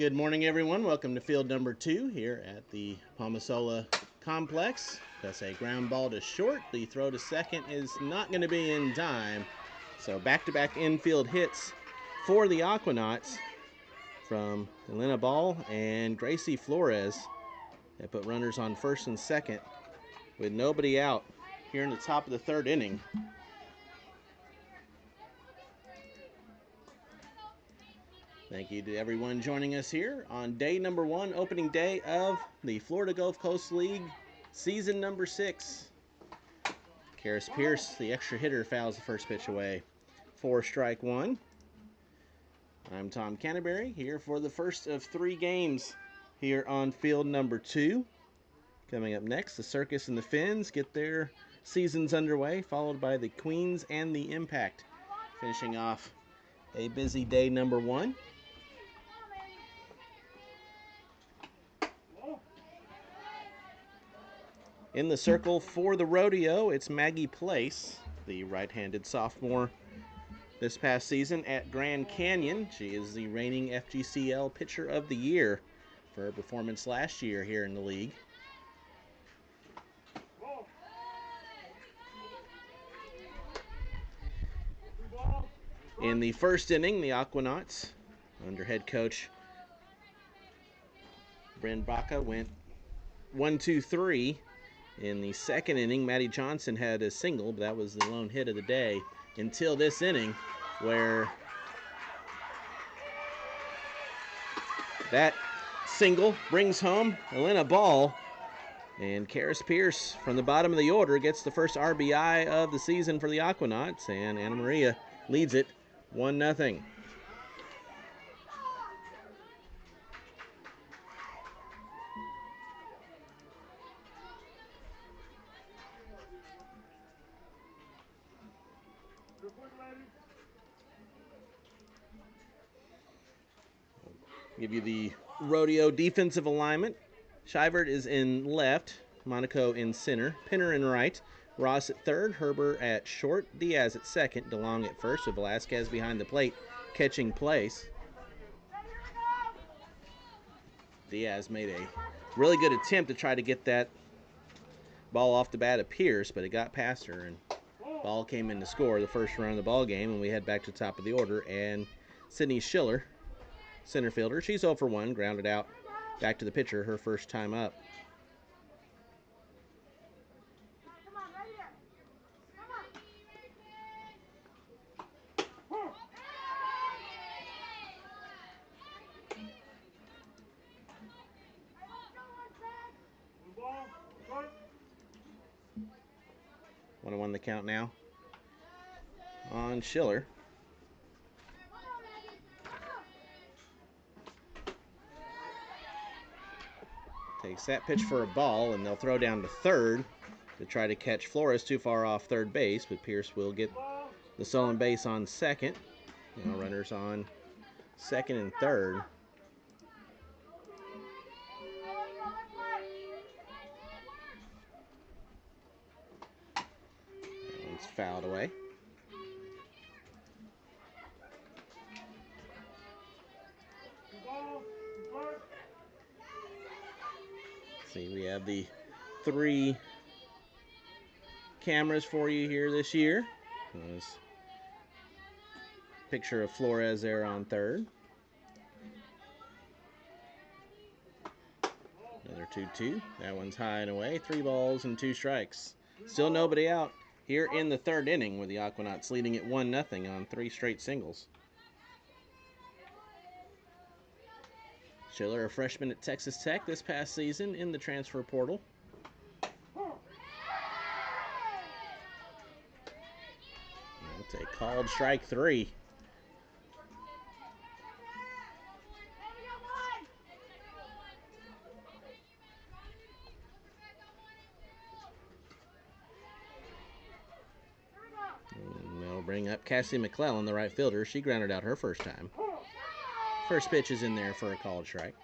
Good morning, everyone. Welcome to field number 2 here at the Palmasola Complex. That's a ground ball to short. The throw to second is not going to be in time. So back-to-back infield hits for the Aquanauts from Elena Ball and Gracie Flores. They put runners on first and second with nobody out here in the top of the third inning. Thank you to everyone joining us here on day number 1, opening day of the Florida Gulf Coast League, season number 6. Karis Pierce, the extra hitter, fouls the first pitch away. 4 strike 1. I'm Tom Canterbury here for the first of 3 games here on field number 2. Coming up next, the Circus and the Finns get their seasons underway, followed by the Queens and the Impact, finishing off a busy day number 1. In the circle for the Rodeo, it's Maggie Place, the right-handed sophomore this past season at Grand Canyon. She is the reigning FGCL Pitcher of the Year for her performance last year here in the league. In the first inning, the Aquanauts, under head coach Bryn Baca, went 1-2-3. In the second inning, Maddie Johnson had a single, but that was the lone hit of the day until this inning, where that single brings home Elena Ball, and Karis Pierce from the bottom of the order gets the first RBI of the season for the Aquanauts, and Anna Maria leads it 1-0. Give you the Rodeo defensive alignment. Shivert is in left, Monaco in center, Pinner in right, Ross at third, Herber at short, Diaz at second, DeLong at first, with Velasquez behind the plate catching place. Diaz made a really good attempt to try to get that ball off the bat of Pierce, but it got past her, and ball came in to score the first run of the ball game, and we head back to the top of the order. And Sydney Schiller, center fielder, she's 0 for 1, grounded out back to the pitcher, her first time up. One on the count now on Schiller. Takes that pitch for a ball, and they'll throw down to third to try to catch Flores too far off third base, but Pierce will get the stolen base on second. Now runners on second and third. That one's fouled away. See, we have the 3 cameras for you here this year. There's a picture of Flores there on third. Another 2-2. That one's high and away. 3 balls and 2 strikes. Still nobody out here in the third inning, with the Aquanauts leading at 1-0 on 3 straight singles. Schiller, a freshman at Texas Tech this past season in the transfer portal. That's a called strike 3. And they'll bring up Cassie McClellan, the right fielder. She grounded out her first time. First pitch is in there for a called strike.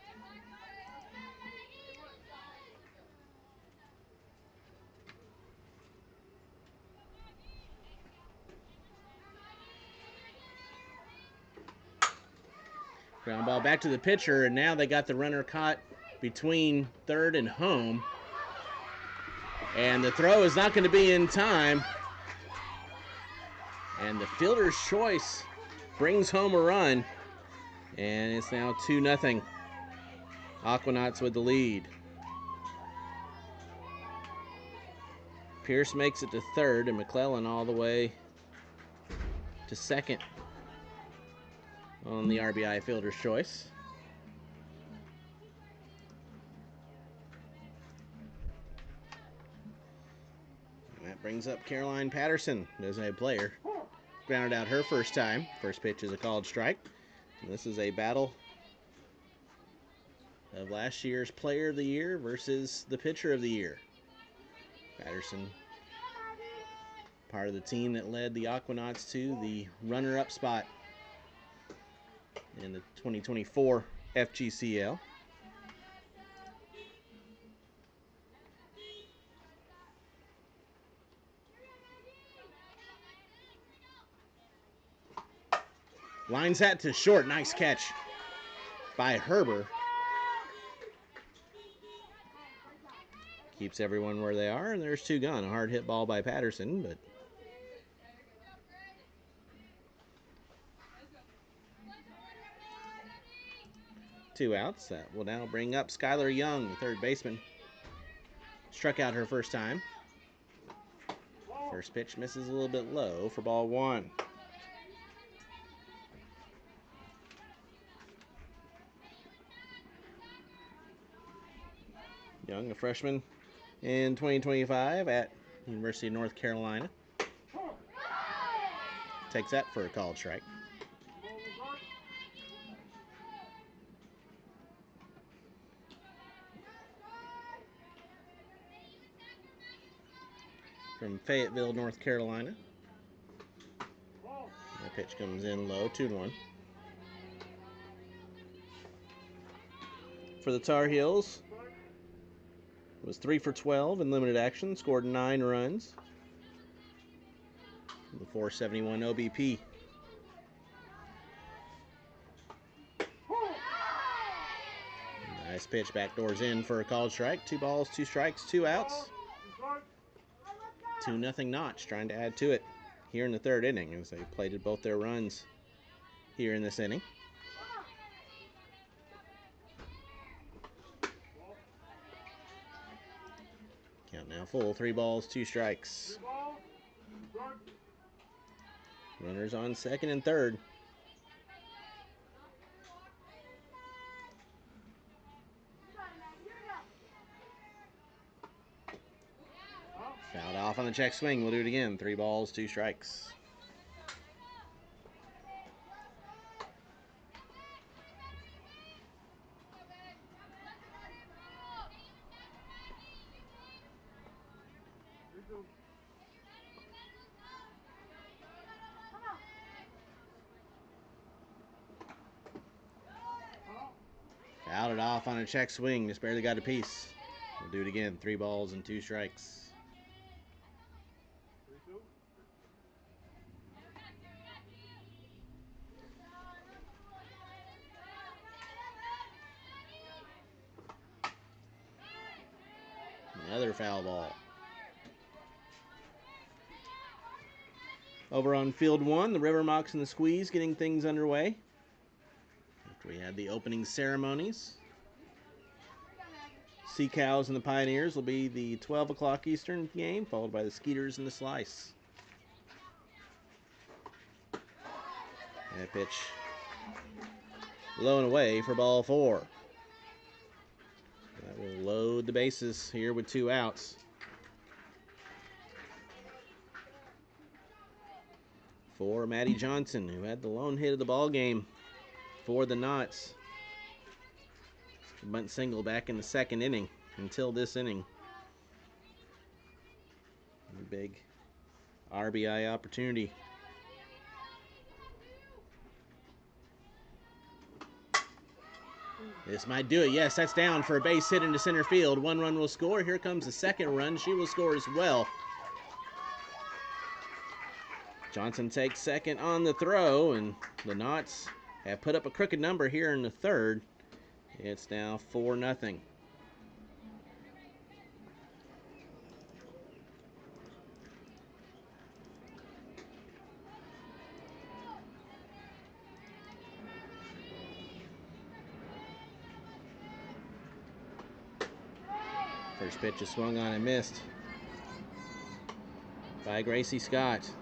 Ground ball back to the pitcher, and now they got the runner caught between third and home. And the throw is not going to be in time. And the fielder's choice brings home a run. And it's now 2-0. Aquanauts with the lead. Pierce makes it to third, and McClellan all the way to second on the RBI fielder's choice. And that brings up Caroline Patterson, designated player. Grounded out her first time. First pitch is a called strike. And this is a battle of last year's player of the year versus the pitcher of the year. Patterson, part of the team that led the Aquanauts to the runner-up spot in the 2024 FGCL. Lines that to short. Nice catch by Herber. Keeps everyone where they are, and there's two gone. A hard hit ball by Patterson, but two outs. That will now bring up Skylar Young, the third baseman. Struck out her first time. First pitch misses a little bit low for ball one. Young, a freshman in 2025 at University of North Carolina. Takes that for a called strike. From Fayetteville, North Carolina. The pitch comes in low, 2-1. For the Tar Heels, was 3 for 12 in limited action, scored 9 runs. The 471 OBP. Nice pitch, backdoors in for a called strike. 2 balls, 2 strikes, 2 outs. 2-0 Notch, trying to add to it here in the third inning as they plated both their runs here in this inning. Count now full, 3 balls, 2 strikes. Runners on second and third. Fouled off on the check swing. We'll do it again. 3 balls, 2 strikes. Fouled it off on a check swing. Just barely got a piece. We'll do it again. 3 balls and 2 strikes. Another foul ball. Over on field 1, the River Mocs and the Squeeze getting things underway. After we had the opening ceremonies. Sea Cows and the Pioneers will be the 12 o'clock Eastern game, followed by the Skeeters and the Slice. That pitch low and away for ball 4. That will load the bases here with 2 outs. For Maddie Johnson, who had the lone hit of the ball game for the Knots. A bunt single back in the second inning until this inning. A big RBI opportunity. This might do it. Yes, that's down for a base hit into center field. 1 run will score. Here comes the second run. She will score as well. Johnson takes second on the throw, and the Knots have put up a crooked number here in the third. It's now 4-0. First pitch is swung on and missed by Gracie Scott. So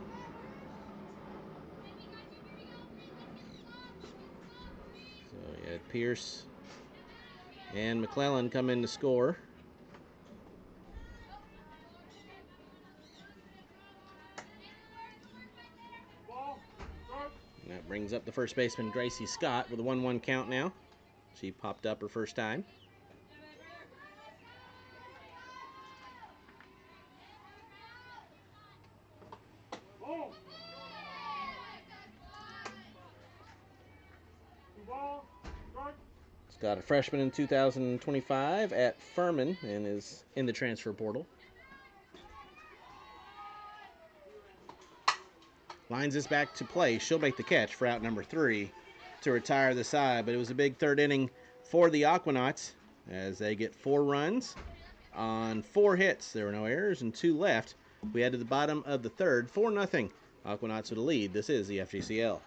you had Pierce and McClellan come in to score. And that brings up the first baseman, Gracie Scott, with a 1-1 count now. She popped up her first time. Scott, a freshman in 2025 at Furman, and is in the transfer portal. Lines this back to play. She'll make the catch for out number 3 to retire the side. But it was a big third inning for the Aquanauts as they get 4 runs on 4 hits. There were no errors and 2 left. We head to the bottom of the third. 4-0. Aquanauts with a lead. This is the FGCL.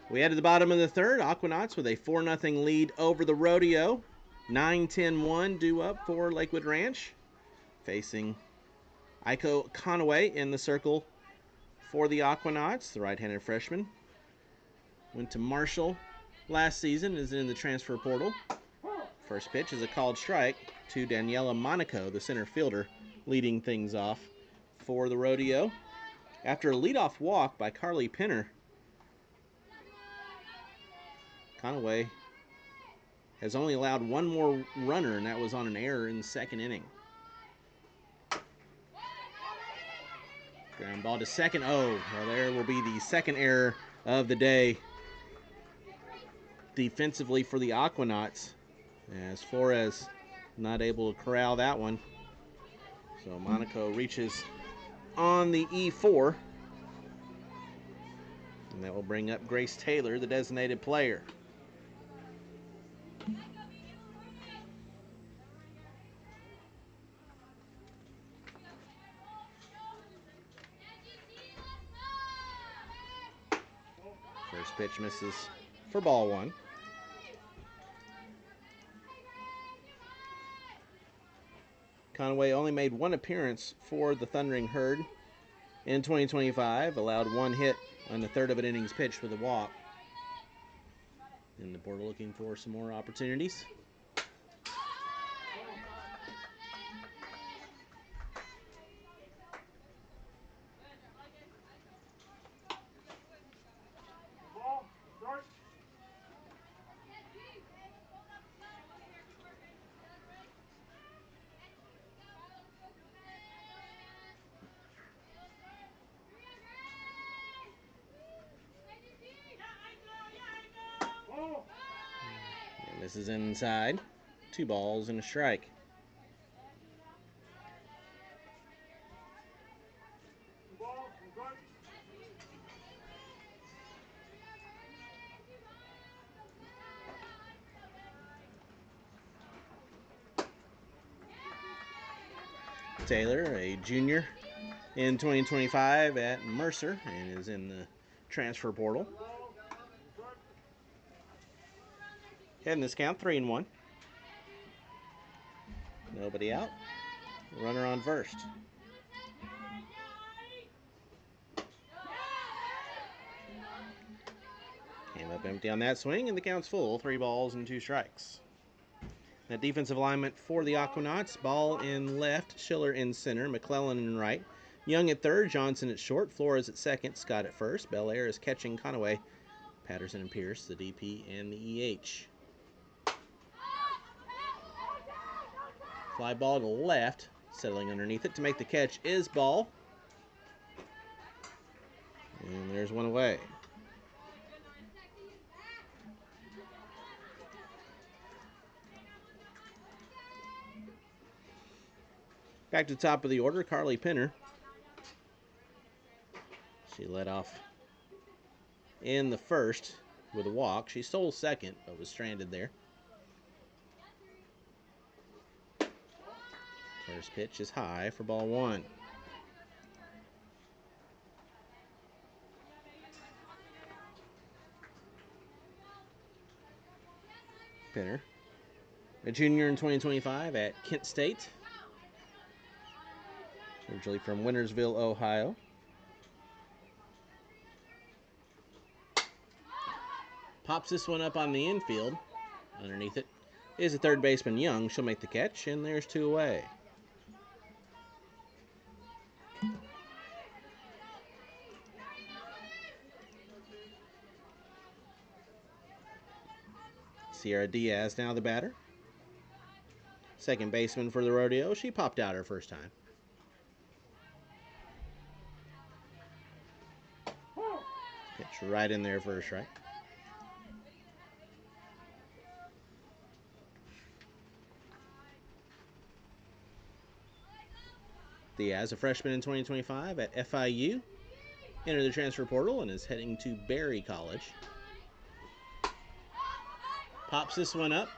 We head to the bottom of the third. Aquanauts with a 4-0 lead over the Rodeo. 9-10-1 due up for Lakewood Ranch. Facing Iko Conaway in the circle for the Aquanauts, the right-handed freshman. Went to Marshall last season, is in the transfer portal. First pitch is a called strike to Daniela Monaco, the center fielder, leading things off for the Rodeo. After a leadoff walk by Carly Pinner, Conaway has only allowed 1 more runner, and that was on an error in the second inning. Ground ball to second. Oh, well, there will be the second error of the day defensively for the Aquanauts, as Flores not able to corral that one. So Monaco reaches on the E4, and that will bring up Grace Taylor, the designated player. First pitch misses for ball 1. Conaway only made 1 appearance for the Thundering Herd in 2025, allowed 1 hit on the third of an innings pitched with a walk. In the portal looking for some more opportunities. This is inside. 2 balls and a strike. Taylor, a junior in 2025 at Mercer, and is in the transfer portal. Heading this count 3-1. Nobody out. Runner on first. Came up empty on that swing, and the count's full. 3 balls and 2 strikes. That defensive alignment for the Aquanauts. Ball in left, Schiller in center, McClellan in right. Young at third, Johnson at short, Flores at second, Scott at first. Belair is catching Conaway, Patterson and Pierce, the DP and the EH. Fly ball to left, settling underneath it to make the catch is Ball. And there's one away. Back to the top of the order, Carly Pinner. She led off in the first with a walk. She stole second, but was stranded there. First pitch is high for ball 1. Pinner, a junior in 2025 at Kent State. Originally from Wintersville, Ohio. Pops this one up on the infield. Underneath it is a third baseman, Young. She'll make the catch, and there's 2 away. Sierra Diaz now the batter. Second baseman for the Rodeo. She popped out her first time. Pitch right in there for a strike. Diaz, a freshman in 2025 at FIU, entered the transfer portal and is heading to Berry College. Pops this one up.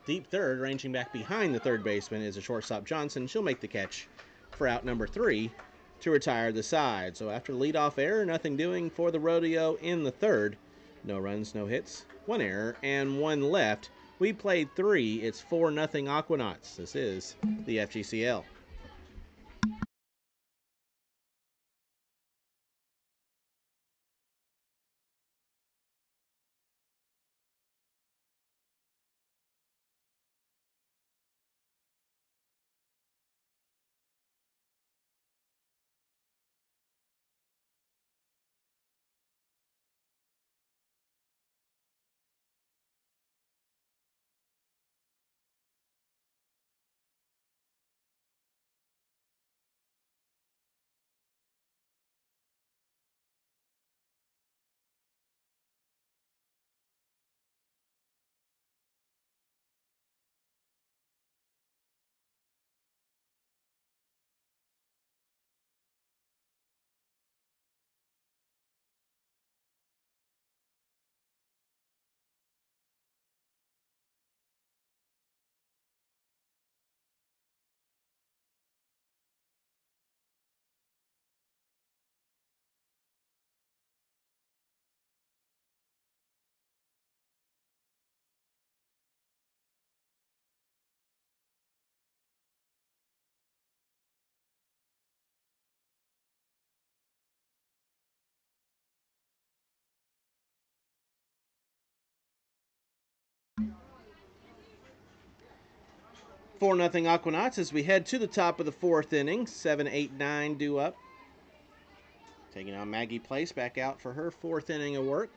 Deep third, ranging back behind the third baseman is a shortstop Johnson. She'll make the catch for out number 3 to retire the side. So after the leadoff error, nothing doing for the Rodeo in the third. No runs, no hits, 1 error, and 1 left. We played 3. It's 4-0 Aquanauts. This is the FGCL. Four nothing Aquanauts as we head to the top of the 4th inning. 7, 8, 9 due up. Taking on Maggie Place back out for her 4th inning of work.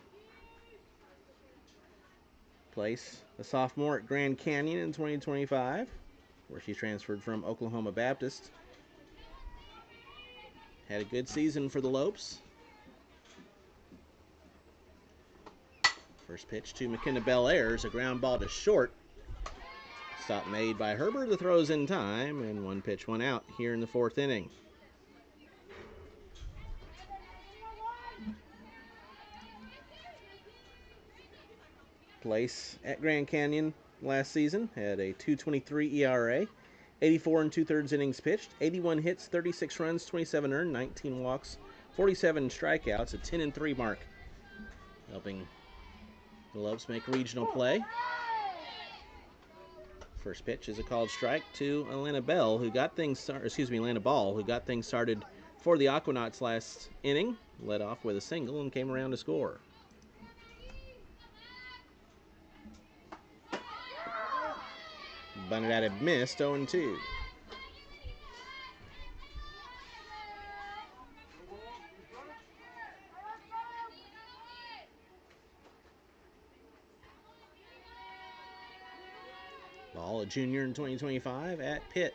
Place, a sophomore at Grand Canyon in 2025, where she transferred from Oklahoma Baptist. Had a good season for the Lopes. First pitch to McKenna Belair's a ground ball to short. Stop made by Herbert. The throw's in time, and one pitch, one out here in the fourth inning. Place at Grand Canyon last season had a 2.23 ERA, 84 and 2/3 innings pitched, 81 hits, 36 runs, 27 earned, 19 walks, 47 strikeouts, a 10-3 mark, helping the Lopes make regional play. First pitch is a called strike to Atlanta Ball, who got things started for the Aquanauts last inning. Led off with a single and came around to score. Bunted at it, missed, 0-2. Ball, a junior in 2025 at Pitt.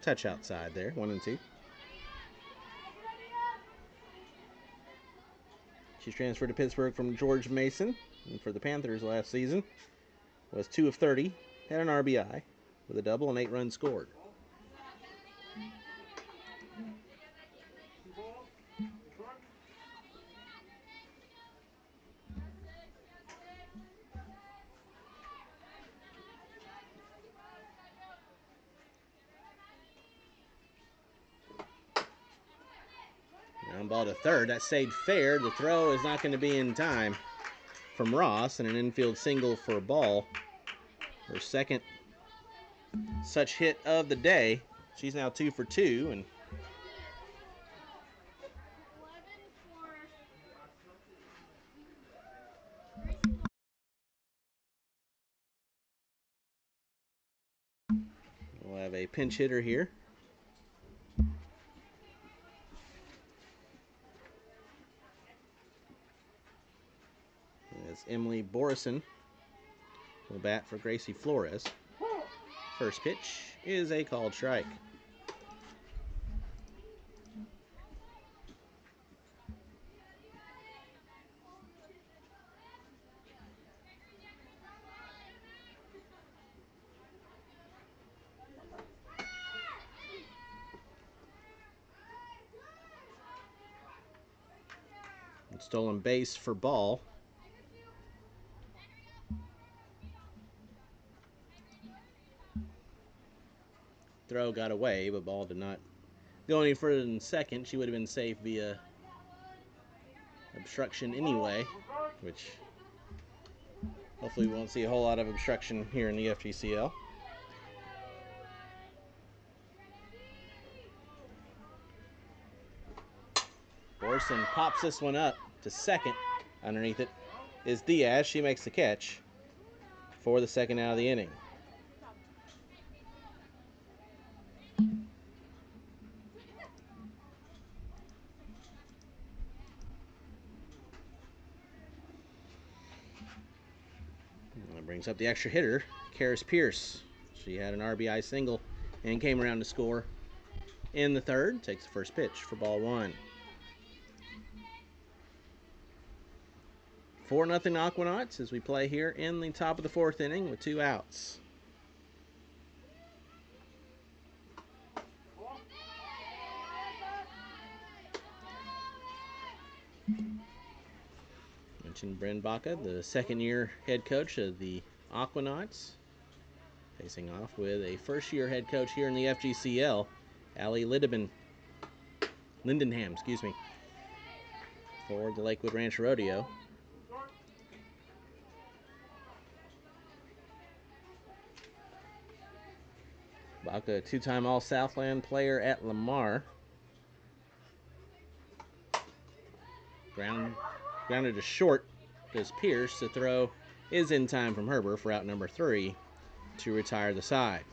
Touch outside there, 1-2. She's transferred to Pittsburgh from George Mason, and for the Panthers last season was 2 of 30, had an RBI with a double and 8 runs scored. Ground ball to third. That stayed fair. The throw is not going to be in time from Ross, and an infield single for Ball. Her second such hit of the day. She's now 2 for 2, and we'll have a pinch hitter here. As Emily Borison will bat for Gracie Flores. First pitch is a called strike. Stolen base for Ball. Throw got away, but Ball did not go any further than second. She would have been safe via obstruction anyway, which hopefully we won't see a whole lot of obstruction here in the FGCL. Borson pops this one up to second. Underneath it is Diaz. She makes the catch for the second out of the inning. That brings up the extra hitter, Karis Pierce. She had an RBI single and came around to score in the third. Takes the first pitch for ball one. 4-0 Aquanauts as we play here in the top of the fourth inning with 2 outs. Mentioned Bren Baca, the second-year head coach of the Aquanauts, facing off with a first-year head coach here in the FGCL, Allie Lindenham, for the Lakewood Ranch Rodeo. Baca, a 2-time All-Southland player at Lamar. Grounded to short does Pierce. The throw is in time from Herbert for out number 3 to retire the side.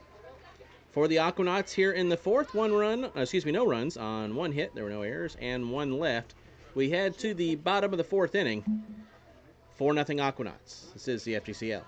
For the Aquanauts here in the fourth, no runs on 1 hit. There were no errors and 1 left. We head to the bottom of the fourth inning. 4-0 Aquanauts. This is the FGCL.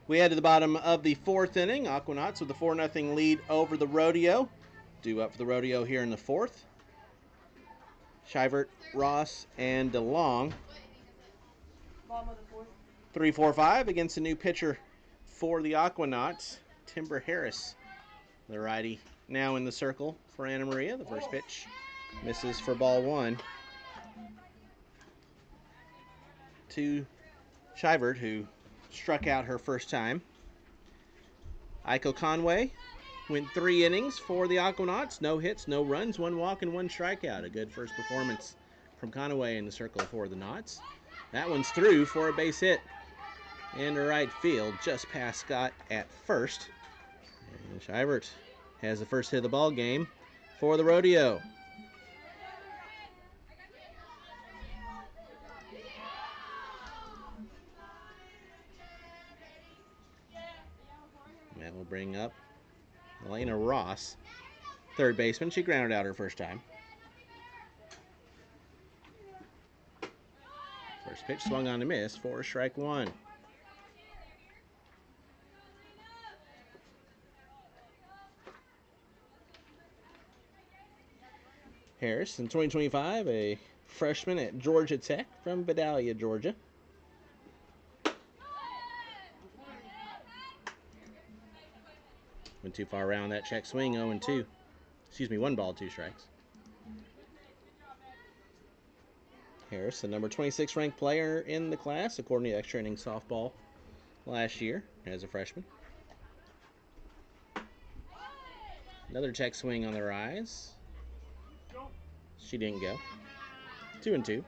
We head to the bottom of the fourth inning. Aquanauts with a 4-0 lead over the Rodeo. Due up for the Rodeo here in the fourth. Shivert, Ross, and DeLong. 3-4-5 against a new pitcher for the Aquanauts, Timber Harris. The righty now in the circle for Anna Maria. The first pitch misses for ball one. To Shivert, who struck out her first time. Aiko Conway went 3 innings for the Aquanauts. No hits, no runs, 1 walk, and 1 strikeout. A good first performance from Conway in the circle for the Knots. That one's through for a base hit into right field, just past Scott at first. And Shivert has the first hit of the ball game for the Rodeo. That will bring up Elena Ross, third baseman. She grounded out her first time. First pitch swung on to miss for strike one. Harris, in 2025, a freshman at Georgia Tech from Vidalia, Georgia. Went too far around that check swing, 0-2. Excuse me, 1 ball, 2 strikes. Harris, the number 26 ranked player in the class, according to Extra Innings Softball last year as a freshman. Another check swing on the rise. She didn't go. 2-2.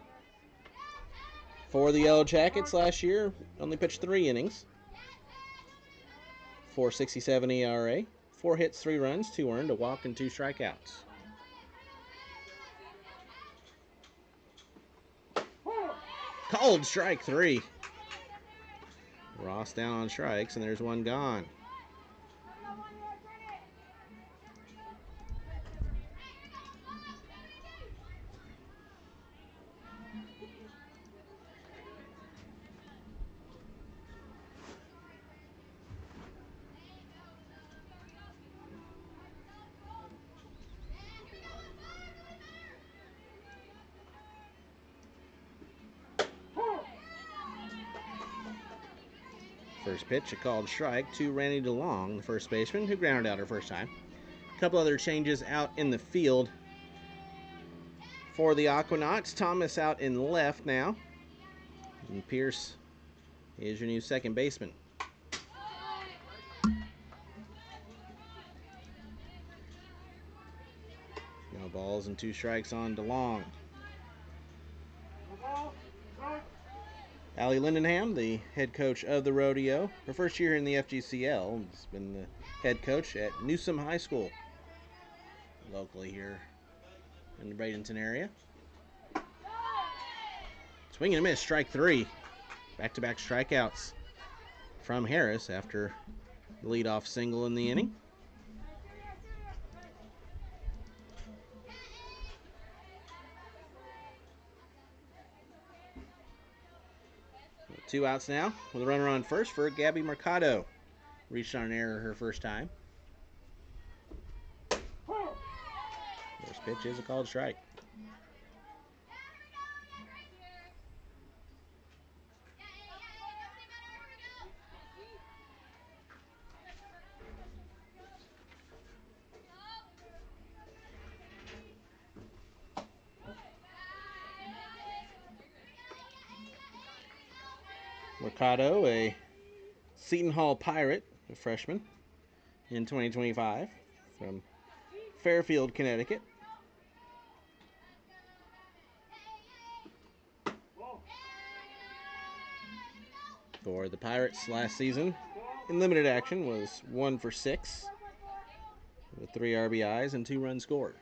For the Yellow Jackets last year, only pitched 3 innings. 4.67 ERA, 4 hits, 3 runs, 2 earned, a walk, and 2 strikeouts. Called strike 3. Ross down on strikes, and there's 1 gone. First pitch, a called strike to Randy DeLong, the first baseman, who grounded out her first time. A couple other changes out in the field for the Aquanauts. Thomas out in left now. And Pierce is your new second baseman. No balls and 2 strikes on DeLong. Allie Lindenham, the head coach of the Rodeo. Her first year in the FGCL. Has been the head coach at Newsom High School, locally here in the Bradenton area. Swing and a miss, strike 3. Back-to-back strikeouts from Harris after the leadoff single in the inning. Two outs now with a runner on first for Gabby Mercado. Reached on an error her first time. First pitch is a called strike. Mercado, a Seton Hall Pirate, a freshman in 2025 from Fairfield, Connecticut. For the Pirates last season, in limited action, was 1 for 6 with 3 RBIs and 2 runs scored.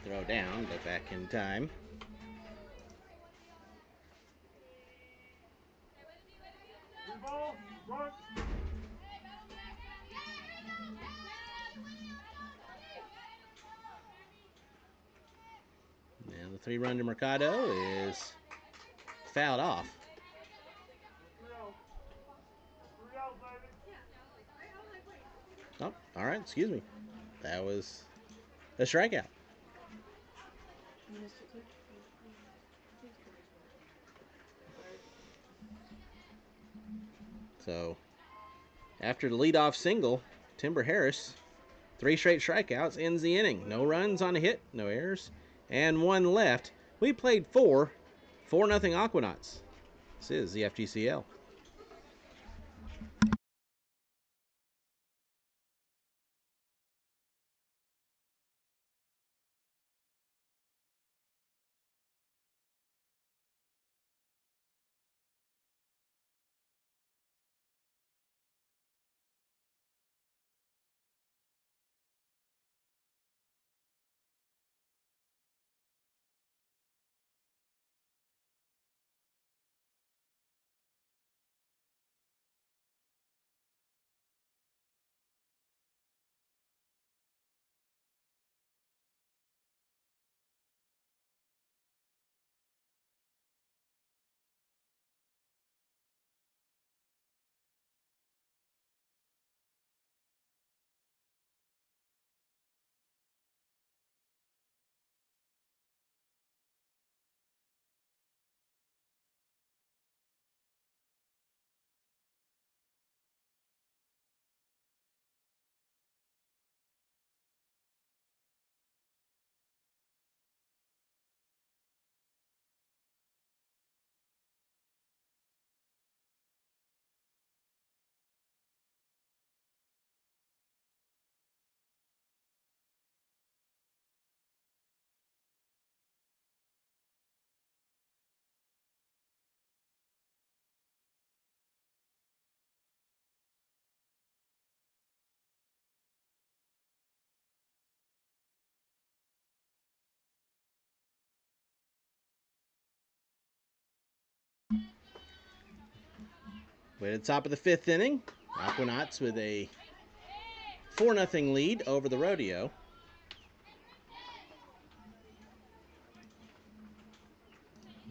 Throw down, but back in time. And the 3-run to Mercado is fouled off. Oh, all right, excuse me. That was a strikeout. So, after the leadoff single, Timber Harris, 3 straight strikeouts, ends the inning. No runs on a hit, no errors, and 1 left. We played 4 4-0 Aquanauts. This is the FGCL. We're at the top of the 5th inning. Aquanauts with a 4-0 lead over the Rodeo.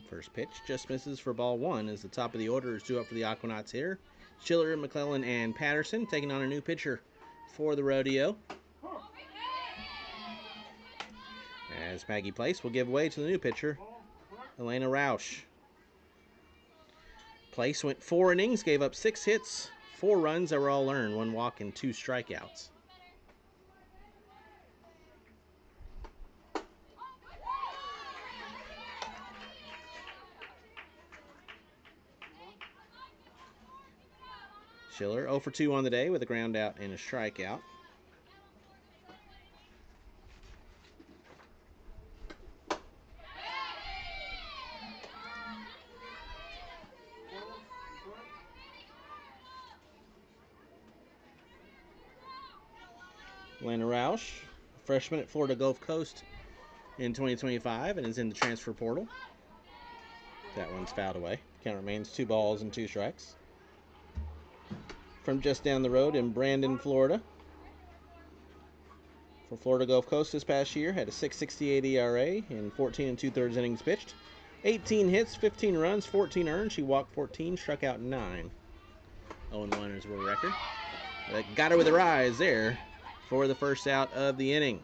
First pitch just misses for ball 1 as the top of the order is due up for the Aquanauts here. Schiller, McClellan, and Patterson taking on a new pitcher for the Rodeo. As Maggie Place will give way to the new pitcher, Elena Roush. Place went 4 innings, gave up 6 hits, 4 runs that were all earned, 1 walk and 2 strikeouts. Schiller 0 for 2 on the day with a ground out and a strikeout. Elena Roush, freshman at Florida Gulf Coast in 2025 and is in the transfer portal. That one's fouled away. Count remains 2 balls and 2 strikes. From just down the road in Brandon, Florida. For Florida Gulf Coast this past year, had a 6.68 ERA in 14 2/3 innings pitched. 18 hits, 15 runs, 14 earned. She walked 14, struck out 9. 0-1 is her record. Got her with her eyes there for the first out of the inning.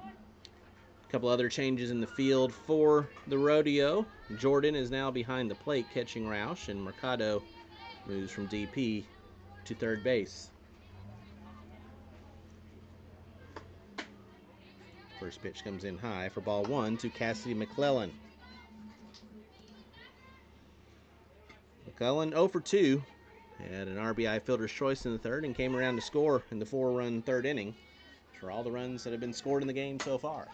A couple other changes in the field for the Rodeo. Jordan is now behind the plate catching Roush, and Mercado moves from DP to third base. First pitch comes in high for ball 1 to Cassidy McClellan. McClellan 0 for 2. Had an RBI fielder's choice in the 3rd and came around to score in the 4-run 3rd inning for all the runs that have been scored in the game so far.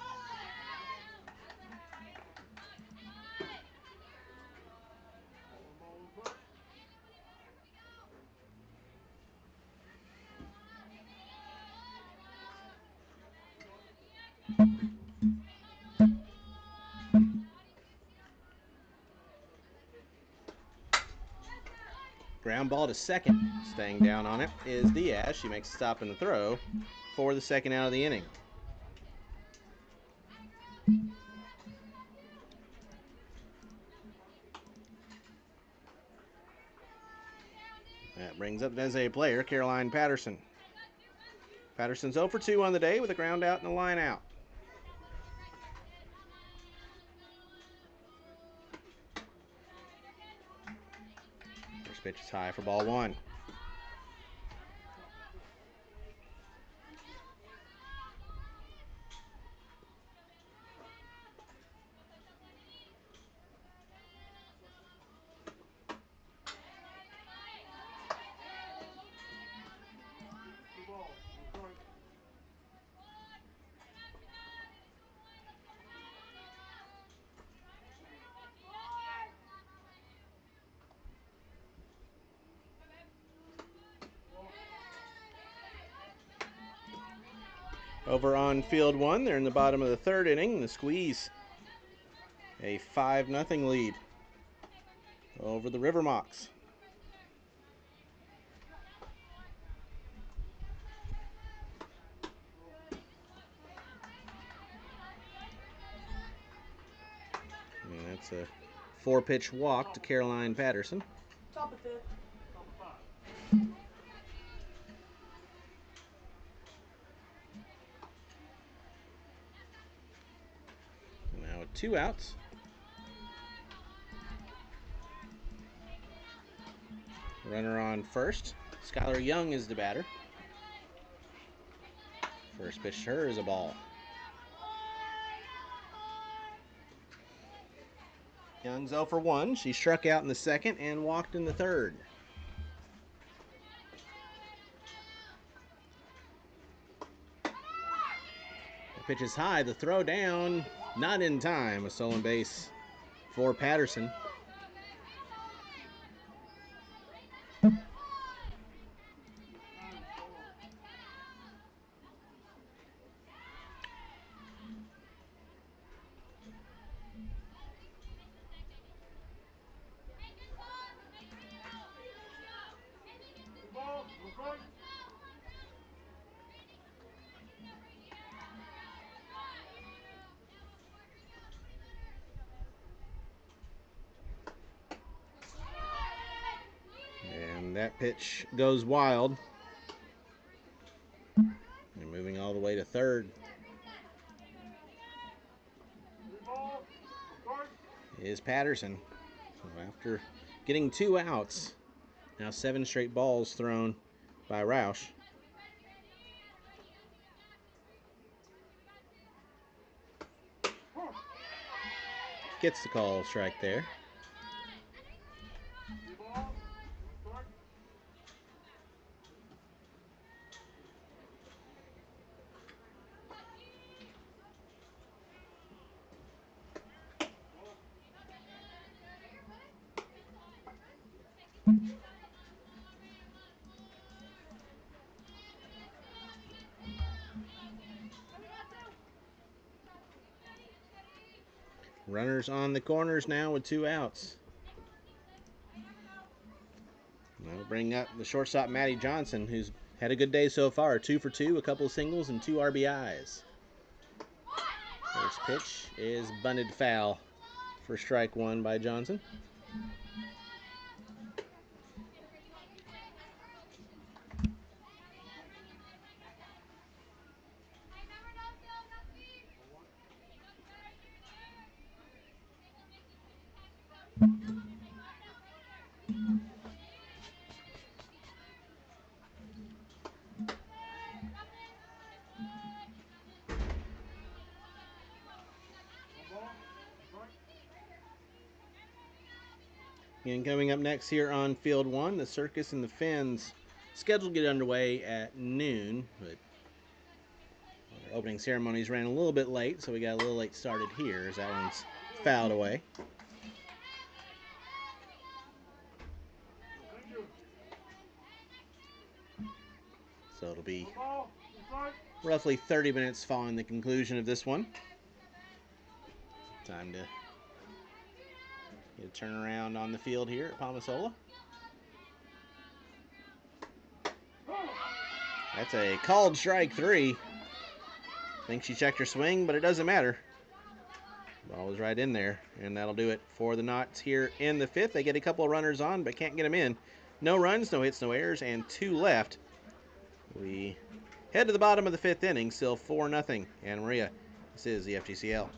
Ground ball to second. Staying down on it is Diaz. She makes a stop in the throw for the second out of the inning. That brings up the designated player, Caroline Patterson. Patterson's 0 for 2 on the day with a ground out and a line out. First pitch is high for ball one. Over on field one, they're in the bottom of the third inning. The Squeeze, a 5-0 lead over the River Mocs. And that's a 4-pitch walk to Caroline Patterson. Top of fifth. Now with 2 outs. Runner on first. Skylar Young is the batter. First pitch to her is a ball. Young's 0 for 1. She struck out in the second and walked in the third. The pitch is high. The throw down, not in time. A stolen base for Patterson. And that pitch goes wild. And moving all the way to third is Patterson. So after getting 2 outs, now 7 straight balls thrown by Roush. Gets the call strike there. Runners on the corners now with 2 outs. We'll bring up the shortstop, Maddie Johnson, who's had a good day so far. 2 for 2, a couple of singles and 2 RBIs. First pitch is bunted foul for strike 1 by Johnson. And coming up next here on field 1, the Circus and the Fins. Scheduled to get underway at noon, but our opening ceremonies ran a little bit late, so we got a little late started here as that one's fouled away. So it'll be roughly 30 minutes following the conclusion of this one. Time to get a turnaround on the field here at Palmasola. That's a called strike 3. I think she checked her swing, but it doesn't matter. Ball was right in there, and that'll do it for the Knots here in the 5th. They get a couple of runners on, but can't get them in. No runs, no hits, no errors, and 2 left. We head to the bottom of the 5th inning, still 4-0. Anna Maria, this is the FGCL.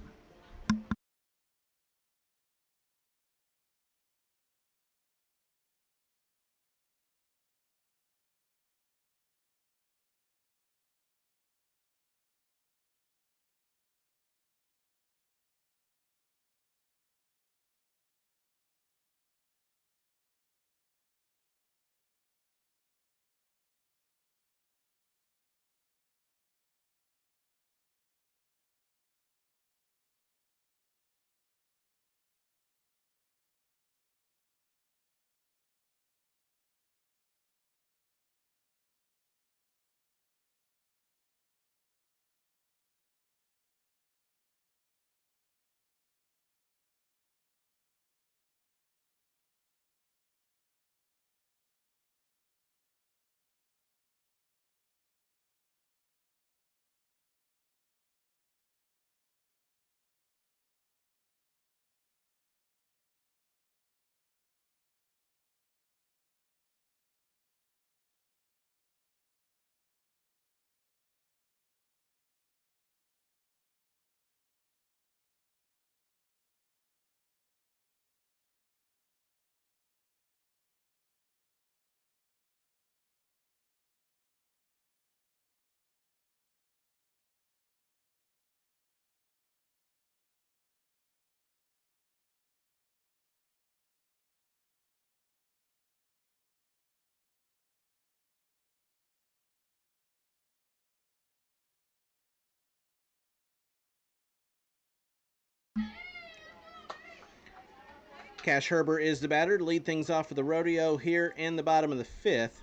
Cash Herber is the batter to lead things off for the Rodeo here in the bottom of the 5th.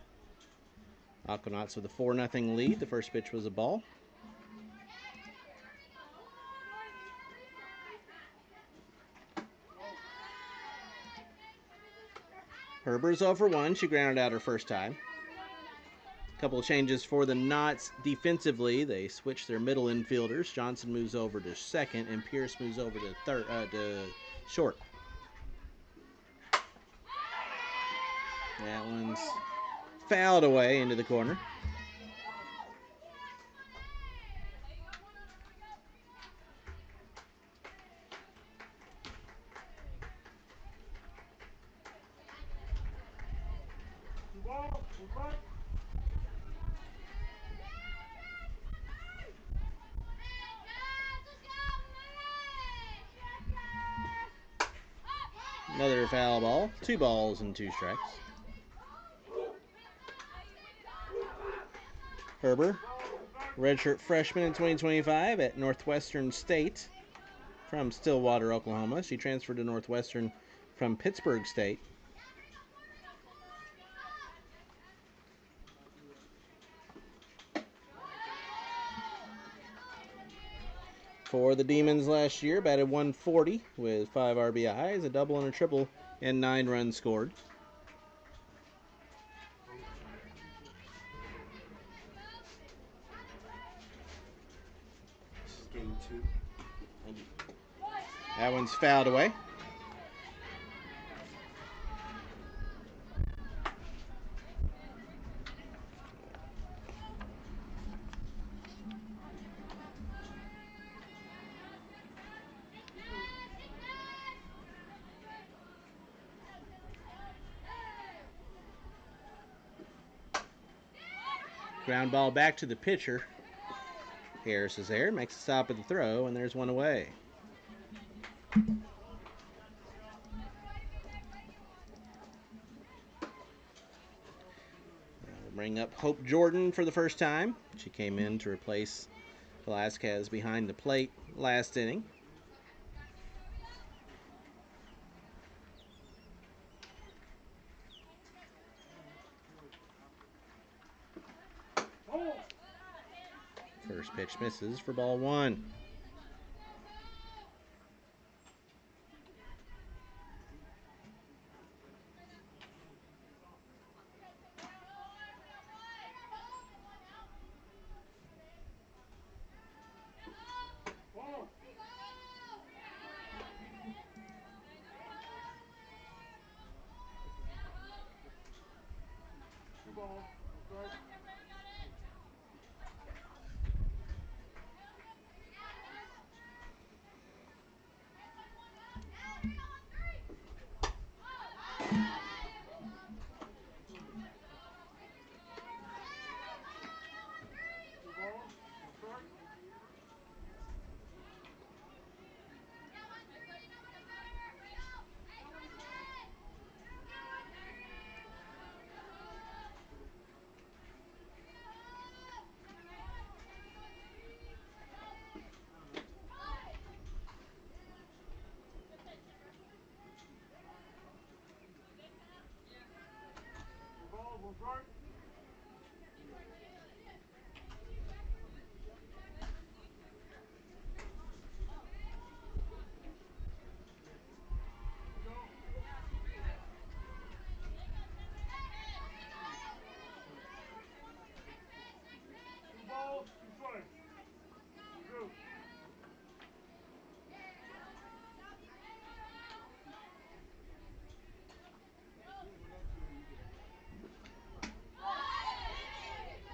Aquanauts with a 4-0 lead. The first pitch was a ball. Herber's 0 for 1. She grounded out her first time. A couple of changes for the Knots defensively. They switch their middle infielders. Johnson moves over to second, and Pierce moves over to short. That one's fouled away into the corner. Another foul ball. 2 balls and 2 strikes. Herber, redshirt freshman in 2025 at Northwestern State from Stillwater, Oklahoma. She transferred to Northwestern from Pittsburgh State. For the Demons last year, batted 140 with 5 RBIs, a double and a triple, and 9 runs scored. Game 2. That one's fouled away. Ground ball back to the pitcher. Harris is there, makes a stop at the throw, and there's one away. We'll bring up Hope Jordan for the first time. She came in to replace Velasquez behind the plate last inning. First pitch misses for ball 1.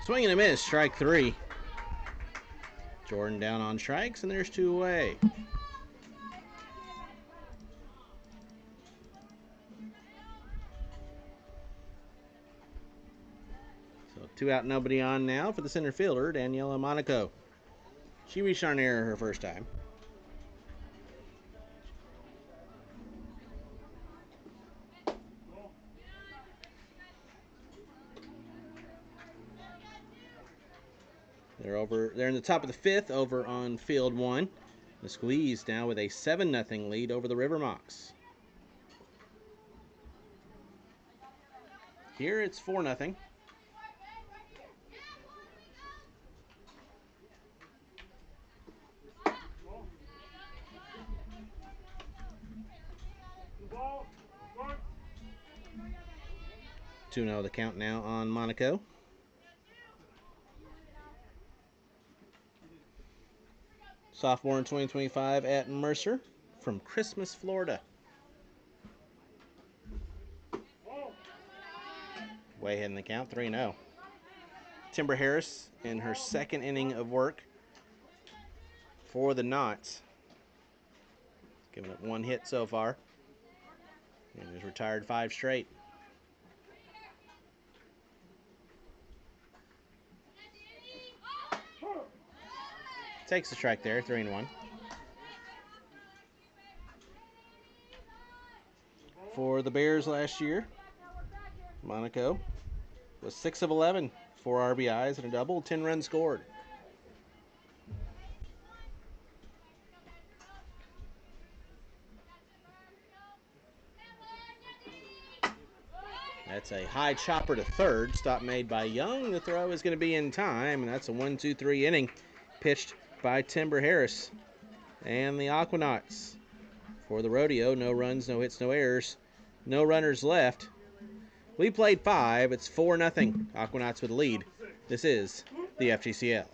Swing and a miss, strike 3. Jordan down on strikes, and there's 2 away. So 2 out, nobody on now for the center fielder, Daniela Monaco. She reached on error her first time. They're in the top of the 5th over on field 1. The Squeeze now with a 7-0 lead over the River Mocs. Here it's 4-0. Two 0 the count now on Monaco. Sophomore in 2025 at Mercer from Christmas, Florida. Way ahead in the count, 3-0. Timber Harris in her second inning of work for the Knots. Giving up 1 hit so far. And has retired 5 straight. Takes the strike there, 3-1. For the Bears last year, Monaco was 6 of 11, 4 RBIs and a double, 10 runs scored. That's a high chopper to third. Stop made by Young. The throw is going to be in time, and that's a 1-2-3 inning pitched by Timber Harris and the Aquanauts. For the Rodeo, no runs, no hits, no errors, no runners left. We played 5. It's 4-0. Aquanauts with the lead. This is the FGCL.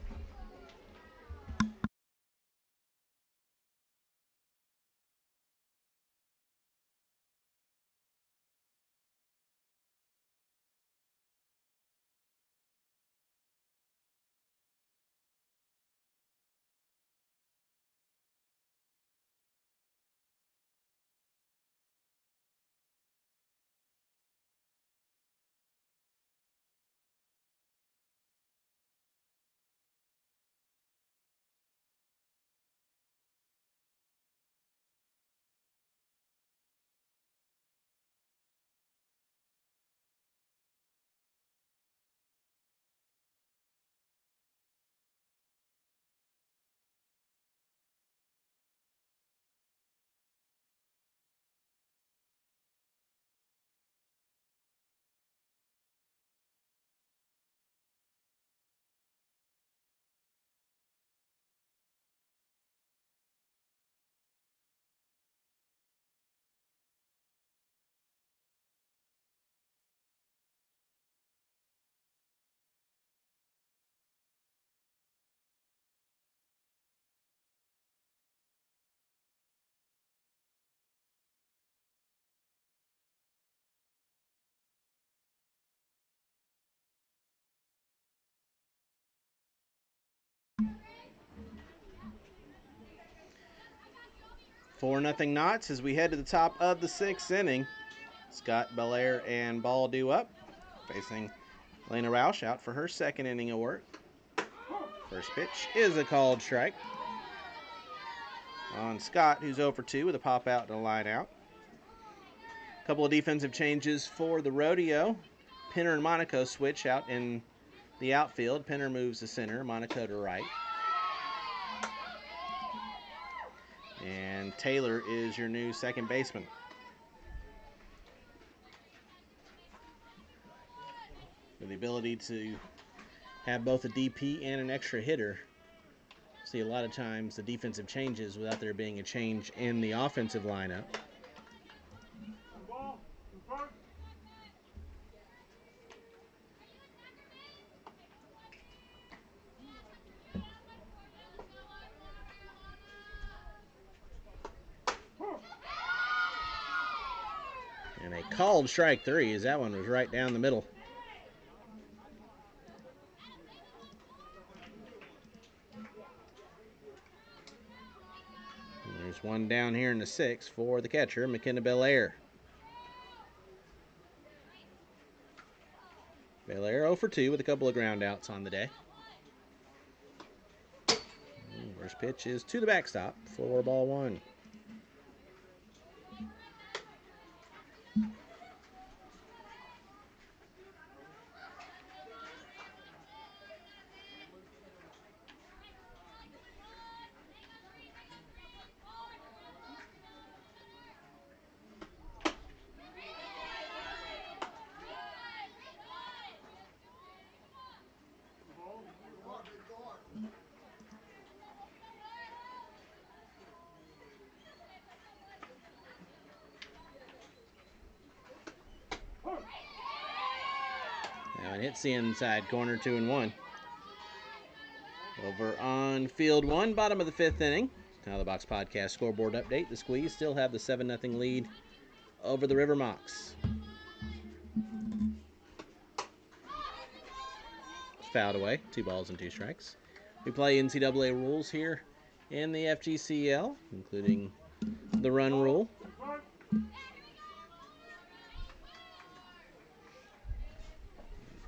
4-0 Knots as we head to the top of the 6th inning. Scott Belair and Ball due up, facing Lena Roush out for her 2nd inning of work. First pitch is a called strike on Scott, who's 0 for 2 with a pop out and a line out. A couple of defensive changes for the Rodeo. Pinner and Monaco switch out in the outfield. Pinner moves to center, Monaco to right. And Taylor is your new 2nd baseman. With the ability to have both a DP and an extra hitter. See a lot of times the defensive changes without there being a change in the offensive lineup. And a called strike 3, as that one was right down the middle. And there's one down here in the 6th for the catcher, McKenna Belair. Belair 0 for 2 with a couple of ground outs on the day. First pitch is to the backstop for ball 1. Now it hits the inside corner, 2-1. Over on field 1, bottom of the 5th inning. Out of the Box Podcast scoreboard update. The Squeeze still have the 7-0 lead over the River Mocs. Fouled away, 2 balls and 2 strikes. We play NCAA rules here in the FGCL, including the run rule.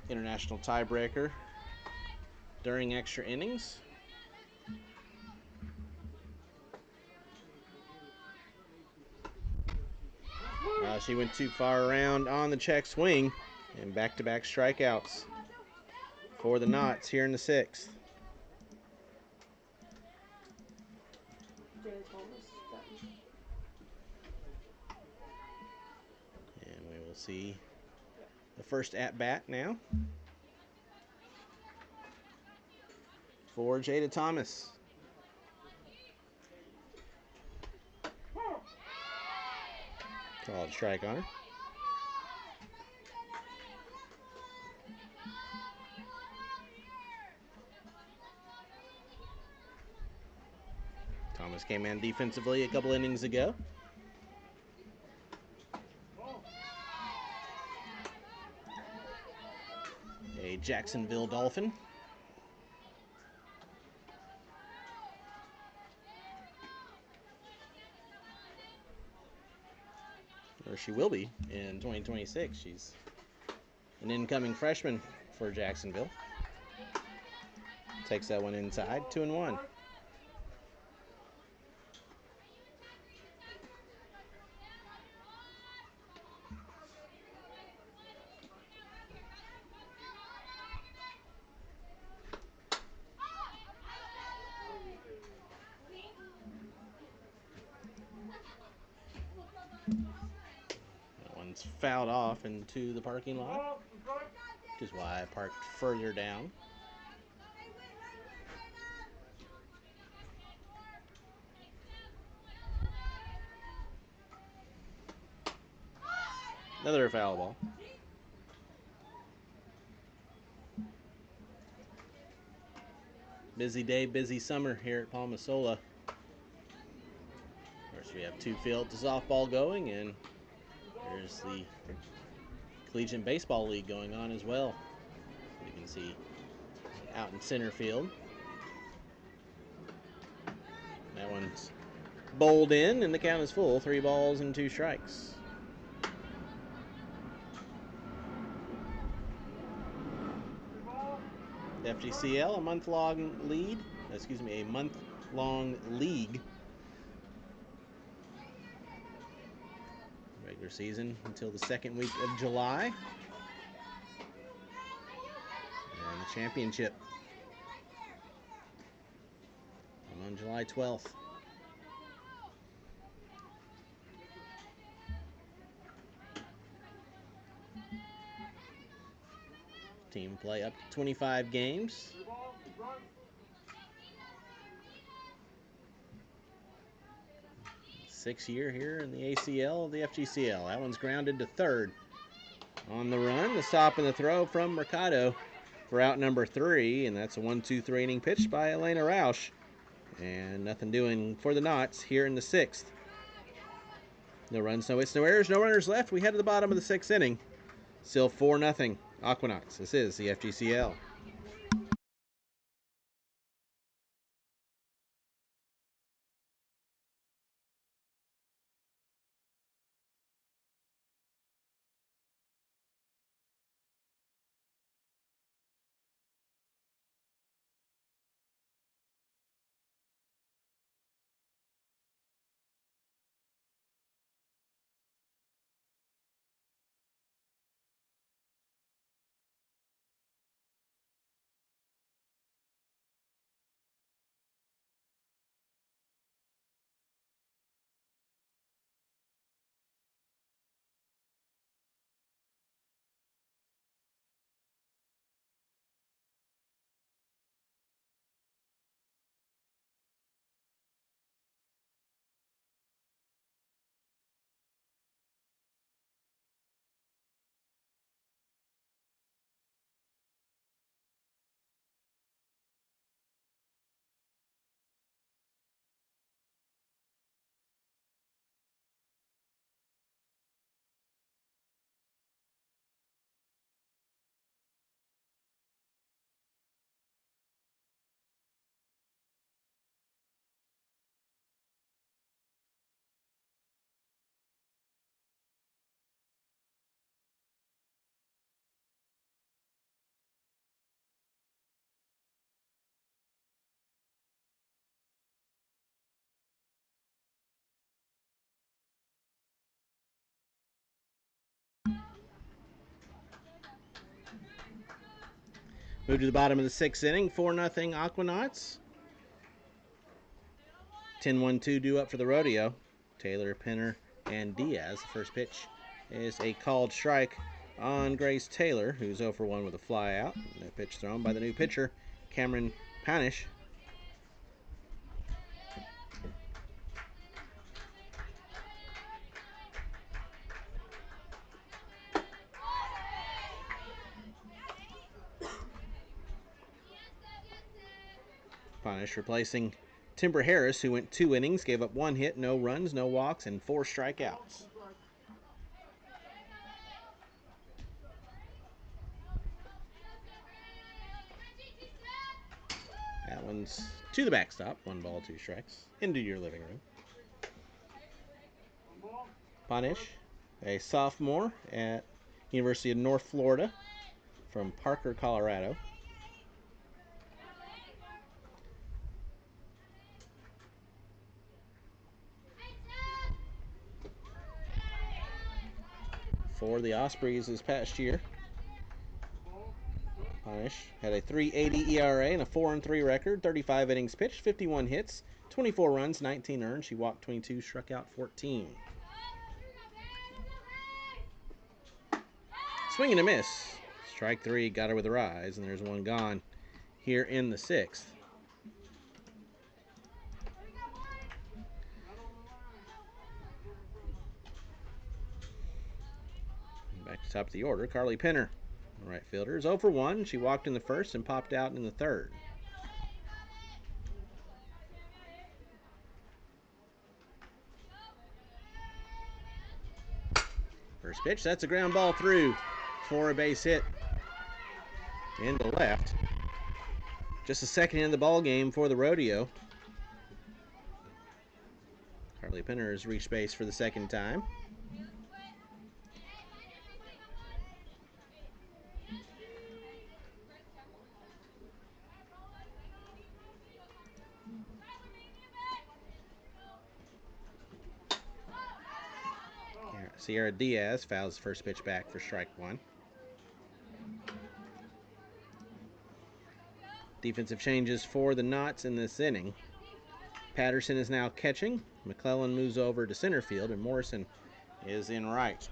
International tiebreaker during extra innings. She went too far around on the check swing, and back-to-back strikeouts for the Knots here in the 6th. And we will see the first at-bat now for Jada Thomas. Called strike on her. Thomas came in defensively a couple innings ago. A Jacksonville Dolphin. Or she will be in 2026. She's an incoming freshman for Jacksonville. Takes that one inside, 2-1. That one's fouled off into the parking lot, which is why I parked further down. Another foul ball. Busy day, busy summer here at Palmasola. Of course, we have 2 fields of softball going, and there's the Collegiate Baseball League going on as well. You can see out in center field. That one's bowled in, and the count is full. 3 balls and 2 strikes. FGCL, a month-long lead. Excuse me, a month-long league. Regular season until the second week of July. And the championship on July 12th. Team play up to 25 games. Sixth year here in the ACL of the FGCL. That one's grounded to third. On the run, the stop and the throw from Mercado for out number 3, and that's a 1-2-3 inning pitch by Elena Roush. And nothing doing for the Knots here in the 6th. No runs, no hits, no errors, no runners left. We head to the bottom of the 6th inning. Still 4-0 Aquanauts. This is the FGCL. Move to the bottom of the 6th inning. 4-0 Aquanauts. 10-1-2 due up for the Rodeo. Taylor, Penner, and Diaz. The first pitch is a called strike on Grace Taylor, who's 0 for 1 with a fly out. That pitch thrown by the new pitcher, Cameron Panish. Panish replacing Timber Harris, who went 2 innings, gave up 1 hit, no runs, no walks, and 4 strikeouts. That one's to the backstop. 1 ball, 2 strikes. Into your living room. Panish, a sophomore at University of North Florida from Parker, Colorado. For the Ospreys this past year, Panish had a 3.80 ERA and a 4-3 record, 35 innings pitched, 51 hits, 24 runs, 19 earned. She walked 22, struck out 14. Swing and a miss. Strike 3 got her with her eyes, and there's 1 gone here in the 6th. Back to top of the order, Carly Penner, right fielder, is 0 for 1. She walked in the first and popped out in the third. First pitch, that's a ground ball through for a base hit into left. Just a second in the ball game for the Rodeo. Carly Pinner has reached base for the second time. Sierra Diaz fouls the first pitch back for strike one. Defensive changes for the Knots in this inning. Patterson is now catching. McClellan moves over to center field, and Morrison is in right.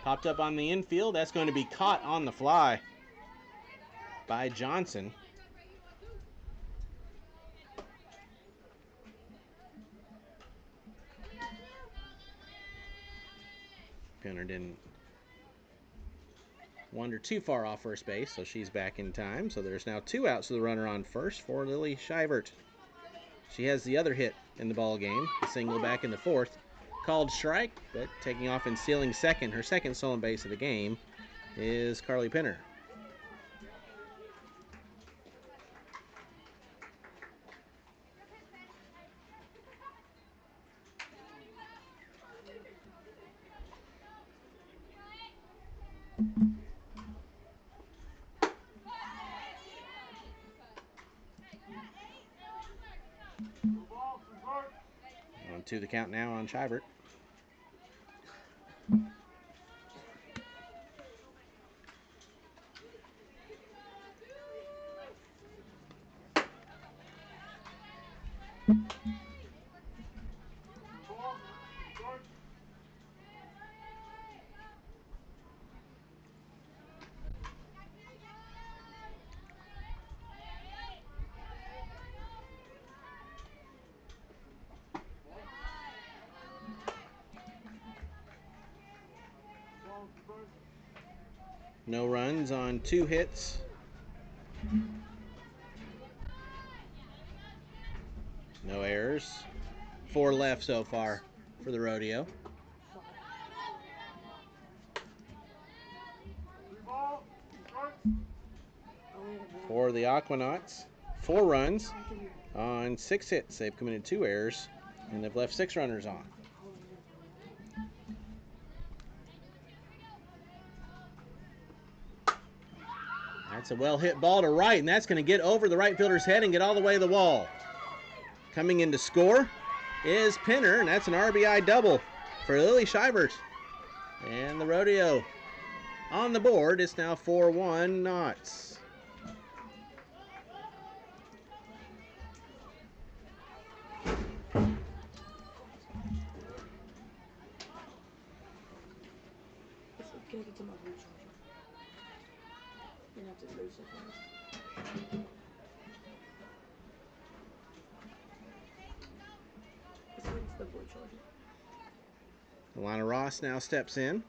Popped up on the infield. That's going to be caught on the fly by Johnson. Pinner didn't wander too far off first base, so she's back in time. So there's now 2 outs to the runner on first for Lily Shivert. She has the other hit in the ball game, a single back in the 4th. Called strike, but taking off and stealing second, her second stolen base of the game, is Carly Pinner. On to the count now on Shivert. No runs on 2 hits. No errors. 4 left so far for the Rodeo. For the Aquanauts, 4 runs on 6 hits. They've committed 2 errors, and they've left 6 runners on. That's a well-hit ball to right, and that's going to get over the right fielder's head and get all the way to the wall. Coming in to score is Pinner, and that's an RBI double for Lily Shivert. And the Rodeo on the board. It's now 4-1 Knots. Alana Ross now steps in.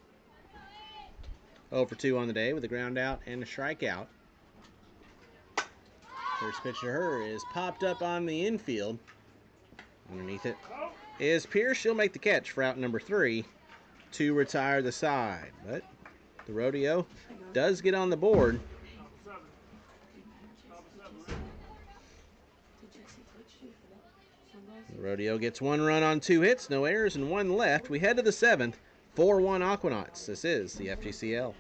0 for 2 on the day with a ground out and a strikeout. First pitch to her is popped up on the infield. Underneath it is Pierce. She'll make the catch for out number 3 to retire the side. But the Rodeo does get on the board. The Rodeo gets 1 run on 2 hits, no errors, and 1 left. We head to the 7th, 4-1 Aquanauts. This is the FGCL.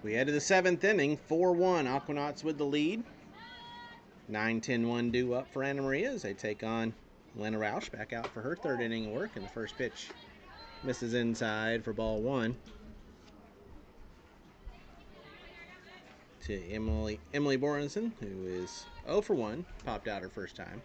We head to the 7th inning, 4-1. Aquanauts with the lead. 9-10-1 due up for Anna Maria as they take on Lena Roush back out for her 3rd inning work. And the first pitch misses inside for ball 1. To Emily Borenson, who is 0 for 1, popped out her first time.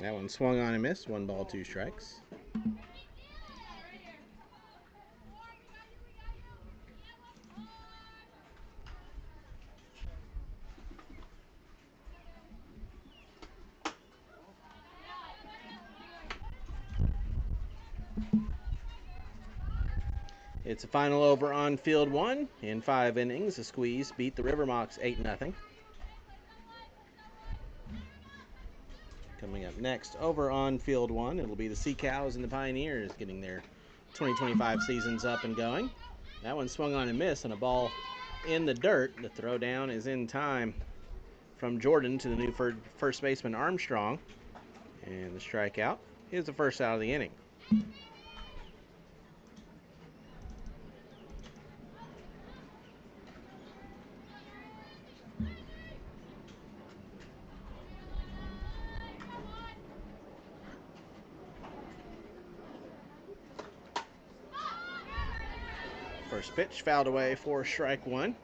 That one swung on and missed. 1 ball, 2 strikes. It's a final over on field 1. In 5 innings, the Squeeze beat the River Mocs 8-0. Coming up next, over on field 1, it'll be the Sea Cows and the Pioneers getting their 2025 seasons up and going. That one swung on and missed, and a ball in the dirt. The throw down is in time from Jordan to the new first baseman Armstrong. And the strikeout is the first out of the inning. First pitch fouled away for strike 1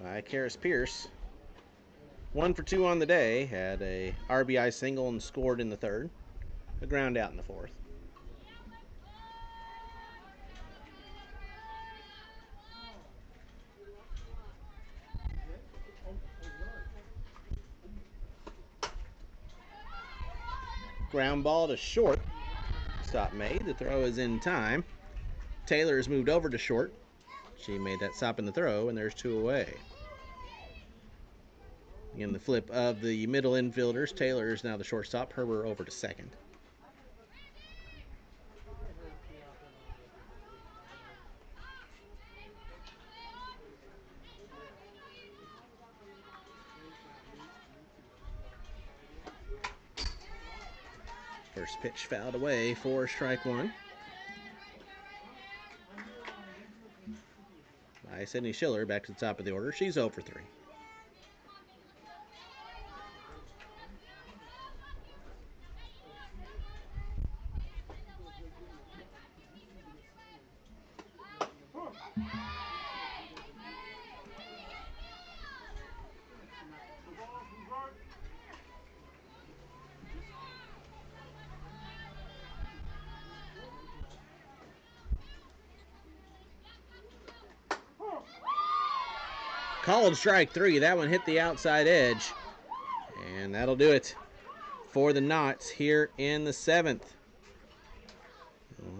by Karis Pierce. 1 for 2 on the day. Had a RBI single and scored in the 3rd. A ground out in the 4th. Ground ball to short. Stop made. The throw is in time. Taylor has moved over to short. She made that stop in the throw, and there's 2 away. In the flip of the middle infielders, Taylor is now the shortstop. Herber over to second. First pitch fouled away for strike 1. By Sydney Schiller back to the top of the order. She's 0 for 3. Called strike 3. That one hit the outside edge. And that'll do it for the Knots here in the 7th.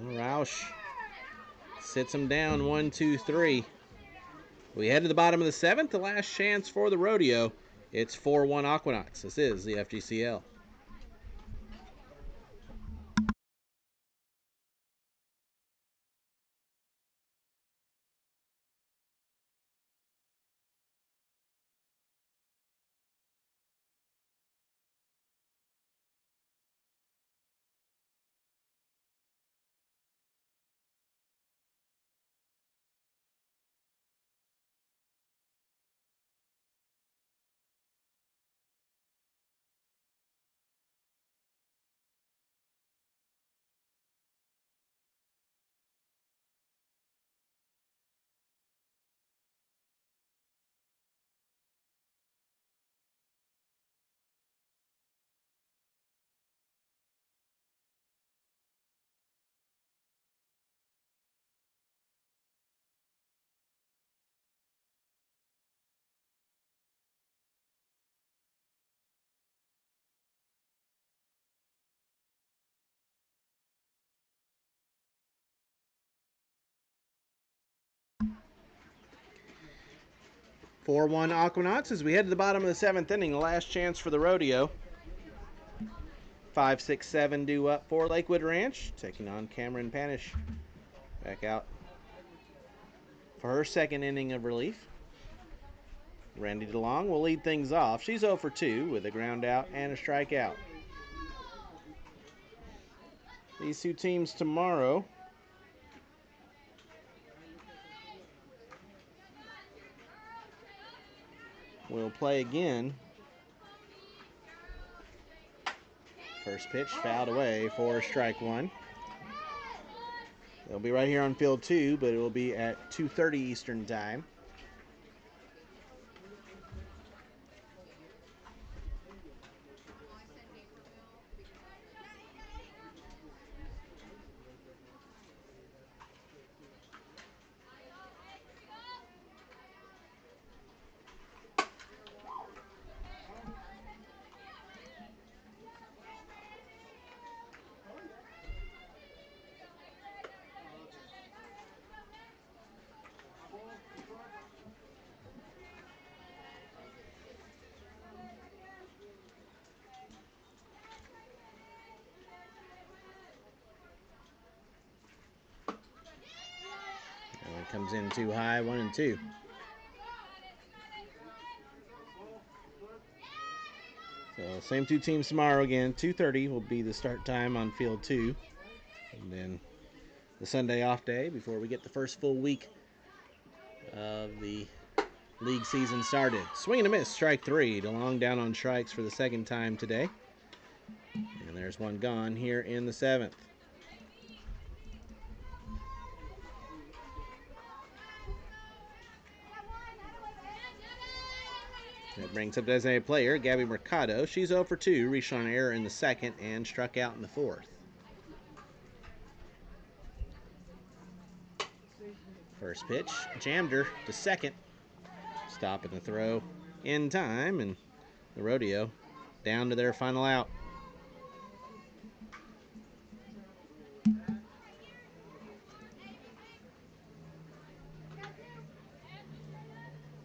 Roush sits them down 1-2-3. We head to the bottom of the 7th, the last chance for the Rodeo. It's 4-1 Aquanauts. This is the FGCL. (4-1 Aquanauts) as we head to the bottom of the 7th inning, the last chance for the Rodeo. 5, 6, 7 due up for Lakewood Ranch, taking on Cameron Panish. Back out for her second inning of relief. Randy DeLong will lead things off. She's 0 for 2 with a ground out and a strikeout. These two teams tomorrow will play again. First pitch fouled away for strike one. They'll be right here on field 2, but it will be at 2:30 Eastern time. Comes in too high, 1-2. So same two teams tomorrow again. 2:30 will be the start time on field 2. And then the Sunday off day before we get the first full week of the league season started. Swing and a miss, strike 3. DeLong down on strikes for the second time today. And there's one gone here in the 7th. That brings up designated player, Gabby Mercado. She's 0 for 2, reached on error in the second and struck out in the 4th. First pitch, jammed her to second. Stopping the throw in time, and the Rodeo down to their final out.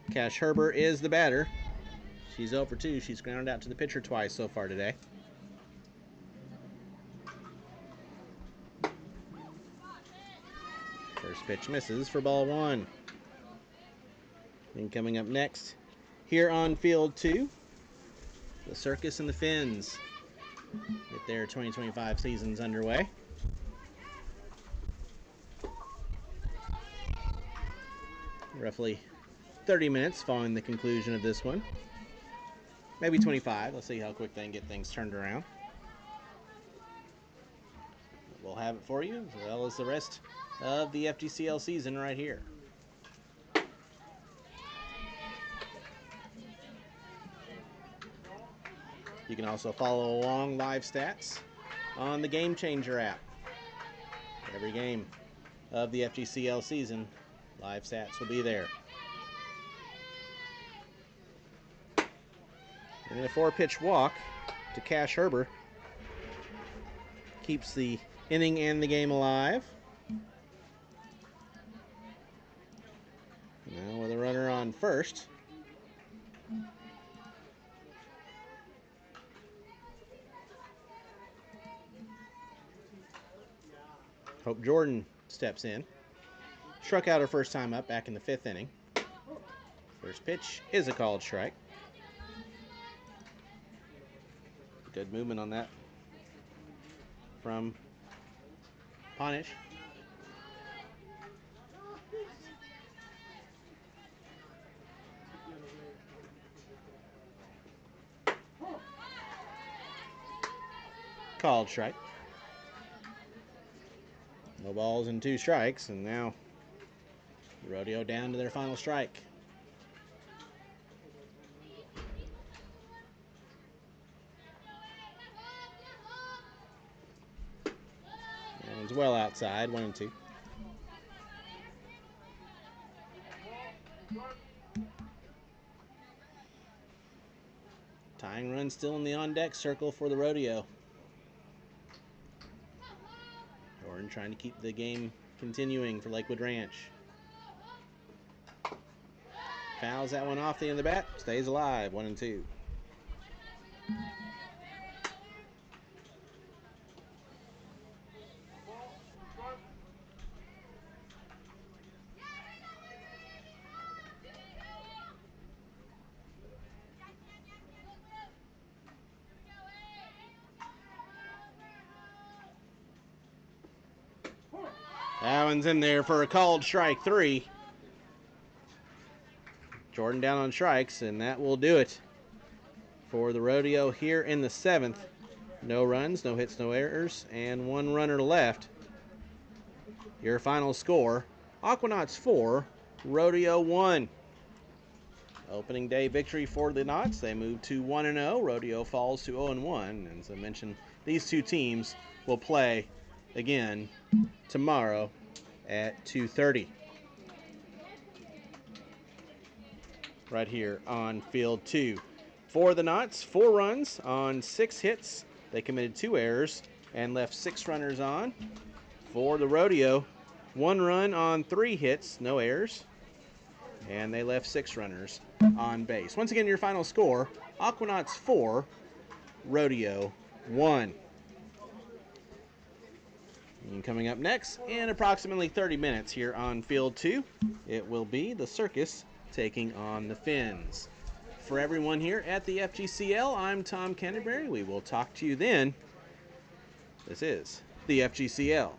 Cash Herbert is the batter. She's 0 for 2. She's grounded out to the pitcher twice so far today. First pitch misses for ball 1. And coming up next, here on field 2, the Circus and the Finns get their 2025 seasons underway. Roughly 30 minutes following the conclusion of this one. Maybe 25. Let's see how quick they can get things turned around. We'll have it for you, as well as the rest of the FGCL season right here. You can also follow along live stats on the Game Changer app. Every game of the FGCL season, live stats will be there. And a 4-pitch walk to Cash Herbert keeps the inning and the game alive. Now with a runner on first. Hope Jordan steps in. Struck out her first time up back in the 5th inning. First pitch is a called strike. Good movement on that from Panish. Called strike. No balls and 2 strikes, and now the Rodeo down to their final strike. And it's well outside, 1-2. Tying run still in the on-deck circle for the Rodeo. Jordan trying to keep the game continuing for Lakewood Ranch. Fouls that one off the end of the bat. Stays alive, 1-2. That one's in there for a called strike 3. Jordan down on strikes, and that will do it for the Rodeo here in the 7th. No runs, no hits, no errors, and 1 runner left. Your final score, Aquanauts 4, Rodeo 1. Opening day victory for the Knots. They move to 1-0. Rodeo falls to 0-1. And as I mentioned, these two teams will play again tomorrow at 2:30. Right here on field 2. For the Knots, 4 runs on 6 hits. They committed 2 errors and left 6 runners on. For the Rodeo, 1 run on 3 hits, no errors, and they left 6 runners on base. Once again, your final score, Aquanauts 4, Rodeo 1. And coming up next, in approximately 30 minutes here on field 2, it will be the Circus taking on the Finns. For everyone here at the FGCL, I'm Tom Canterbury. We will talk to you then. This is the FGCL.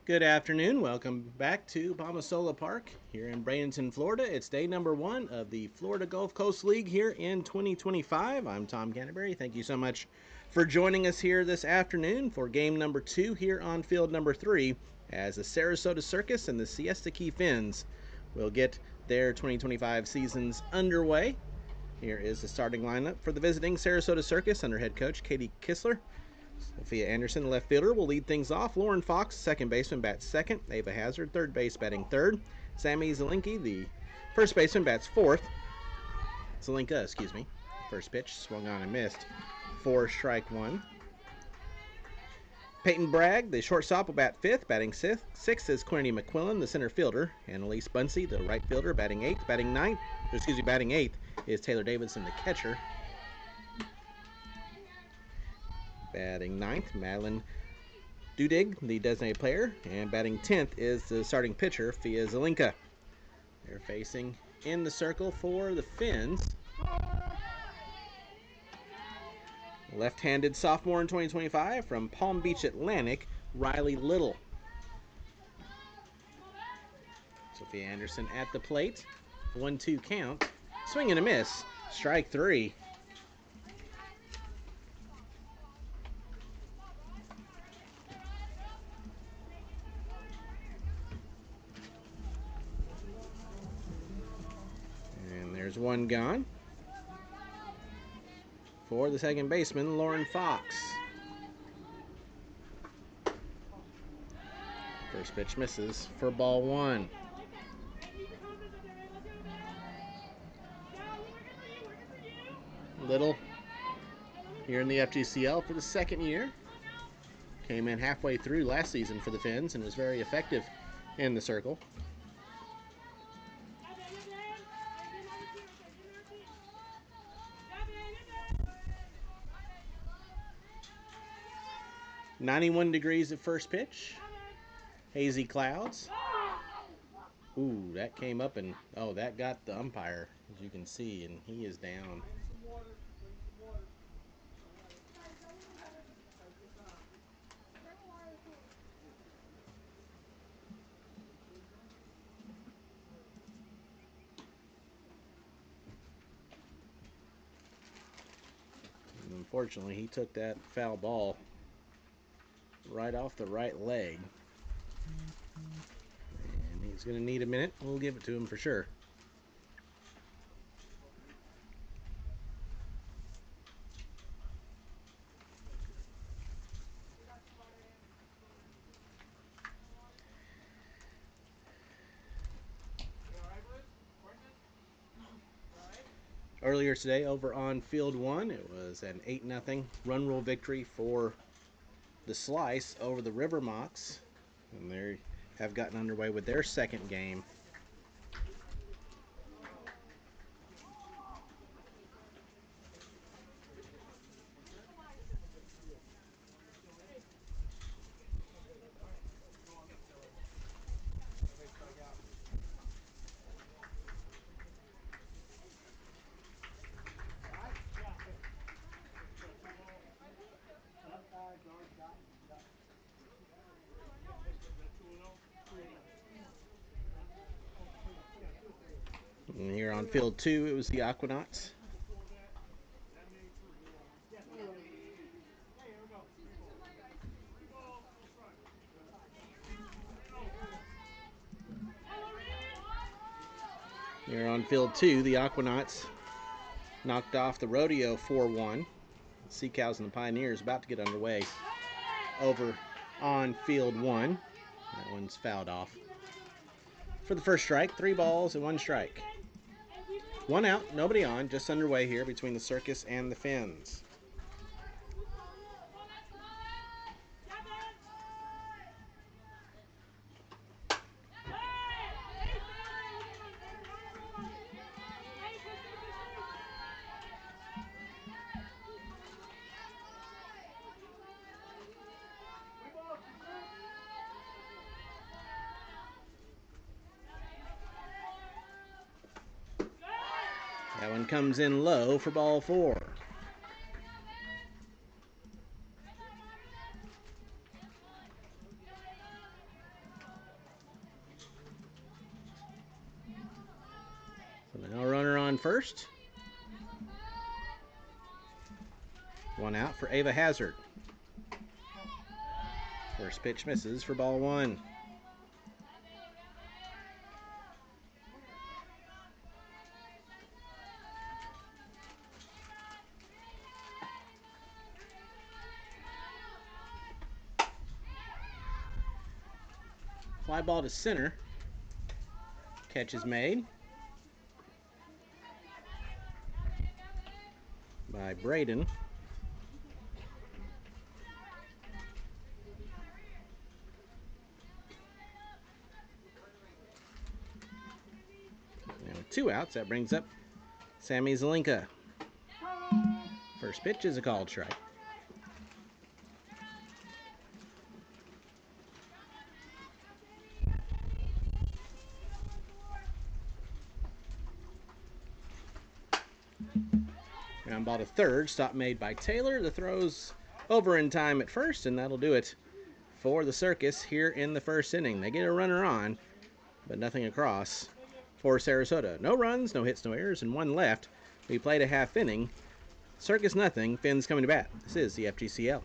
Good afternoon. Welcome back to Palmasola Park here in Bradenton, Florida. It's day number 1 of the Florida Gulf Coast League here in 2025. I'm Tom Canterbury. Thank you so much for joining us here this afternoon for game number 2 here on field number 3 as the Sarasota Circus and the Siesta Key Fins will get their 2025 seasons underway. Here is the starting lineup for the visiting Sarasota Circus under head coach Katie Kissler. Sophia Anderson, left fielder, will lead things off. Lauren Fox, second baseman, bats second. Ava Hazard, third base, batting third. Sammy Zelinki, the first baseman, bats fourth. Zelinka, excuse me. First pitch, swung on and missed. 4 strike 1. Peyton Bragg, the shortstop, will bat fifth. Batting sixth is Quinny McQuillan, the center fielder. And Elise Bunsey, the right fielder, batting eighth. Batting eighth is Taylor Davidson, the catcher. Batting ninth, Madeline Dudig, the designated player. And batting 10th is the starting pitcher, Fia Zelinka. They're facing in the circle for the Fins. Left-handed sophomore in 2025 from Palm Beach Atlantic, Riley Little. Sophia Anderson at the plate. 1-2 count. Swing and a miss. Strike 3. And there's one gone for the second baseman, Lauren Fox. First pitch misses for ball 1. Little here in the FGCL for the second year. Came in halfway through last season for the Fins and was very effective in the circle. .91 degrees at first pitch. Hazy clouds. Ooh, that came up and, oh, that got the umpire, as you can see, and he is down. And unfortunately, he took that foul ball right off the right leg. And he's going to need a minute. We'll give it to him for sure. Earlier today over on field 1, it was an 8-0 run rule victory for the Slice over the River Mocs. And they have gotten underway with their second game. And here on field 2, it was the Aquanauts. Here on field 2, the Aquanauts knocked off the Rodeo 4-1. Sea Cows and the Pioneers about to get underway over on field 1. That one's fouled off. For the first strike, 3 balls and 1 strike. 1 out, nobody on, just underway here between the Circus and the Fins. That one comes in low for ball 4. first. 1 out for Ava Hazard. First pitch misses for ball 1. Fly ball to center. Catch is made by Braden. And with 2 outs, that brings up Sammy Zelinka. First pitch is a called strike. Ground ball to third. Stop made by Taylor. The throw's over in time at first, and that'll do it for the Circus here in the first inning. They get a runner on, but nothing across for Sarasota. No runs, no hits, no errors, and 1 left. We played a half inning. Circus nothing. Fins coming to bat. This is the FGCL.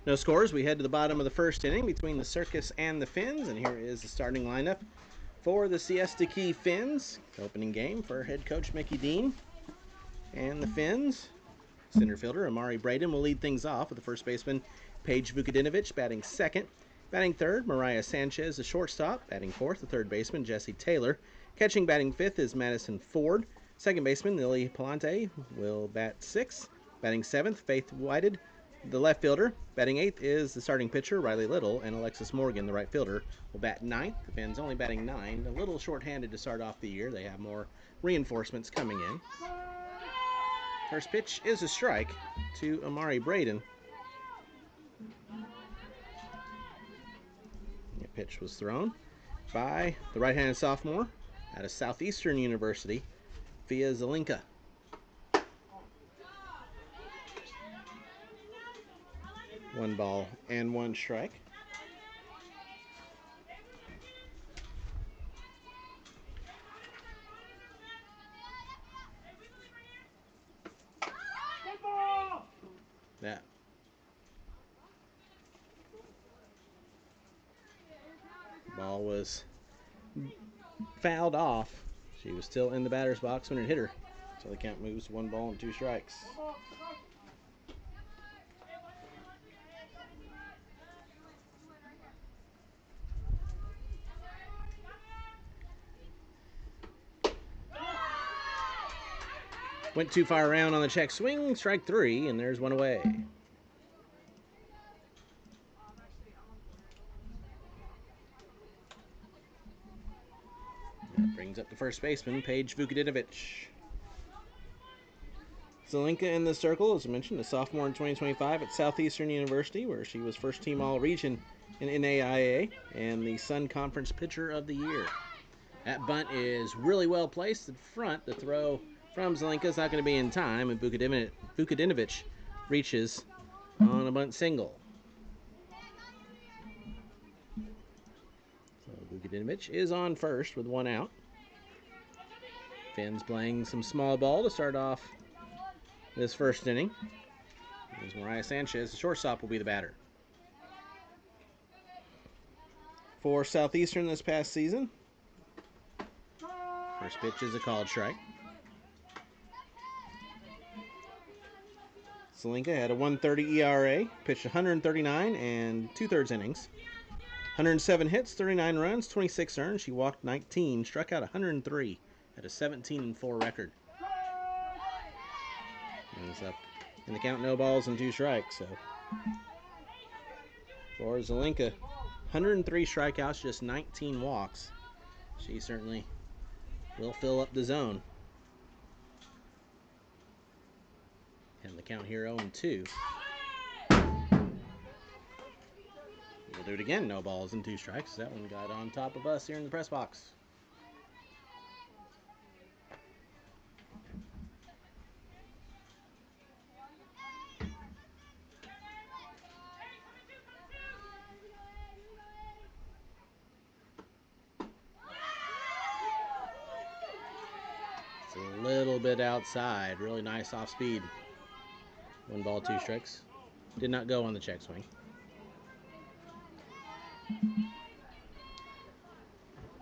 No scores. We head to the bottom of the first inning between the Circus and the Fins, and here is the starting lineup for the Siesta Key Fins. Opening game for head coach Mickey Dean and the Fins. Center fielder Amari Braden will lead things off with the first baseman Paige Vukadinovich batting second. Batting third, Mariah Sanchez, the shortstop. Batting fourth, the third baseman Jesse Taylor. Catching batting fifth is Madison Ford. Second baseman Lily Palante will bat sixth. Batting seventh, Faith Whited, the left fielder. Batting eighth is the starting pitcher, Riley Little, and Alexis Morgan, the right fielder, will bat ninth. The Fins only batting 9, a little short-handed to start off the year. They have more reinforcements coming in. First pitch is a strike to Amari Braden. The pitch was thrown by the right-handed sophomore out of Southeastern University, via Zelinka. 1 ball and 1 strike. That ball was fouled off. She was still in the batter's box when it hit her. So the count moves 1 ball and 2 strikes. Went too far around on the check swing, strike 3, and there's 1 away. That brings up the first baseman, Paige Vukadinovich. Zelinka in the circle, as I mentioned, a sophomore in 2025 at Southeastern University, where she was first team All-Region in NAIA and the Sun Conference Pitcher of the Year. That bunt is really well placed in front. The throw from Zelinka is not going to be in time, and Vukadinovich reaches on a bunt single. So Vukadinovich is on first with 1 out. Fins playing some small ball to start off this first inning. As Mariah Sanchez, the shortstop, will be the batter. for Southeastern this past season. First pitch is a called strike. Zelinka had a 1.30 ERA, pitched 139 and 2/3 innings. 107 hits, 39 runs, 26 earned. She walked 19, struck out 103 at a 17-4 record. And it's up in the count, no balls and 2 strikes. So for Zelinka, 103 strikeouts, just 19 walks. She certainly will fill up the zone. And the count here 0-2. We'll do it again, no balls and 2 strikes. That one got on top of us here in the press box. It's a little bit outside. Really nice off speed. 1 ball, 2 strikes. Did not go on the check swing.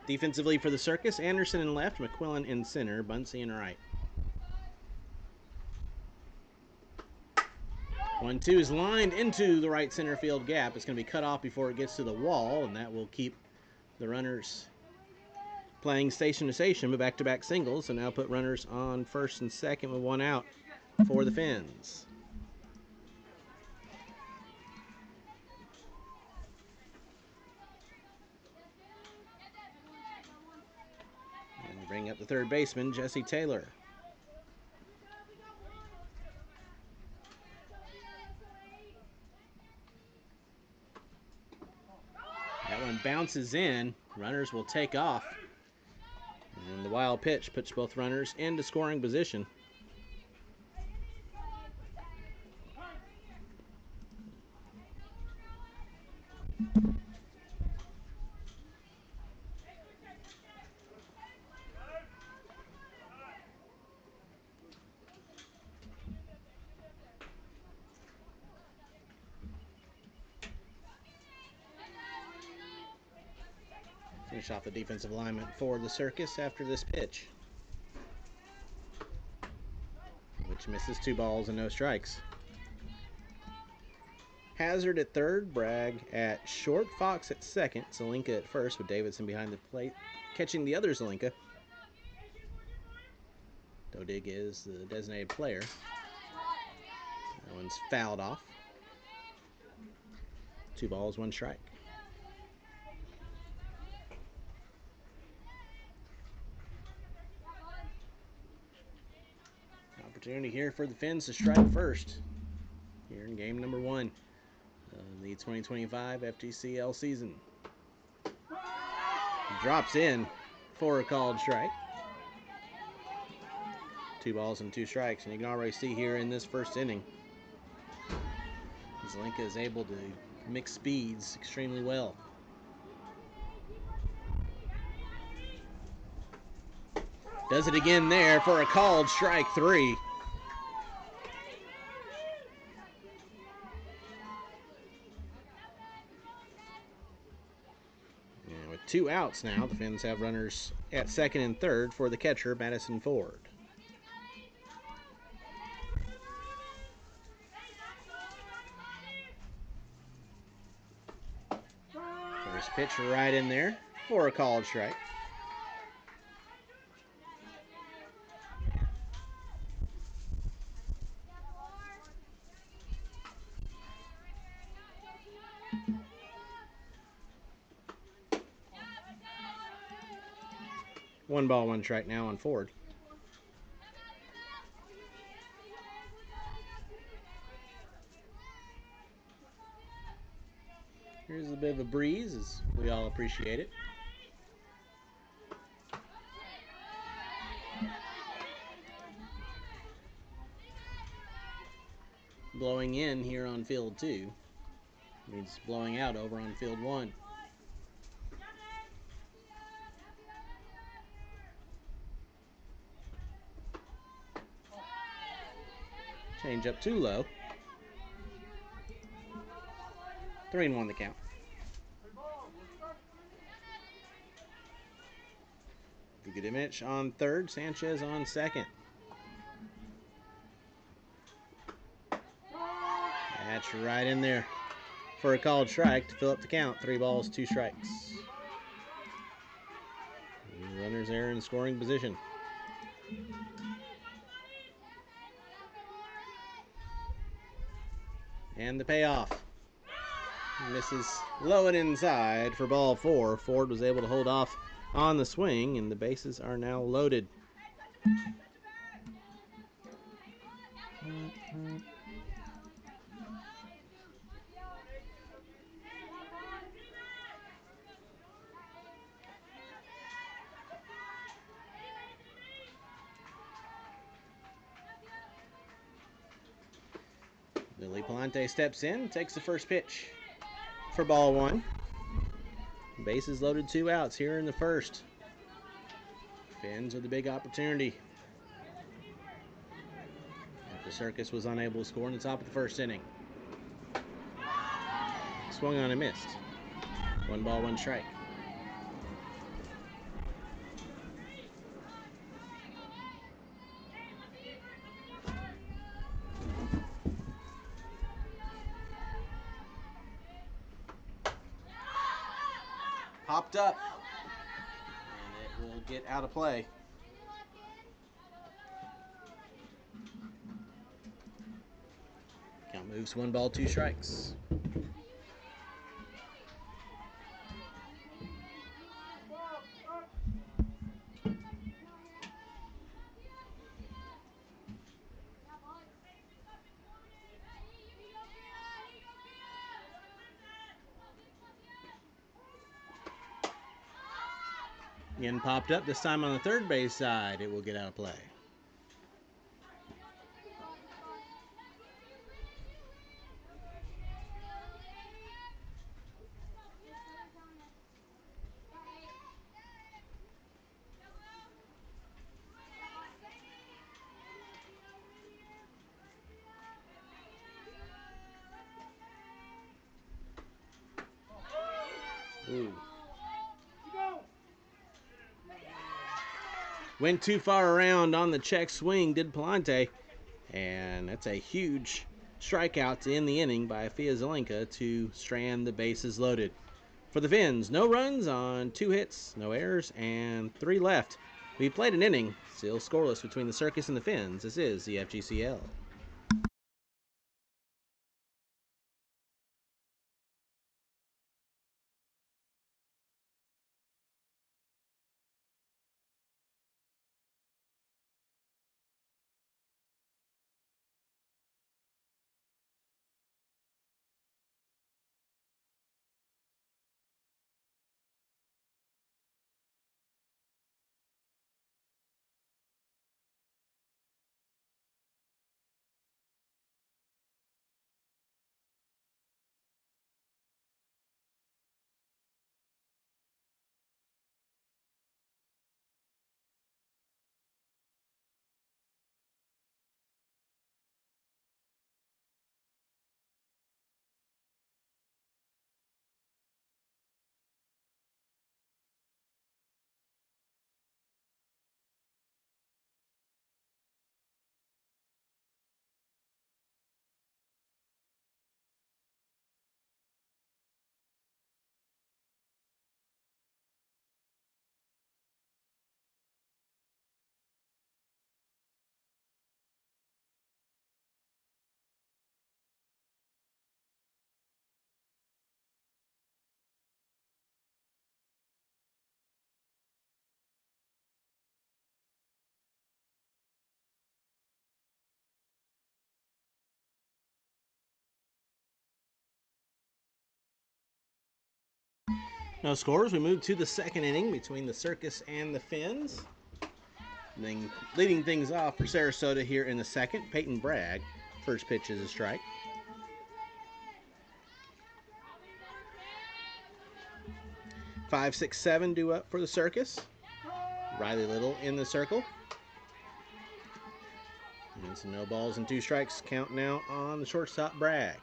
Defensively for the Circus, Anderson in left, McQuillan in center, Bunsey in right. 1-2 is lined into the right center field gap. It's going to be cut off before it gets to the wall, and that will keep the runners playing station to station, but back-to-back singles. So now put runners on first and second with 1 out for the Finns. And bring up the third baseman, Jesse Taylor. That one bounces in. Runners will take off. And the wild pitch puts both runners into scoring position. Finish off the defensive alignment for the Circus after this pitch, which misses 2 balls and no strikes. Hazard at third, Bragg at short, Fox at second, Zelinka at first with Davidson behind the plate, catching the other Zelinka. Dodig is the designated player. That one's fouled off. 2 balls, 1 strike. Opportunity here for the Finns to strike first here in game number 1 of the 2025 FGCL season. Drops in for a called strike. 2 balls and 2 strikes, and you can already see here in this first inning, Zelinka is able to mix speeds extremely well. Does it again there for a called strike 3. And with 2 outs now, the Finns have runners at second and third for the catcher, Madison Ford. First pitch right in there for a called strike. One ball, 1 strike now on Ford. Here's a bit of a breeze, as we all appreciate it. Blowing in here on field 2 means blowing out over on field 1. Change up too low. 3-1 the count. Vukadimic on third, Sanchez on second. That's right in there for a called strike to fill up the count. 3 balls, 2 strikes. Runners there in scoring position. And the payoff. Misses low and inside for ball 4. Ford was able to hold off on the swing, and the bases are now loaded. Lily Palante steps in, takes the first pitch for ball 1. Bases loaded, 2 outs here in the first. Fins with a big opportunity. The Circus was unable to score in the top of the first inning. Swung on and missed. 1 ball, 1 strike. Popped up, and it will get out of play. Count moves 1 ball, 2 strikes. Again popped up, this time on the third base side. It will get out of play. Ooh. Went too far around on the check swing, did Palante. And that's a huge strikeout to end the inning by Afia Zelenka to strand the bases loaded. For the Fins, no runs on 2 hits, no errors, and 3 left. We played an inning, still scoreless between the Circus and the Fins. This is the FGCL. No scores. We move to the second inning between the Circus and the Fins. Then leading things off for Sarasota here in the second, Peyton Bragg. First pitch is a strike. Five, 6, 7 due up for the Circus. Riley Little in the circle. And some no balls and 2 strikes count now on the shortstop Bragg.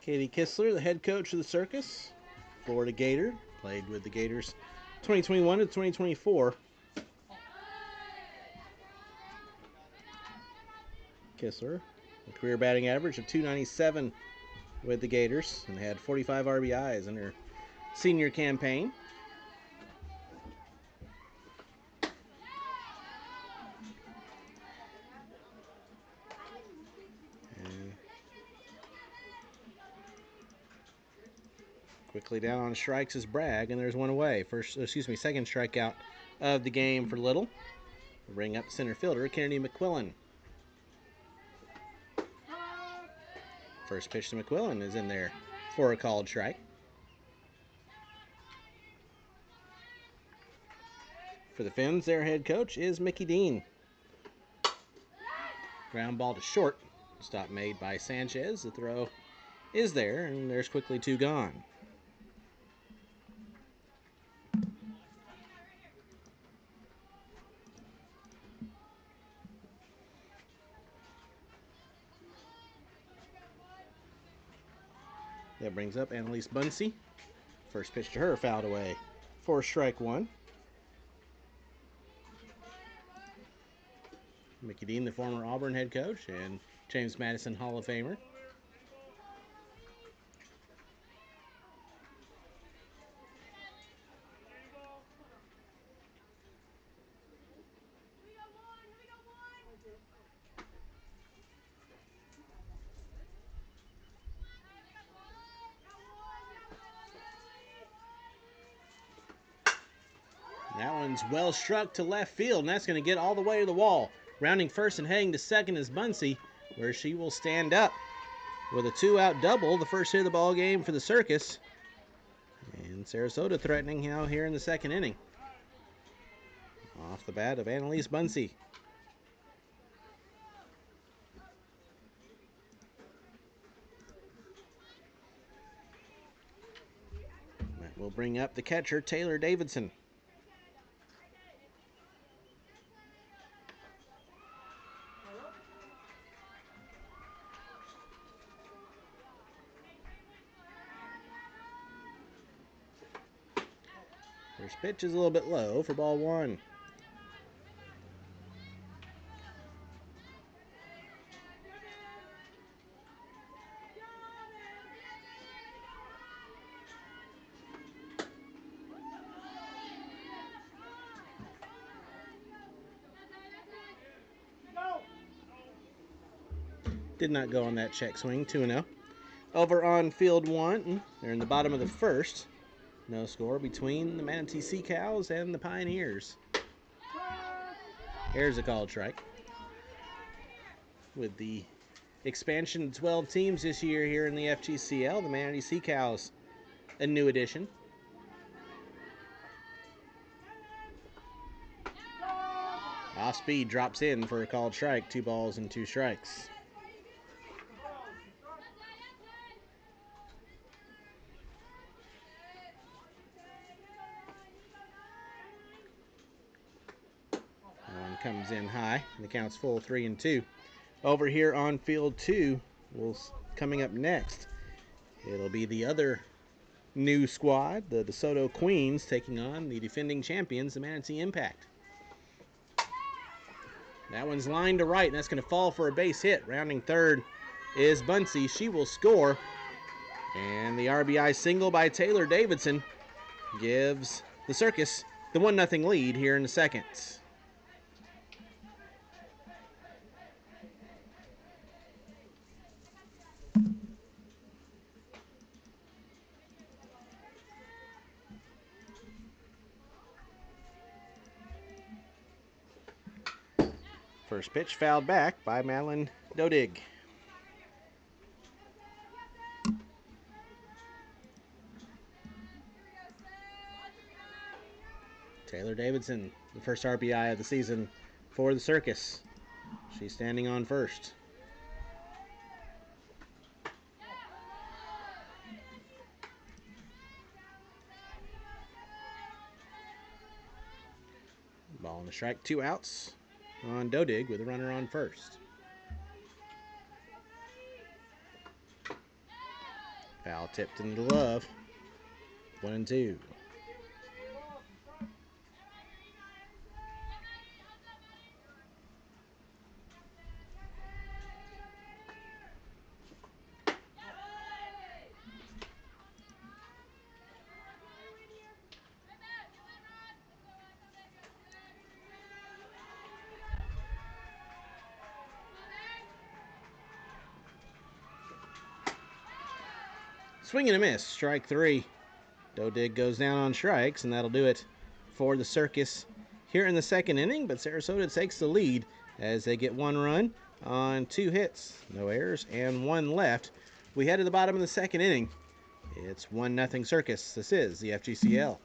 Katie Kistler, the head coach of the Circus, Florida Gator, played with the Gators 2021 to 2024. Kistler, a career batting average of .297 with the Gators, and had 45 RBIs in her senior campaign. Quickly down on strikes is Bragg, and there's one away. Second strikeout of the game for Little. Bring up center fielder Kennedy McQuillan. First pitch to McQuillan is in there for a called strike. For the Finns, their head coach is Mickey Dean. Ground ball to short. Stop made by Sanchez. The throw is there, and there's quickly two gone. That brings up Annalise Bunsey. First pitch to her, fouled away for strike one. Mickey Dean, the former Auburn head coach and James Madison Hall of Famer. That one's well struck to left field, and that's going to get all the way to the wall. Rounding first and heading to second is Bunsey, where she will stand up with a two-out double, the first hit of the ball game for the Circus. And Sarasota threatening now here in the second inning. Off the bat of Annalise Bunsey. That will bring up the catcher, Taylor Davidson. First pitch is a little bit low for ball one. Did not go on that check swing, 2-0. Over on field one, they're in the bottom of the first. No score between the Manatee Sea Cows and the Pioneers. Here's a called strike. With the expansion to 12 teams this year here in the FGCL, the Manatee Sea Cows, a new addition. Off speed drops in for a called strike, 2 balls and 2 strikes. One comes in high. The count's full, 3-2. Over here on field two, coming up next, it'll be the other new squad, the DeSoto Queens, taking on the defending champions, the Manatee Impact. That one's lined to right, and that's going to fall for a base hit. Rounding third is Bunsey. She will score. And the RBI single by Taylor Davidson gives the Circus the 1-0 lead here in the second. First pitch fouled back by Madeline Dodig. Taylor Davidson, the first RBI of the season for the Circus. She's standing on first. Ball on the strike, 2 outs on Dodig with a runner on first. Foul tipped into the glove. 1-2. Swing and a miss. Strike 3. Dodig goes down on strikes, and that'll do it for the Circus here in the second inning. But Sarasota takes the lead as they get 1 run on 2 hits. No errors and 1 left. We head to the bottom of the second inning. It's 1-0 Circus. This is the FGCL.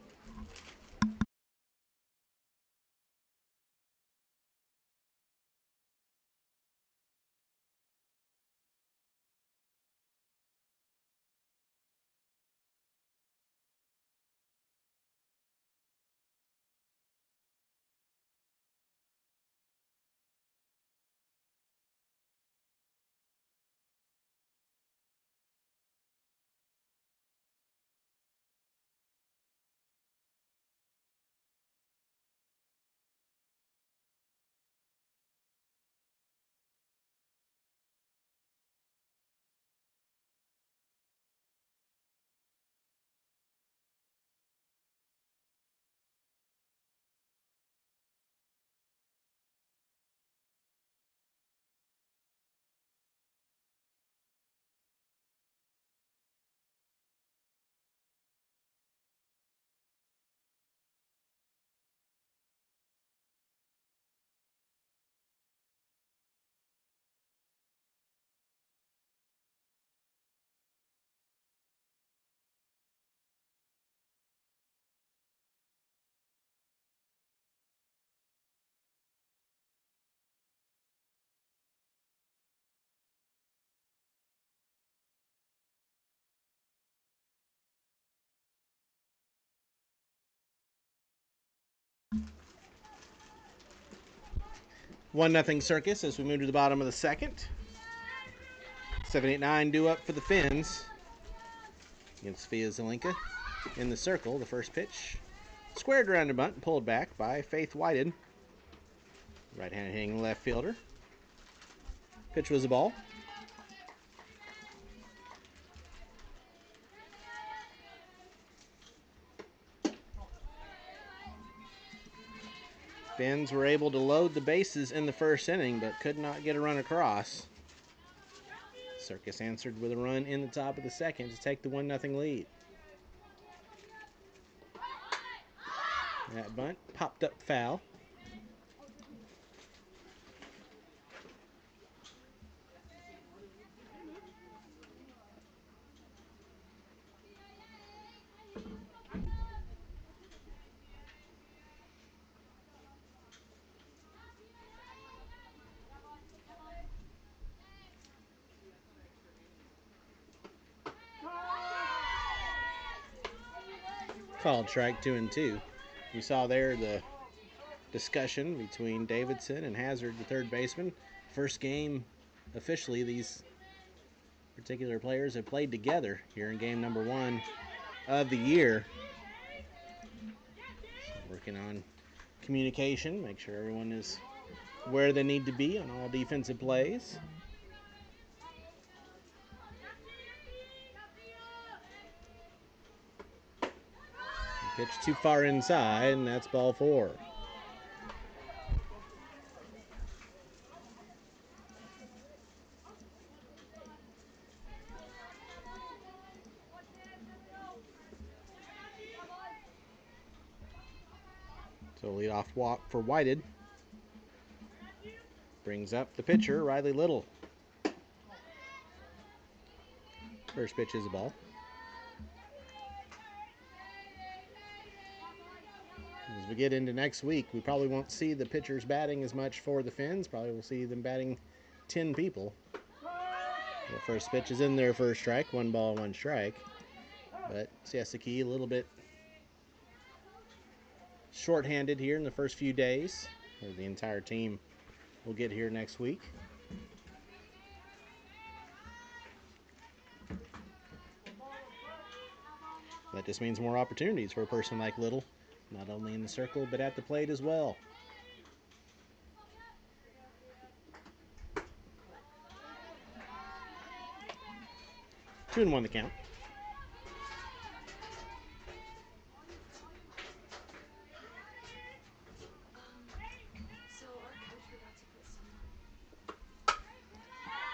One nothing Circus as we move to the bottom of the second. 7-8-9 due up for the Finns against Fia Zelinka in the circle. The first pitch squared around a bunt and pulled back by Faith Whited. Right-handed hitting left fielder. Pitch was a ball. Finns were able to load the bases in the first inning, but could not get a run across. Circus answered with a run in the top of the second to take the 1-0 lead. That bunt popped up foul. Called strike 2-2. You saw there the discussion between Davidson and Hazard, the third baseman. First game officially these particular players have played together here in game number 1 of the year. Working on communication, make sure everyone is where they need to be on all defensive plays. Pitch too far inside, and that's ball 4. So leadoff walk for Whited. Brings up the pitcher, Riley Little. First pitch is a ball. As we get into next week, we probably won't see the pitchers batting as much for the Finns. Probably we'll see them batting 10 people. The first pitch is in there for a strike. 1 ball, 1 strike. But Siesaki a little bit shorthanded here in the first few days. Or the entire team will get here next week. That just means more opportunities for a person like Little, not only in the circle, but at the plate as well. 2-1 the count.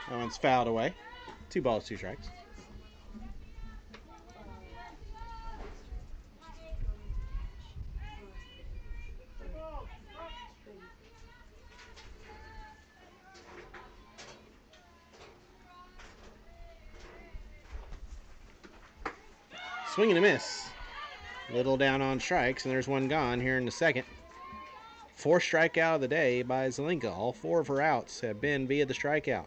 That one's fouled away. 2 balls, 2 strikes. Swing and a miss. Little down on strikes, and there's one gone here in the second. 4th strikeout of the day by Zelinka. All 4 of her outs have been via the strikeout.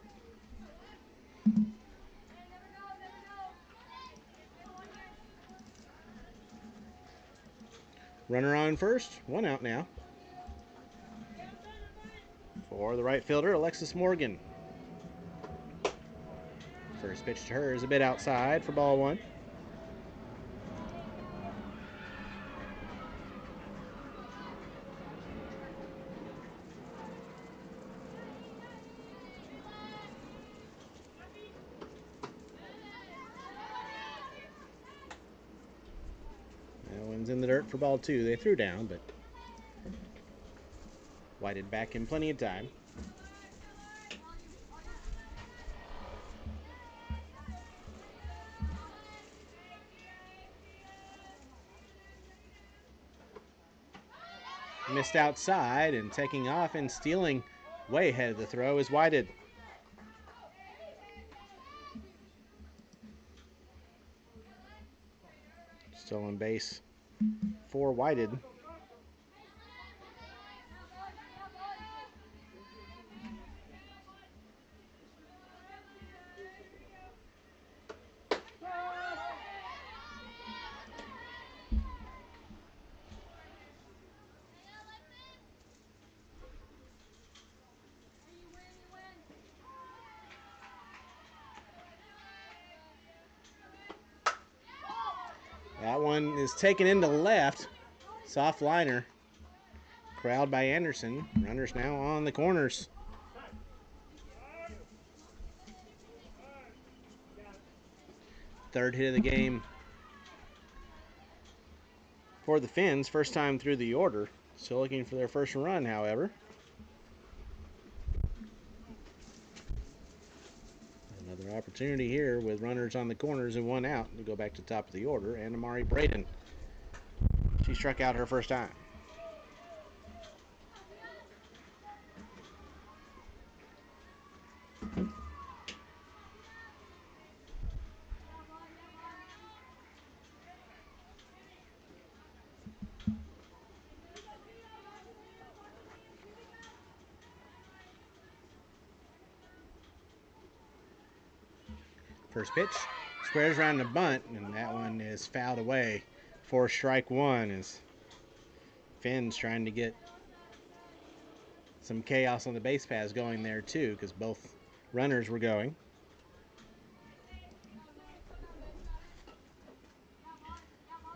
Runner on first, 1 out now. For the right fielder, Alexis Morgan. First pitch to her is a bit outside for ball 1. That one's in the dirt for ball 2. They threw down, but Whited back in plenty of time. Missed outside, and taking off and stealing way ahead of the throw is Whited. Still on base for Whited. That one is taken into left. Soft liner. Corralled by Anderson. Runners now on the corners. Third hit of the game for the Finns. First time through the order. Still looking for their first run, however. Another opportunity here with runners on the corners and 1 out to go back to the top of the order. And Amari Braden. She struck out her first time. First pitch, squares around the bunt, and that one is fouled away for strike 1 as Finn's trying to get some chaos on the base paths going there too, because both runners were going.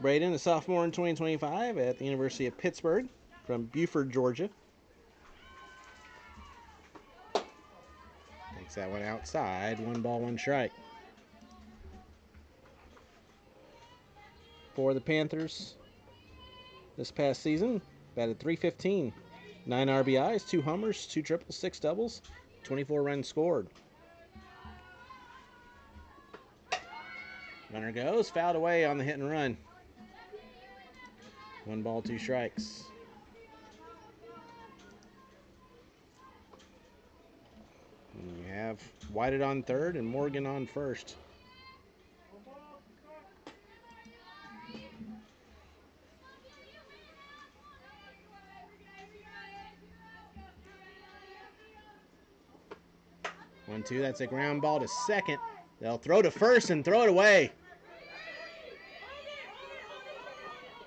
Braden, a sophomore in 2025 at the University of Pittsburgh from Buford, Georgia. Takes that one outside, 1 ball, 1 strike. For the Panthers this past season, batted .315, 9 RBIs, 2 homers, 2 triples, 6 doubles, 24 runs scored. Runner goes, fouled away on the hit and run. 1 ball, 2 strikes. And you have Whited on third and Morgan on first. One, two, that's a ground ball to second. They'll throw to first and throw it away.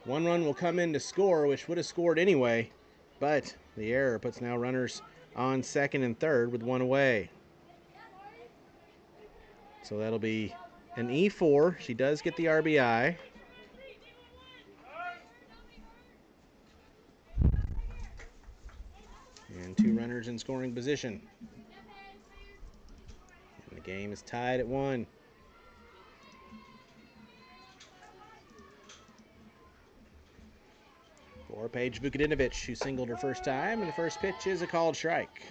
1 run will come in to score, which would have scored anyway, but the error puts now runners on second and third with 1 away. So that'll be an E4. She does get the RBI. runners in scoring position. And the game is tied at 1. For Paige Vukadinovich, who singled her first time, and the first pitch is a called strike.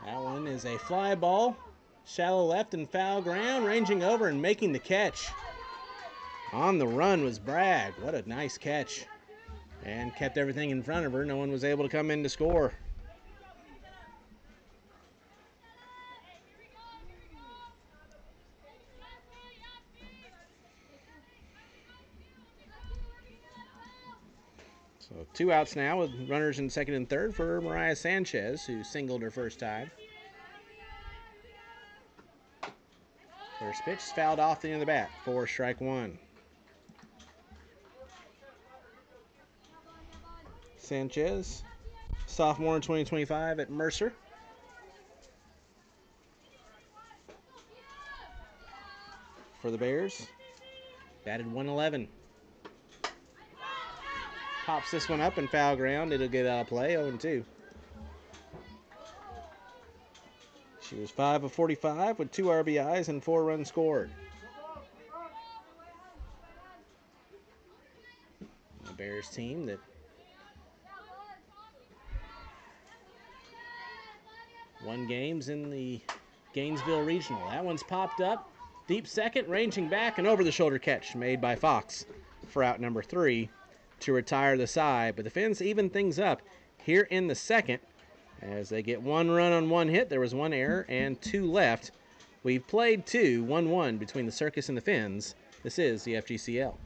That one is a fly ball, shallow left and foul ground, ranging over and making the catch. On the run was Bragg. What a nice catch. And kept everything in front of her. No one was able to come in to score. So 2 outs now with runners in second and third for Mariah Sanchez, who singled her first time. First pitch is fouled off the end of the bat for strike 1. Sanchez, sophomore in 2025 at Mercer. For the Bears, batted 111. Pops this one up in foul ground. It'll get out of play, 0-2. She was 5 of 45 with 2 RBIs and 4 runs scored. The Bears team that won games in the Gainesville Regional. That one's popped up. Deep second, ranging back, and over-the-shoulder catch made by Fox for out number 3 to retire the side. But the Finns even things up here in the second as they get 1 run on 1 hit. There was 1 error and 2 left. We've played 2, 1-1 between the Circus and the Finns. This is the FGCL.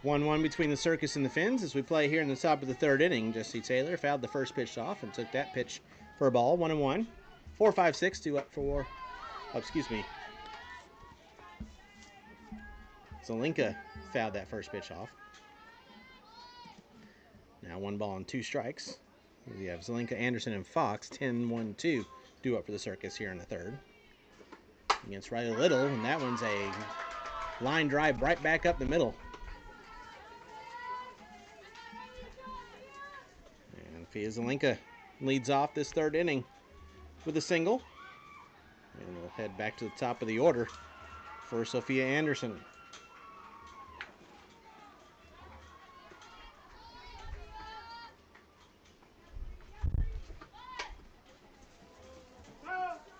One between the Circus and the Finns as we play here in the top of the third inning. Jesse Taylor fouled the first pitch off and took that pitch for a ball, 1-1. 4-5-6, 2 up for, Zelinka fouled that first pitch off. Now 1 ball and 2 strikes. We have Zelinka, Anderson, and Fox, 10-1-2, due up for the Circus here in the third. Against Riley Little, and that one's a line drive right back up the middle. Zelenka leads off this third inning with a single. And we'll head back to the top of the order for Sophia Anderson.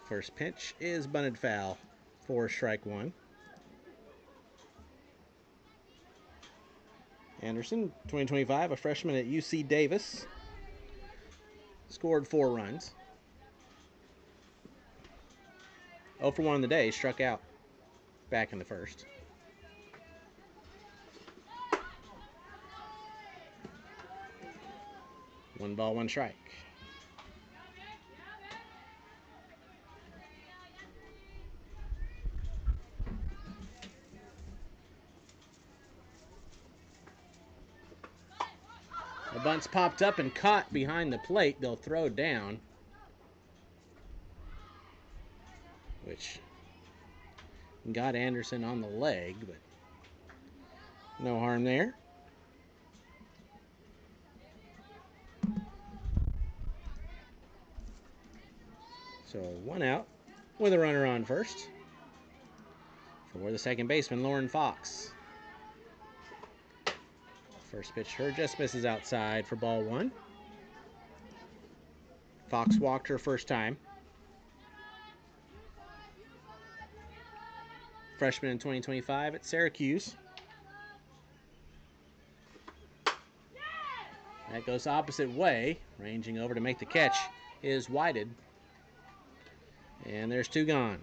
First pitch is bunted foul for strike one. Anderson, 2025, a freshman at UC Davis, scored 4 runs. 0 for 1 on the day, struck out back in the first. One ball, one strike. The bunt's popped up and caught behind the plate. They'll throw down, which got Anderson on the leg, but no harm there. So 1 out with a runner on first for the second baseman, Lauren Fox. First pitch to her just misses outside for ball 1. Fox walked her first time. Freshman in 2025 at Syracuse. That goes opposite way. Ranging over to make the catch is Whited. And there's 2 gone.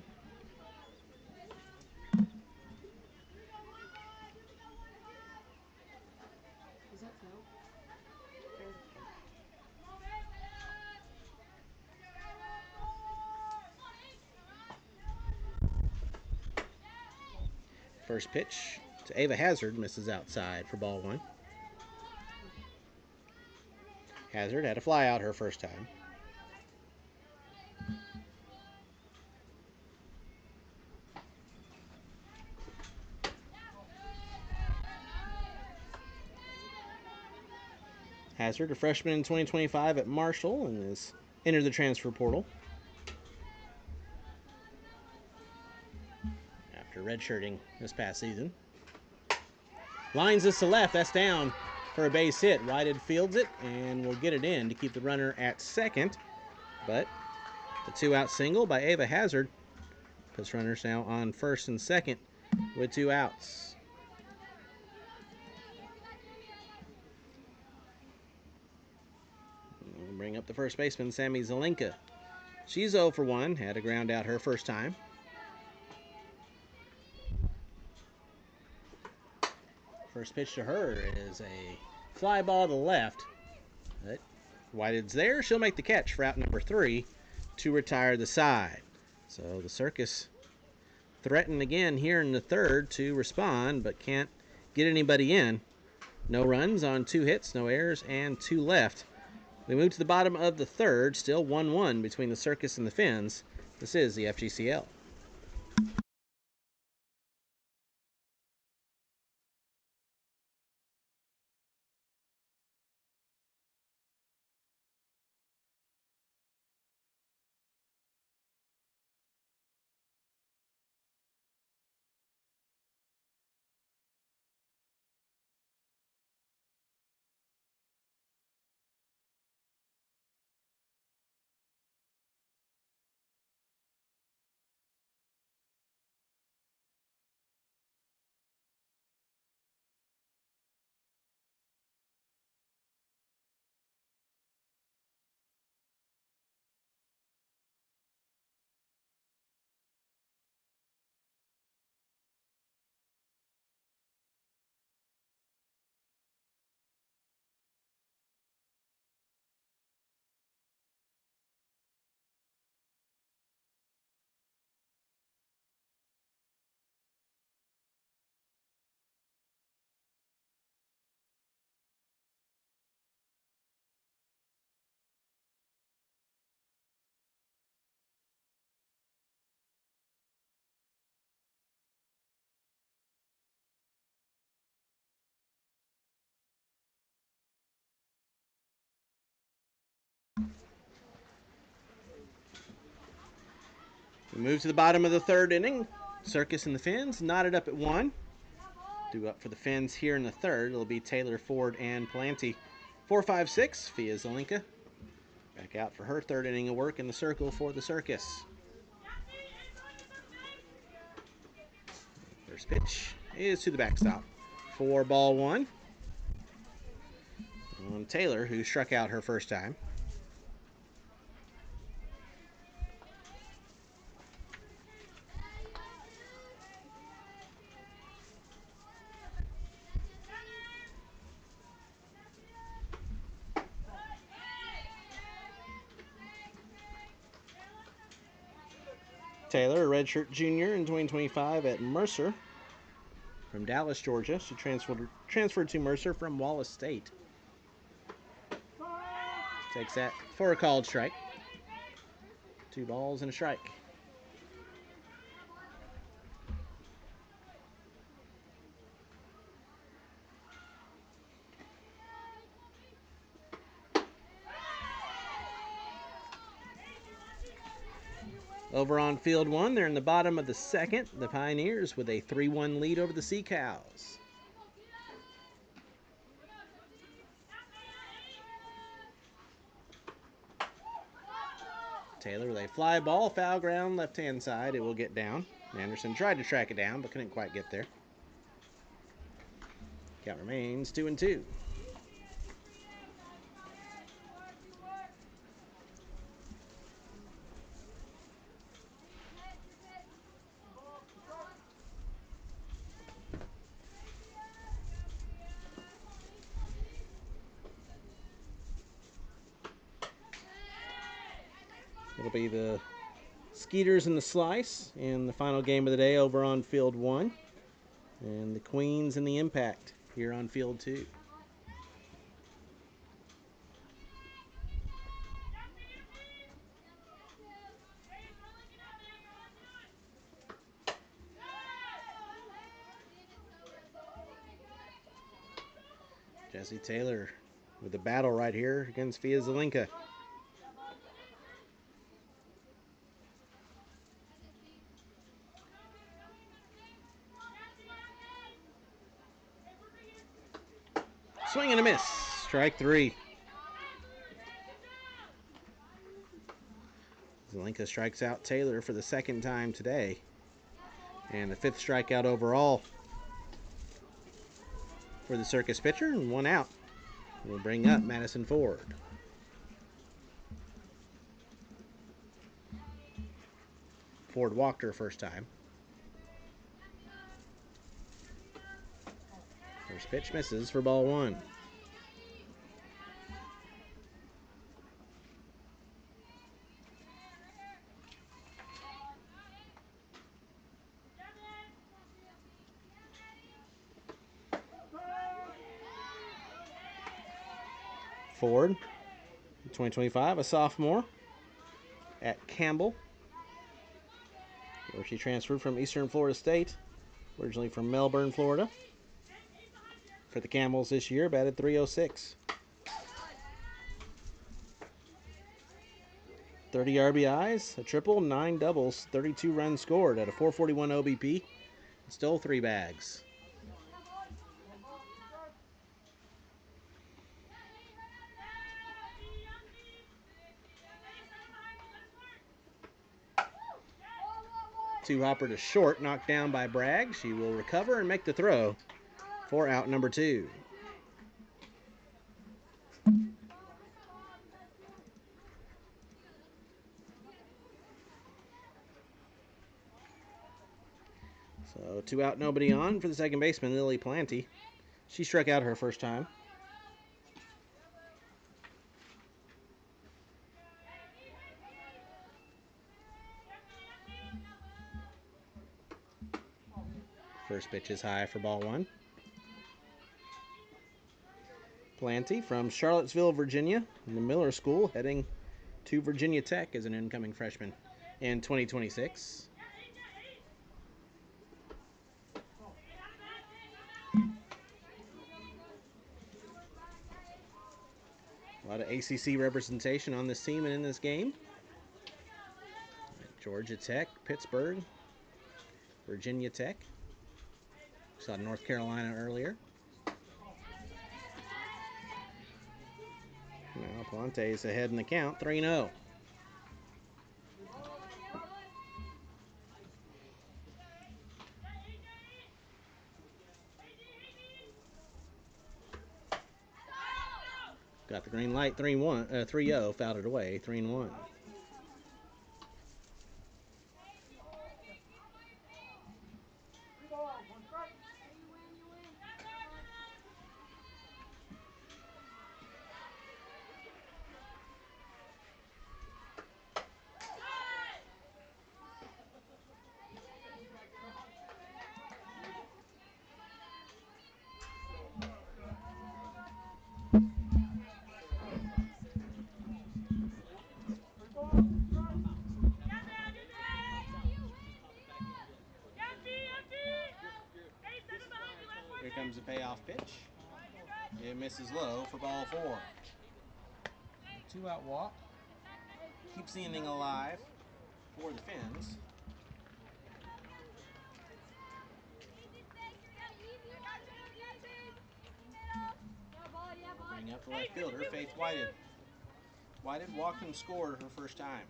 First pitch to Ava Hazard misses outside for ball 1. Hazard had a fly out her first time. Hazard, a freshman in 2025 at Marshall, and has entered the transfer portal after redshirting this past season. Lines this to left. That's down for a base hit. Whited fields it and will get it in to keep the runner at second. But the 2-out single by Ava Hazard puts runners now on first and second with 2 outs. We'll bring up the first baseman, Sammy Zelenka. She's 0 for 1, had a ground out her first time. First pitch to her is a fly ball to the left. But Whited's there. She'll make the catch for out number 3 to retire the side. So the Circus threaten again here in the third to respond, but can't get anybody in. No runs on 2 hits, no errors, and 2 left. We move to the bottom of the third, still 1-1 between the Circus and the Finns. This is the FGCL. We move to the bottom of the third inning. Circus and the Finns knotted up at 1. Due up for the Finns here in the third. It'll be Taylor, Ford, and Palante. 4-5-6, Fia Zelinka back out for her third inning of work in the circle for the Circus. First pitch is to the backstop for ball 1. On Taylor, who struck out her first time. Taylor, a redshirt junior in 2025 at Mercer from Dallas, Georgia. She transferred to Mercer from Wallace State. Takes that for a called strike. 2 balls and a strike. Over on field 1, they're in the bottom of the second. The Pioneers with a 3-1 lead over the Sea Cows. Taylor with a fly ball, foul ground, left-hand side. It will get down. Anderson tried to track it down, but couldn't quite get there. Count remains 2-2. It'll be the Skeeters and the Slice in the final game of the day over on field 1. And the Queens and the Impact here on field 2. Jesse Taylor with the battle right here against Fia Zelinka. Swing and a miss. Strike 3. Zelinka strikes out Taylor for the second time today. And the 5th strikeout overall for the Circus pitcher, and 1 out. We'll bring up Madison Ford. Ford walked her first time. First pitch misses for ball 1. Ford, 2025, a sophomore at Campbell, where she transferred from Eastern Florida State, originally from Melbourne, Florida. For the Camels this year, batted .306. 30 RBIs, a triple, 9 doubles, 32 runs scored at a 441 OBP. Stole 3 bags. Two-hopper to short, knocked down by Bragg. She will recover and make the throw for out number 2. So 2 out, nobody on for the second baseman, Lily Palante. She struck out her first time. First pitch is high for ball 1. Palante from Charlottesville, Virginia, in the Miller School, heading to Virginia Tech as an incoming freshman in 2026. A lot of ACC representation on this team and in this game. Georgia Tech, Pittsburgh, Virginia Tech. Saw North Carolina earlier. Now Ponte's ahead in the count, 3-0. Got the green light, 3-0, fouled it away, 3-1. Here comes the payoff pitch. It misses low for ball 4. 2-out walk. Keeps the inning alive for the Finns. Bring up the left fielder, Faith Whited. Whited walked and scored her first time.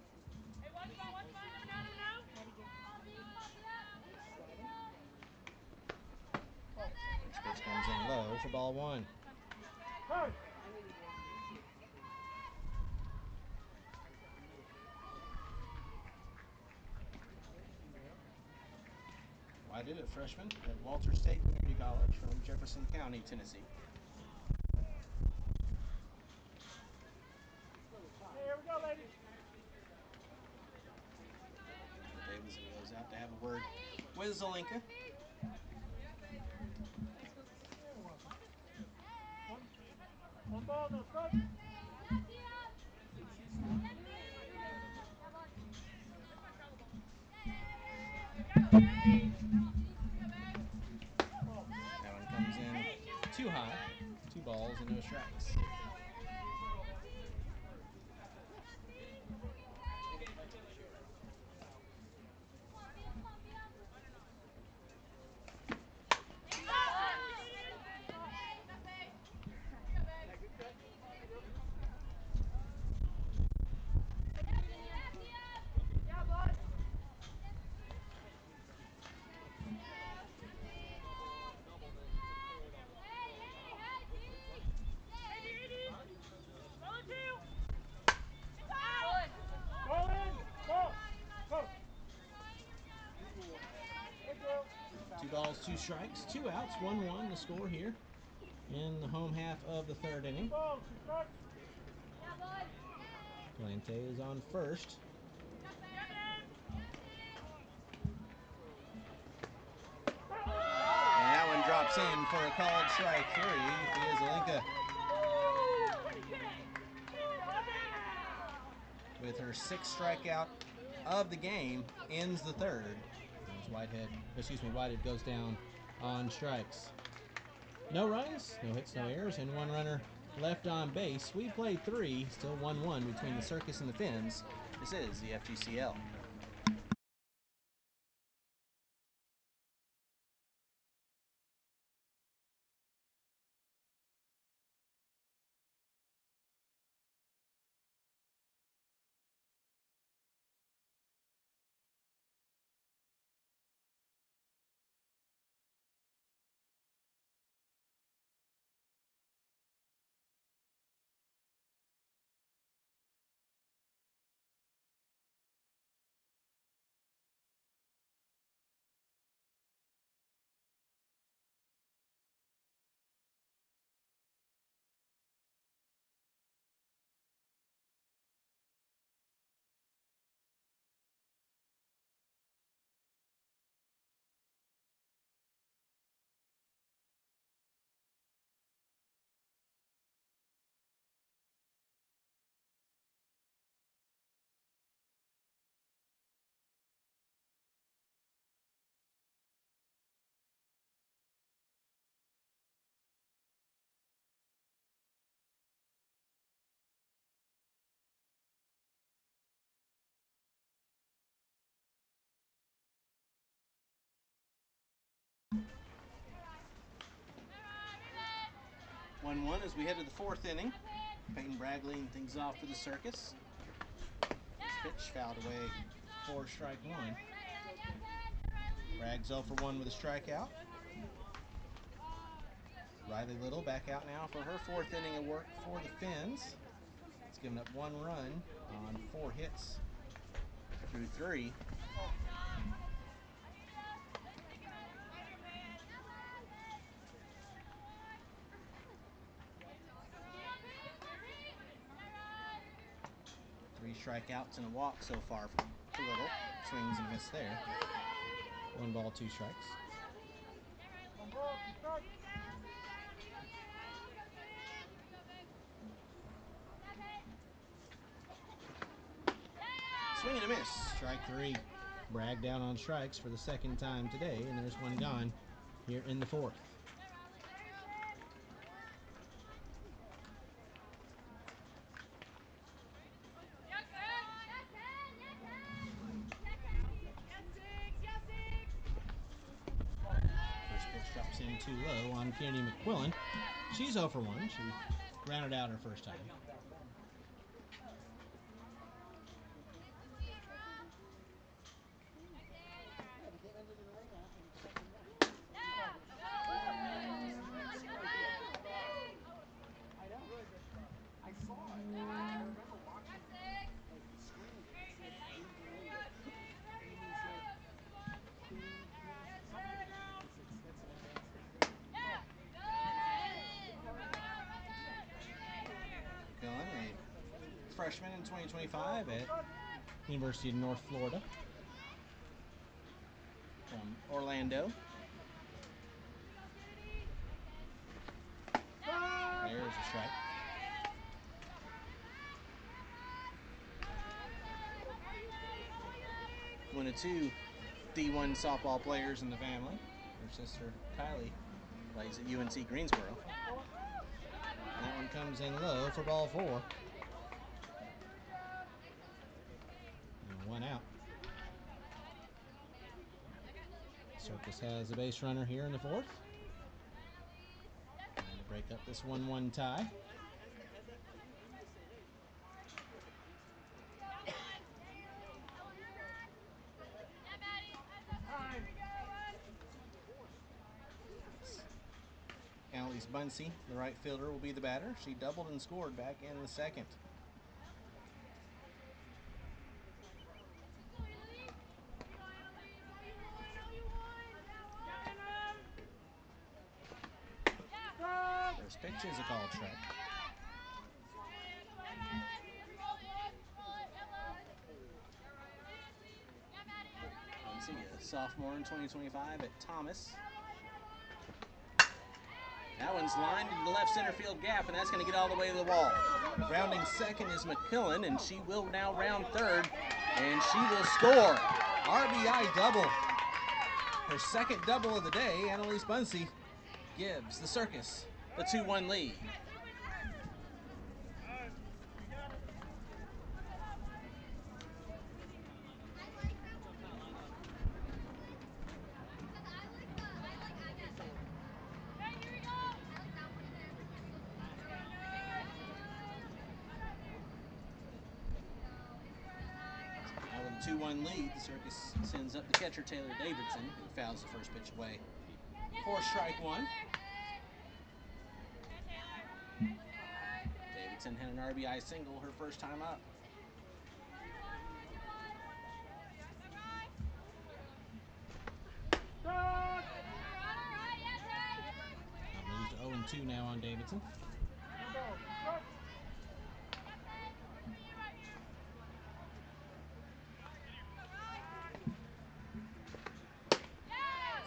This pitch comes in low for ball 1. Whited, a freshman at Walter State Community College from Jefferson County, Tennessee. Here we go, ladies. Davidson goes out to have a word with Zelinka. One ball, no strike. That one comes in too high. 2 balls and no strikes. Go in. Go. Go. 2 balls, 2 strikes, 2 outs, 1-1 the score here in the home half of the 3rd inning. Balls, 2 strikes. Galante is on first. And that one drops in for a called strike 3 via Zelinka. With her 6th strikeout of the game, ends the 3rd. Whitehead goes down on strikes. No runs, no hits, no errors, and 1 runner left on base. We played 3, still 1-1 between the Circus and the Finns. This is the FGCL. 1-1 as we head to the fourth inning. Peyton Bragg leading things off for the Circus. This pitch fouled away for strike one. Bragg's 0 for 1 with a strikeout. Riley Little back out now for her fourth inning of work for the Finns. It's given up 1 run on 4 hits through 3. Three strikeouts and a walk so far for Little. Swings and a miss there. 1 ball, 2 strikes. Swing and a miss. Strike 3. Bragg down on strikes for the second time today, and there's 1 gone here in the fourth. First pitch drops in too low on Kennedy McQuillan. She's 0 for 1. She grounded out her first time. A freshman in 2025 at University of North Florida from Orlando. There's a strike. One of 2 D1 softball players in the family. Her sister Kylie plays at UNC Greensboro. That one comes in low for ball 4. And 1 out. Circus has a base runner here in the fourth. Trying to break up this 1-1 tie. Annalise Bunsey, the right fielder, will be the batter. She doubled and scored back in the second. First pitch is a called strike. Bunsey, a sophomore in 2025 at Thomas. That one's lined into the left center field gap, and that's going to get all the way to the wall. Rounding second is McMillan, and she will now round third, and she will score. RBI double. Her second double of the day. Annalise Bunsey gives the Circus the 2-1 lead. Now with a 2-1 lead, the Circus sends up the catcher Taylor Davidson, who fouls the first pitch away for strike 1. Davidson had an RBI single her first time up. Moved to 0-2 now on Davidson.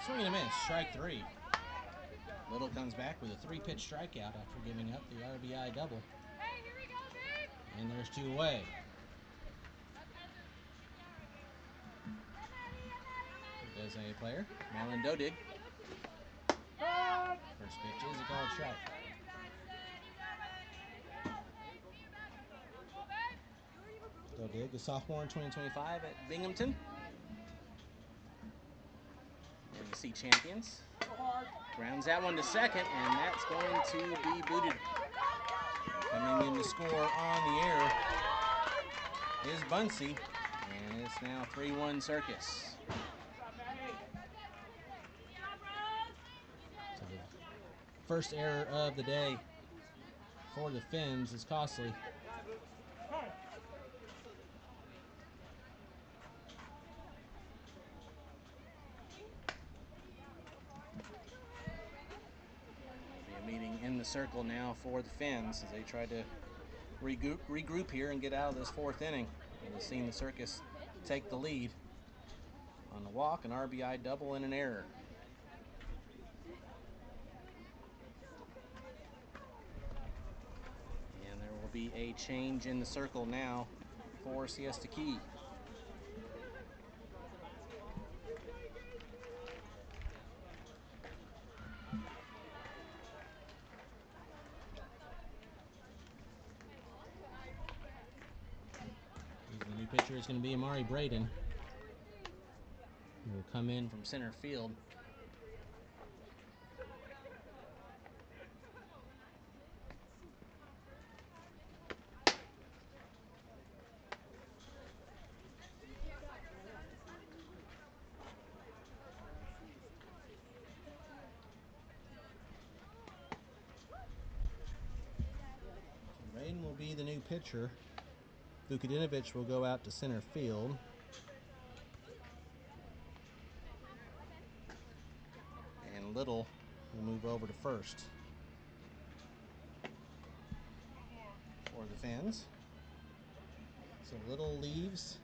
Swing and a miss, strike 3. Little comes back with a 3-pitch strikeout after giving up the RBI double. And there's 2 away. Designated player, Madeline Dodig. First pitch is a called strike. Dodig, a sophomore in 2025 at Binghamton. NEC champions. Grounds that one to second, and that's going to be booted. Coming in to score on the air is Bunsey, and it's now 3-1 Circus. So the first error of the day for the Finns is costly. Meeting in the circle now for the Finns as they try to regroup here and get out of this fourth inning. And we've seen the Circus take the lead on the walk, an RBI double, and an error. And there will be a change in the circle now for Siesta Key. The new pitcher is going to be Amari Braden. He will come in from center field. Braden will be the new pitcher. Vukadinovich will go out to center field. And Little will move over to first for the Finns. So Little leaves,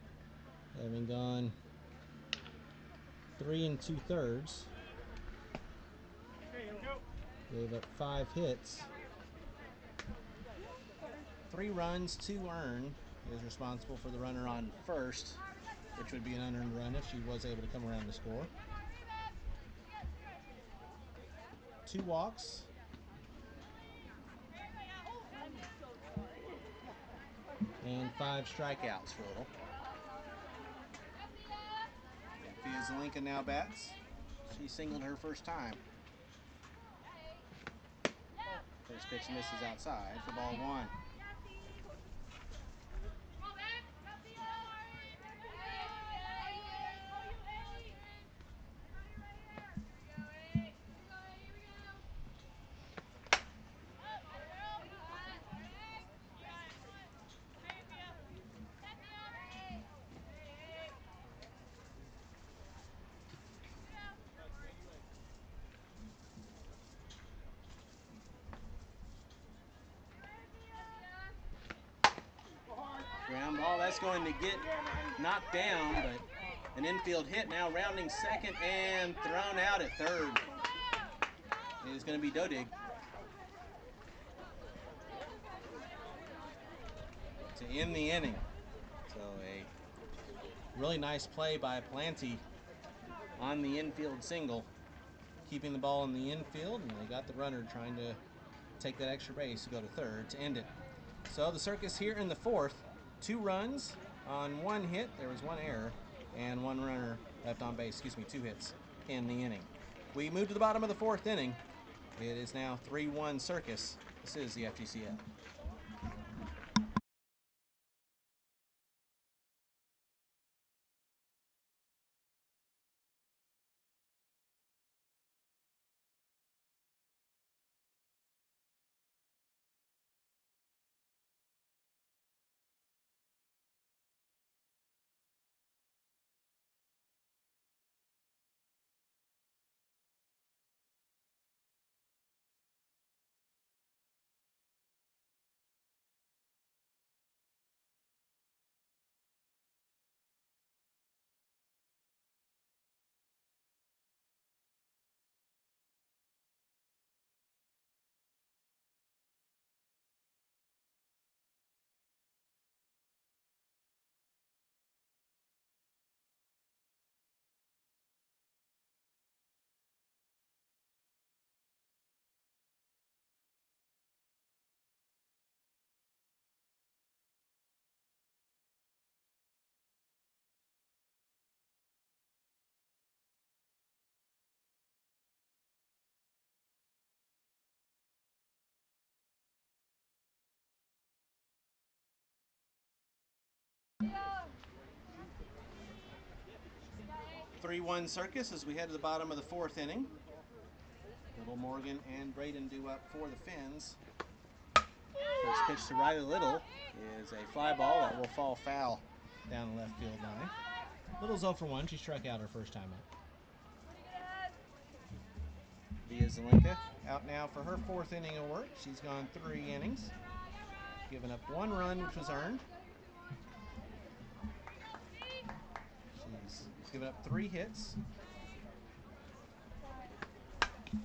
having gone 3 2/3. Gave up 5 hits. 3 runs, 2 earned. Is responsible for the runner on first, which would be an unearned run if she was able to come around to score. 2 walks. And 5 strikeouts for Little. Fia Zelinka now bats. She singled her first time. First pitch misses outside for ball 1. Ground ball, that's going to get knocked down, but an infield hit now rounding second and thrown out at third. It is going to be Dodig to end the inning. So a really nice play by Planty on the infield single, keeping the ball in the infield, and they got the runner trying to take that extra base to go to third to end it. So the Circus here in the fourth, 2 runs on 1 hit. There was 1 error and 1 runner left on base. 2 hits in the inning. We move to the bottom of the 4th inning. It is now 3-1 Circus. This is the FGCL. 3-1 circus as we head to the bottom of the fourth inning. Little Morgan and Braden due up for the Finns. First pitch to Riley Little is a fly ball that will fall foul down the left field line. Little's 0 for 1. She struck out her first time up. Via Zelenka out now for her fourth inning of work. She's gone 3 innings, given up 1 run, which was earned. She's given up 3 hits.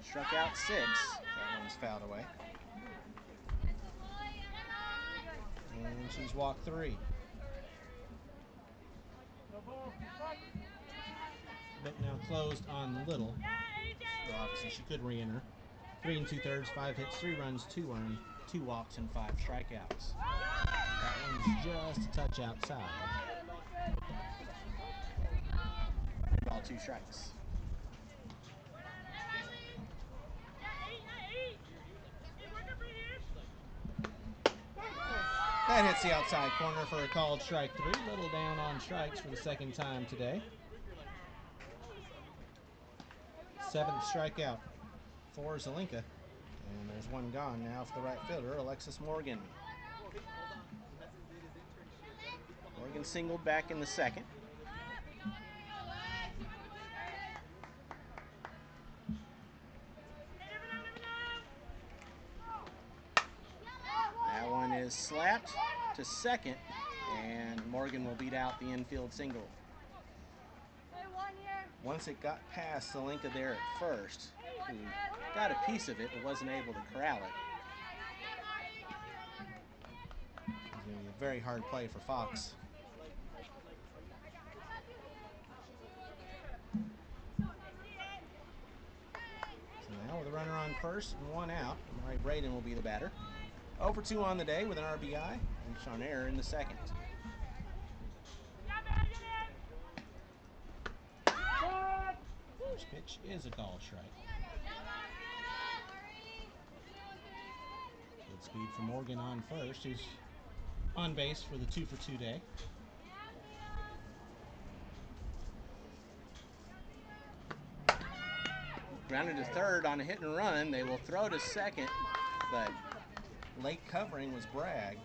Struck out 6. That one's fouled away. And she's walked 3. No ball. Strike. But now closed on Little. So obviously she could Re-enter. 3 2/3, 5 hits, 3 runs, 2 earned, 2 walks, and 5 strikeouts. That one's just a touch outside. ball, 2 strikes. That hits the outside corner for a called strike 3. Little down on strikes for the second time today. 7th strikeout for Zelenka. And there's 1 gone now for the right fielder, Alexis Morgan. Morgan singled back in the second. That one is slapped to second, and Morgan will beat out the infield single. Once it got past Zelenka there at first, who got a piece of it but wasn't able to corral it. It's going to be a very hard play for Fox. So now with a runner on first and 1 out, Mari Braden will be the batter. 0 for 2 on the day with an RBI and Sean Ayer in the second. First pitch is a called strike. Good speed for Morgan on first, who's on base for the 2 for 2 day. Grounded to third on a hit and run. They will throw to second, but late covering was Bragg.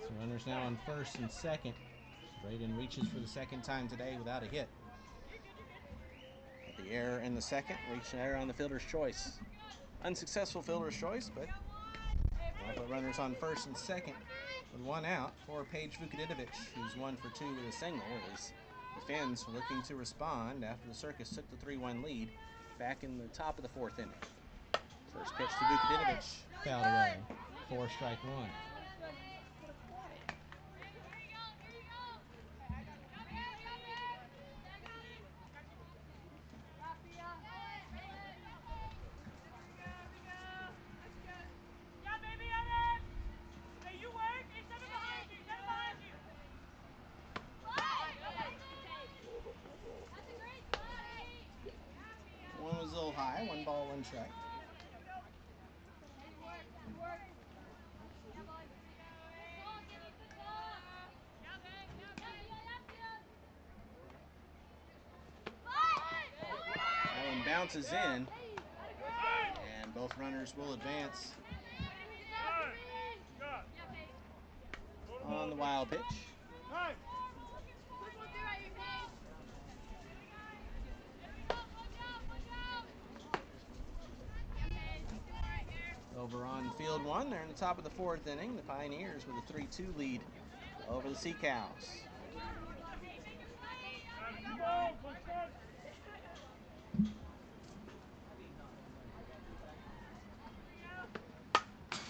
So runners now on first and second. Braden reaches for the second time today without a hit. The error in the second, reached an error on the fielder's choice. Unsuccessful fielder's choice, but they'll put runners on first and second with 1 out for Paige Vukadinovic, who's 1 for 2 with a single, as the Finns were looking to respond after the Circus took the 3-1 lead back in the top of the fourth inning. First pitch to Vukadinovic. Fouled away. 4 strike 1. One was a little high, 1 ball, 1 strike. That one bounces in, and both runners will advance on the wild pitch. Over on field 1, they're in the top of the fourth inning. The Pioneers with a 3-2 lead over the Sea Cows.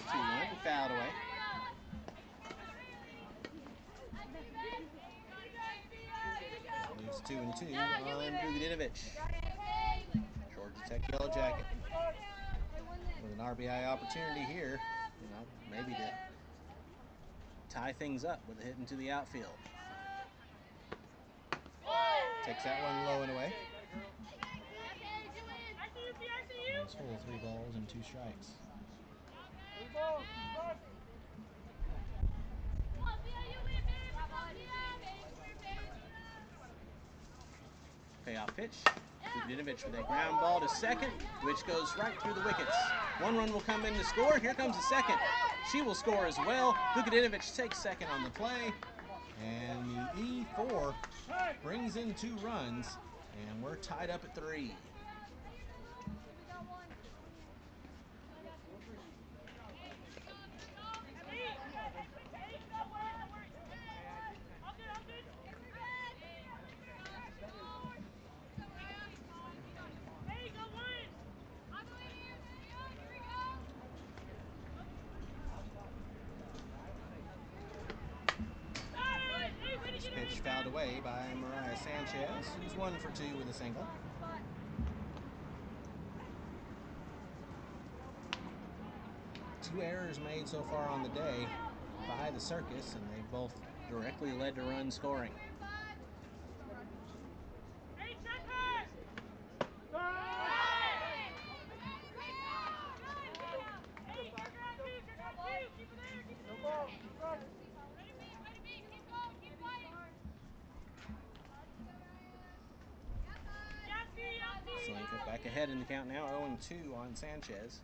2-1, fouled away. Leaves 2-2 on Vukadinovic. Georgia Tech Yellow Jacket with an RBI opportunity here, maybe to tie things up with a hit into the outfield. Takes that one low and away. It's full of 3 balls and 2 strikes. Payoff pitch. Vukadinovich with a ground ball to second, which goes right through the wickets. One run will come in to score. Here comes the second. She will score as well. Vukadinovich takes second on the play. And the E4 brings in 2 runs, and we're tied up at 3. This pitch fouled away by Mariah Sanchez, who's 1 for 2 with a single. Two errors made so far on the day by the Circus, and they've both Directly led to run scoring. No ball. Strike. Zelenka back ahead in the count now, 0-2 on Sanchez.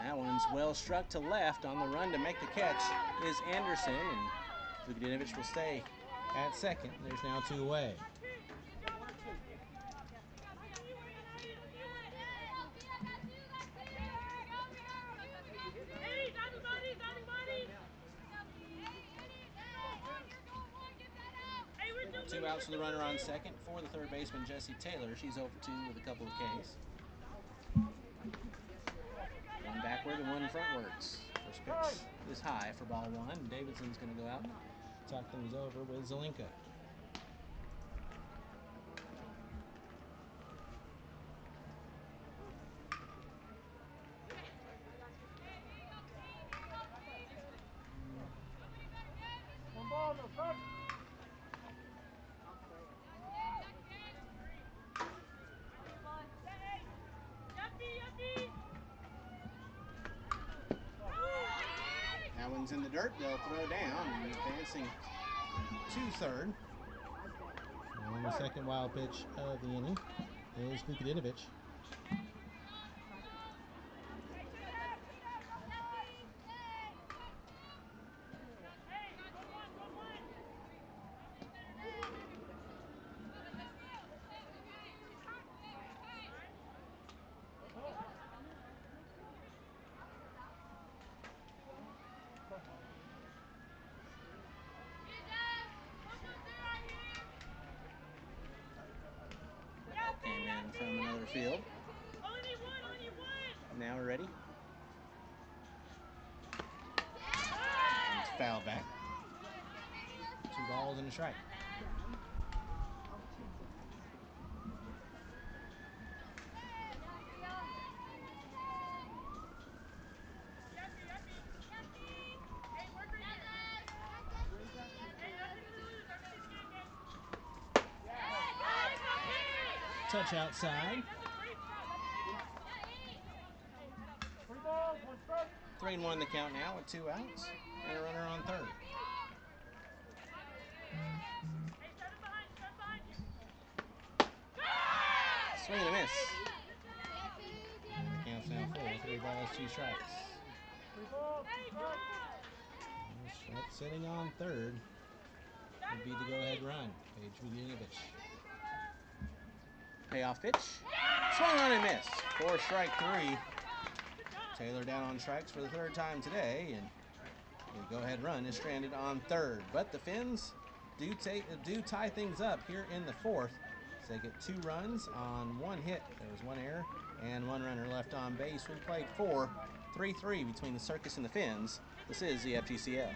That one's well struck to left. On the run to make the catch is Anderson, and Vukadinovich will stay at second. There's now 2 away. Two outs for the runner on second for the third baseman, Jessie Taylor. She's 0 for 2 with a couple of Ks. One backward and one frontwards. First pitch is high for ball 1. Davidson's going to go out. Talk things over with Zelenka. One ball. No strike. That one's in the dirt. They'll throw down, and advancing to third. And the second wild pitch of the inning is Vukadinovich. came in from another field. Now we're ready. It's fouled back. 2 balls and a strike. Touch outside. 3 balls. 1 strike. 3-1 the count now with 2 outs and a runner on third. Swing and a miss. The count's now full. 3 balls, 2 strikes. 3 balls. 2 strikes. That's sitting on third would be the go-ahead run. Paige Vukadinovich. Payoff pitch. Swung on and missed. 4 strike 3. Taylor down on strikes for the 3rd time today, and the go-ahead run is stranded on third. But the Finns do tie things up here in the 4th. So they get 2 runs on 1 hit. There was 1 error and 1 runner left on base. We played 4, 3-3 between the Circus and the Finns. This is the FGCL.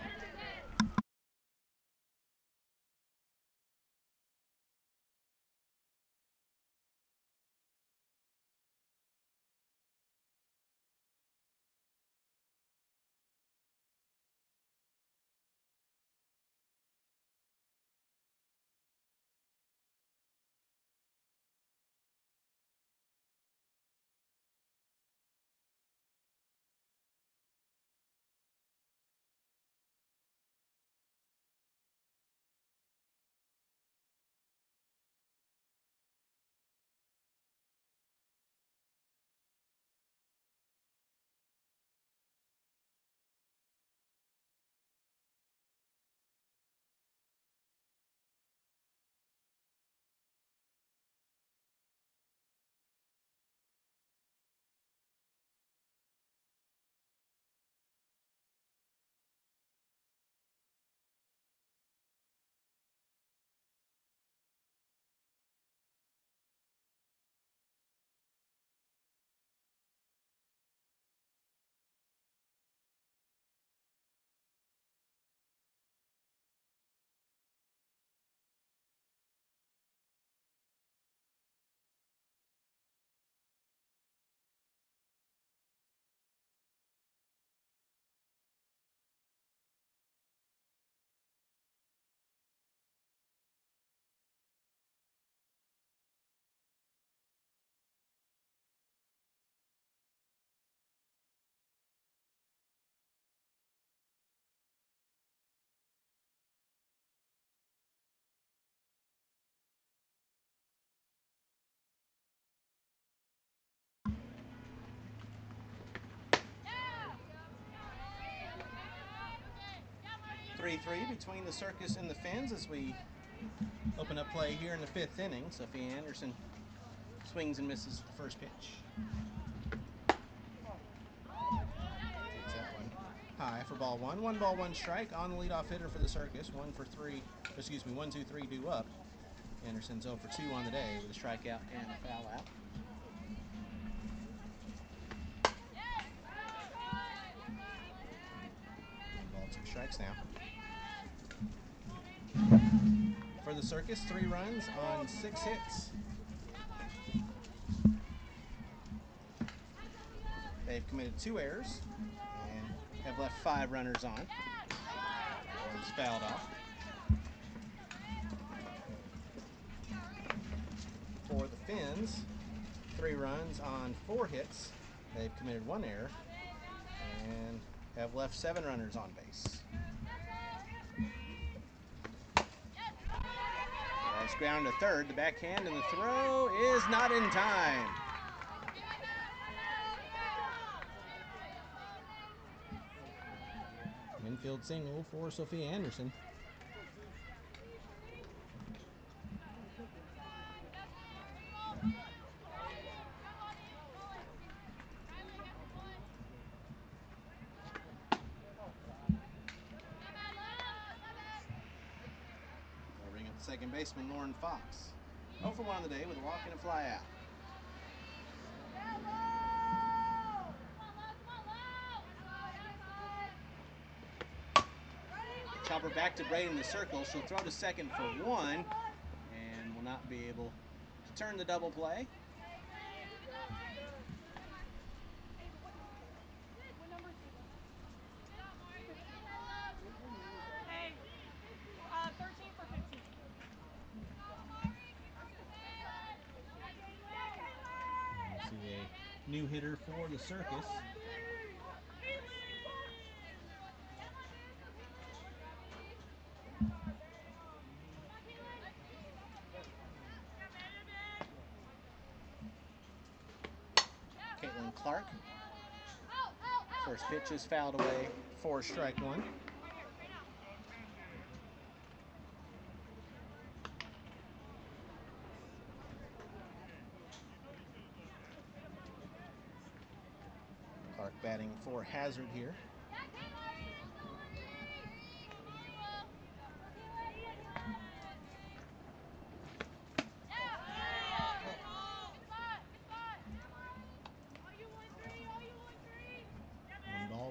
3-3 between the Circus and the Fins as we open up play here in the 5th inning. Sophia Anderson swings and misses the first pitch. Takes that one high for ball one. 1 ball, 1 strike on the leadoff hitter for the Circus. 1 for 3, excuse me, 1, 2, 3 due up. Anderson's 0 for 2 on the day with a strikeout and a foul out. Ball, 2 strikes now. For the Circus, 3 runs on 6 hits. They've committed 2 errors and have left 5 runners on. One's fouled off. For the Fins, 3 runs on 4 hits. They've committed 1 error and have left 7 runners on base. Nice ground to third. The backhand and the throw is not in time. Infield single for Sophia Anderson. They'll ring up the second baseman, Lauren Fox. 0 for 1 on the day with a walk and a fly out. Chopper back to Braden in the circle. She'll throw to second for 1 and will not be able to turn the double play. See a new hitter for the Circus. Caitlin Clark. First pitch is fouled away for strike 1. Clark batting for Hazard here.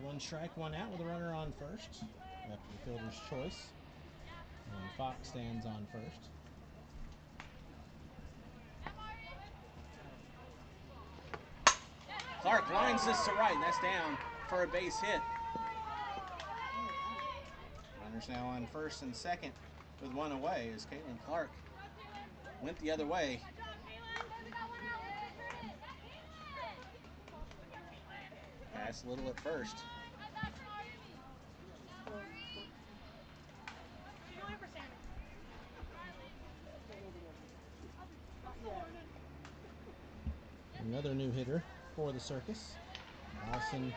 One strike, 1 out with a runner on first. After the fielder's choice. And Fox stands on first. Clark lines this to right, and that's down for a base hit. Runners now on first and second with 1 away as Caitlin Clark went the other way. Passed a little at first. Another new hitter for the Circus, Allison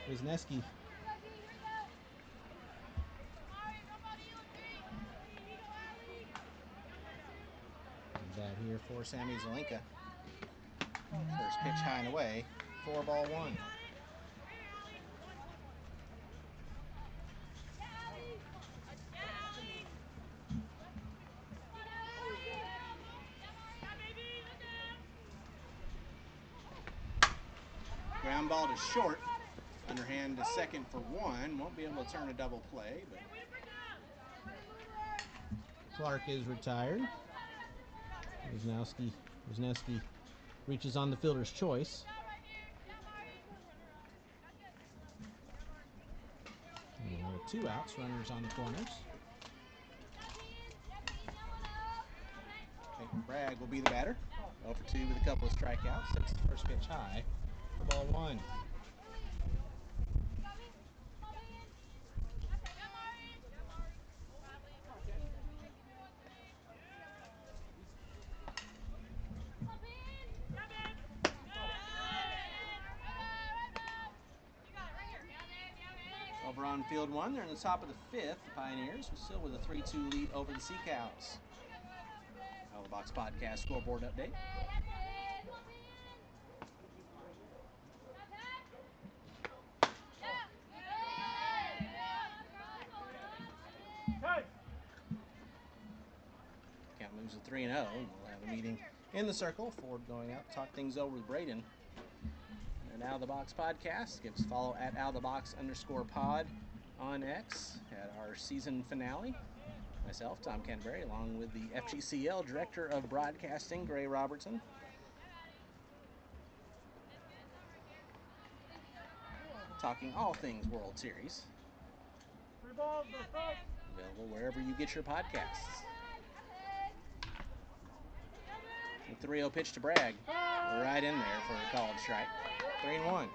Wisniewski. Bat here for Sammy Zelenka. First pitch high and away, 4 ball 1. Ground ball to short. Underhand to second for 1. Won't be able to turn a double play, but Clark is retired. Wisniewski reaches on the fielder's choice. And 2 outs, runners on the corners. Peyton Bragg will be the batter. 0 for 2 with a couple of strikeouts. Takes the first pitch high for ball 1. Over on field one. They're in the top of the fifth. The Pioneers still with a 3-2 lead over the Sea Cows. Out of the Box Podcast scoreboard update. Count moves to 3-0. We'll have a meeting in the circle. Ford going out to talk things over with Braden. And Out of the Box Podcast. Give us a follow at @outofthebox_pod on X at our season finale. Myself, Tom Canterbury, along with the FGCL Director of Broadcasting, Gray Robertson. Talking all things World Series. 3 balls, no strikes. Available wherever you get your podcasts. The 3-0 pitch to Bragg. Right in there for a called strike. 3-1.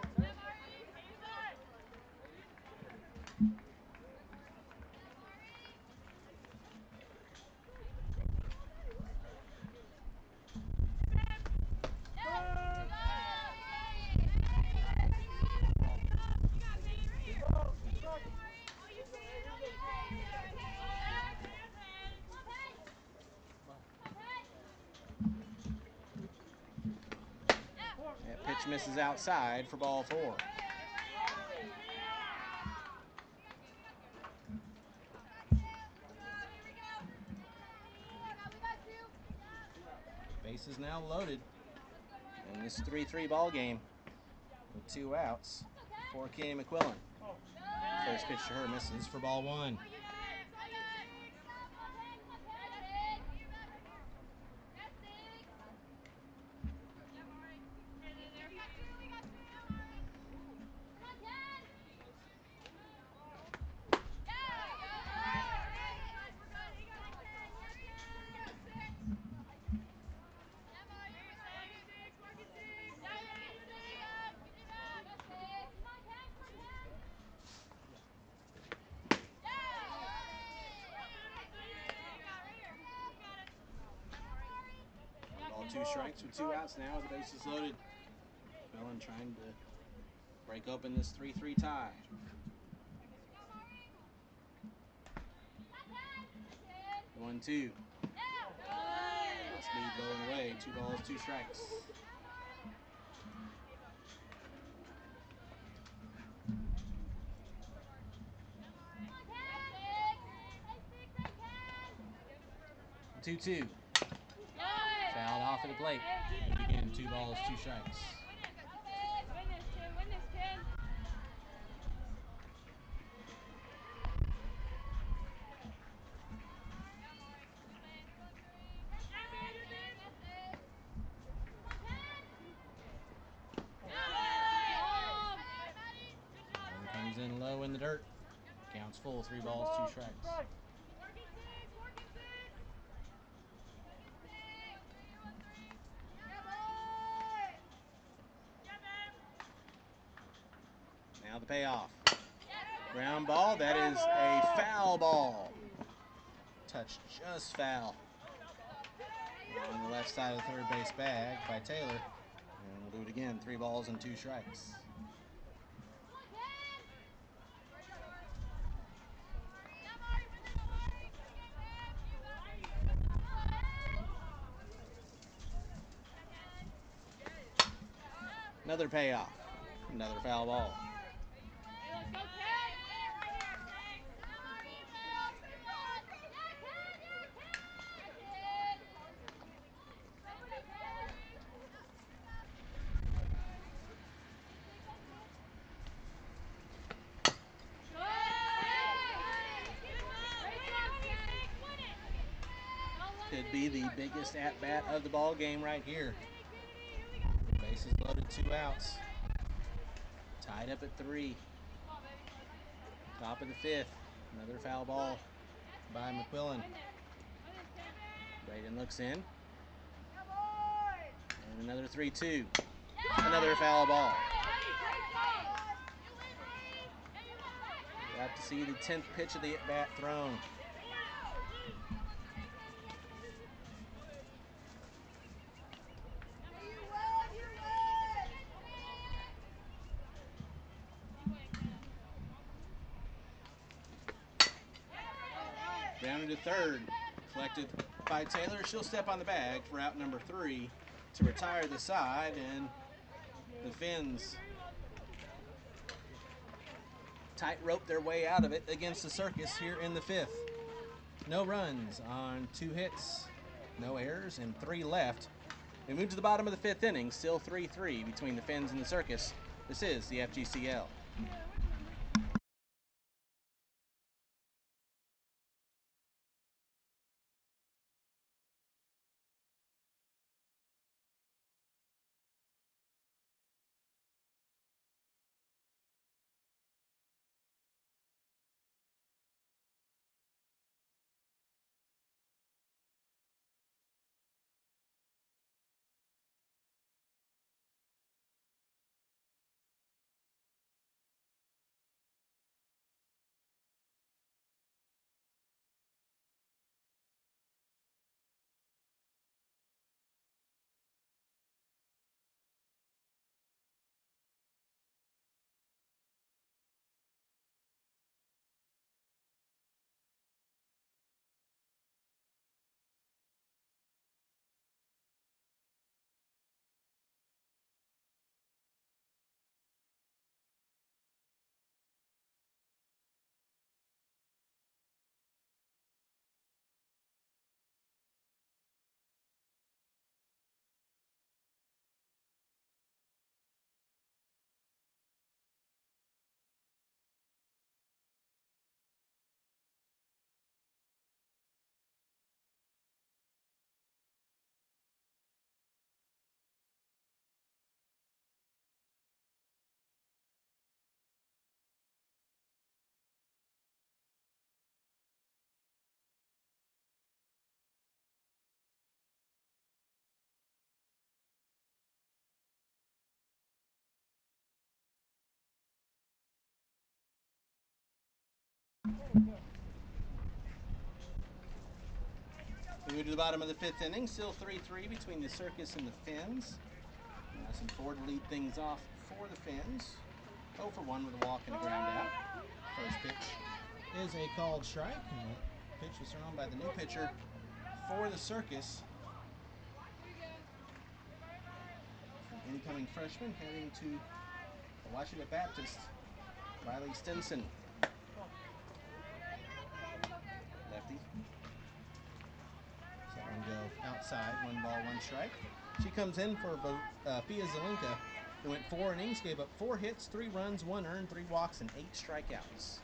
That pitch misses outside for ball 4. Bases now loaded in this 3-3 ball game with 2 outs for Kenny McQuillan. First pitch to her misses for ball 1. Ball 2 strikes with 2 outs now. The bases loaded. McQuillan trying to break open this 3-3 tie. The 1-2. Speed going away. 2 balls, 2 strikes. The 2-2. Fouled off at the plate. And again, 2 balls, 2 strikes. One comes in low in the dirt. Counts full, 3 balls, 2 strikes. Now the payoff. Ground ball, that is a foul ball. Touched just foul. On the left side of the third base bag by Taylor. And we'll do it again, 3 balls and 2 strikes. Another payoff. Another foul ball. Could be the biggest at-bat of the ball game right here. Bases loaded, 2 outs. Tied up at 3. Top of the 5th. Another foul ball by McQuillan. Braden looks in. And another 3-2. Another foul ball. Got to see the 10th pitch of the at-bat thrown. down into third. Collected by Taylor. She'll step on the bag for out number 3 to retire the side, and the Finns tightrope their way out of it against the Circus here in the 5th. No runs on 2 hits, no errors, and 3 left. We move to the bottom of the 5th inning, still 3-3 between the Finns and the Circus. This is the FGCL. We move to the bottom of the 5th inning, still 3-3 between the Circus and the Finns. Madison Ford to lead things off for the Finns. 0 for 1 with a walk and a ground out. First pitch is a called strike, and the pitch was thrown by the new pitcher for the Circus. From incoming freshman heading to the Washita Baptist, Riley Stinson. Lefty. So one go outside, 1 ball, 1 strike. She comes in for Pia Zelinka, who went 4 innings, gave up 4 hits, 3 runs, 1 earned, 3 walks, and 8 strikeouts.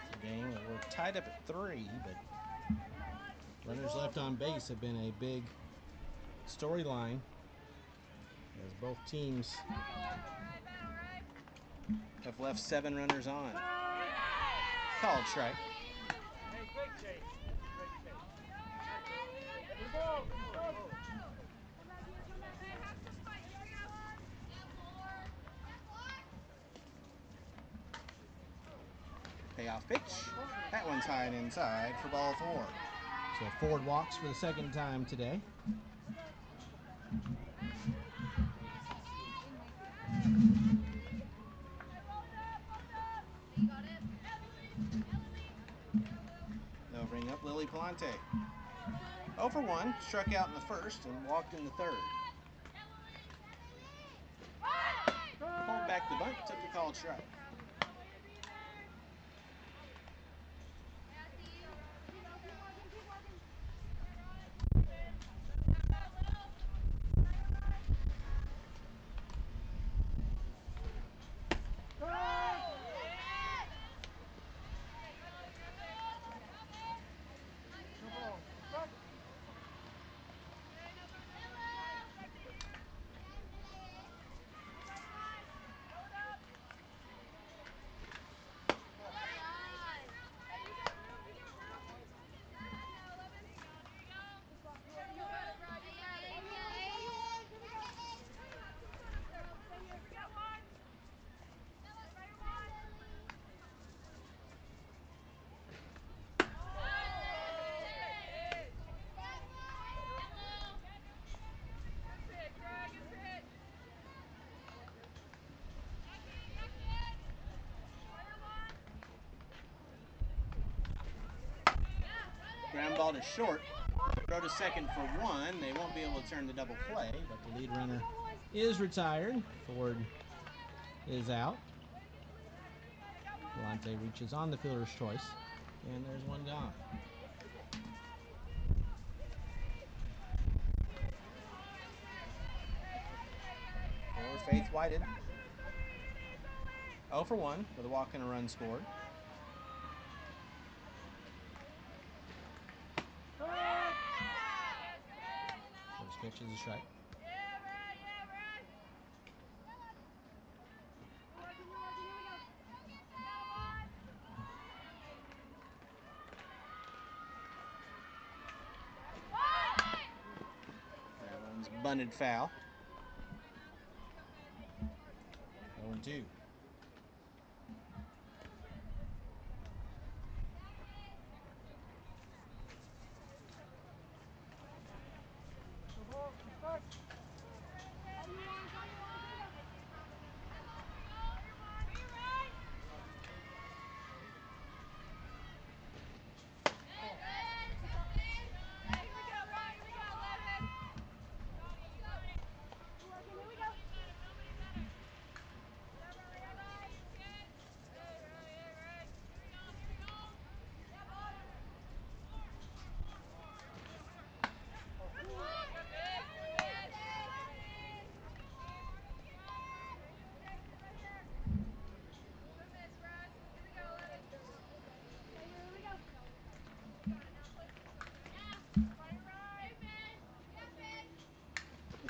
It's a game that we're tied up at 3, but runners left on base have been a big storyline as both teams have left 7 runners on. Called strike. Payoff pitch. That one's high and inside for ball 4. So Ford walks for the 2nd time today. They'll bring up Lily Palante. 0 for 1, struck out in the 1st and walked in the 3rd. Pulled back the bunt, took the called strike. ground ball to short. Throw to second for 1. They won't be able to turn the double play, but the lead runner is retired. Ford is out. Galante reaches on the fielder's choice, and there's one gone. For Faith Whited. 0 for 1 with a walk and a run scored. First pitch is a strike. That one's bunted foul. 0-2.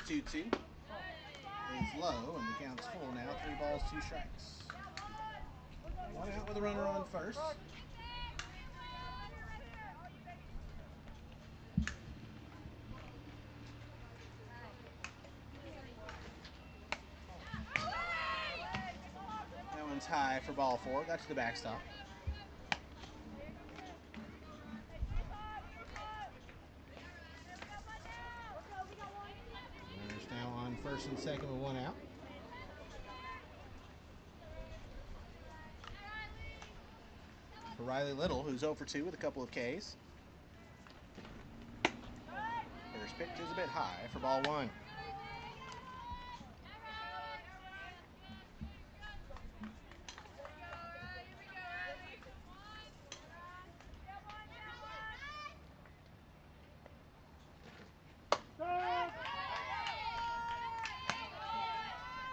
The 2-2 is low, and the count's full now. 3 balls, 2 strikes. One out with a runner on first. That one's high for ball 4. Got to the backstop. Runners now on first and second with 1 out. For Riley Little, who's 0 for 2 with a couple of Ks. First pitch is a bit high for ball 1.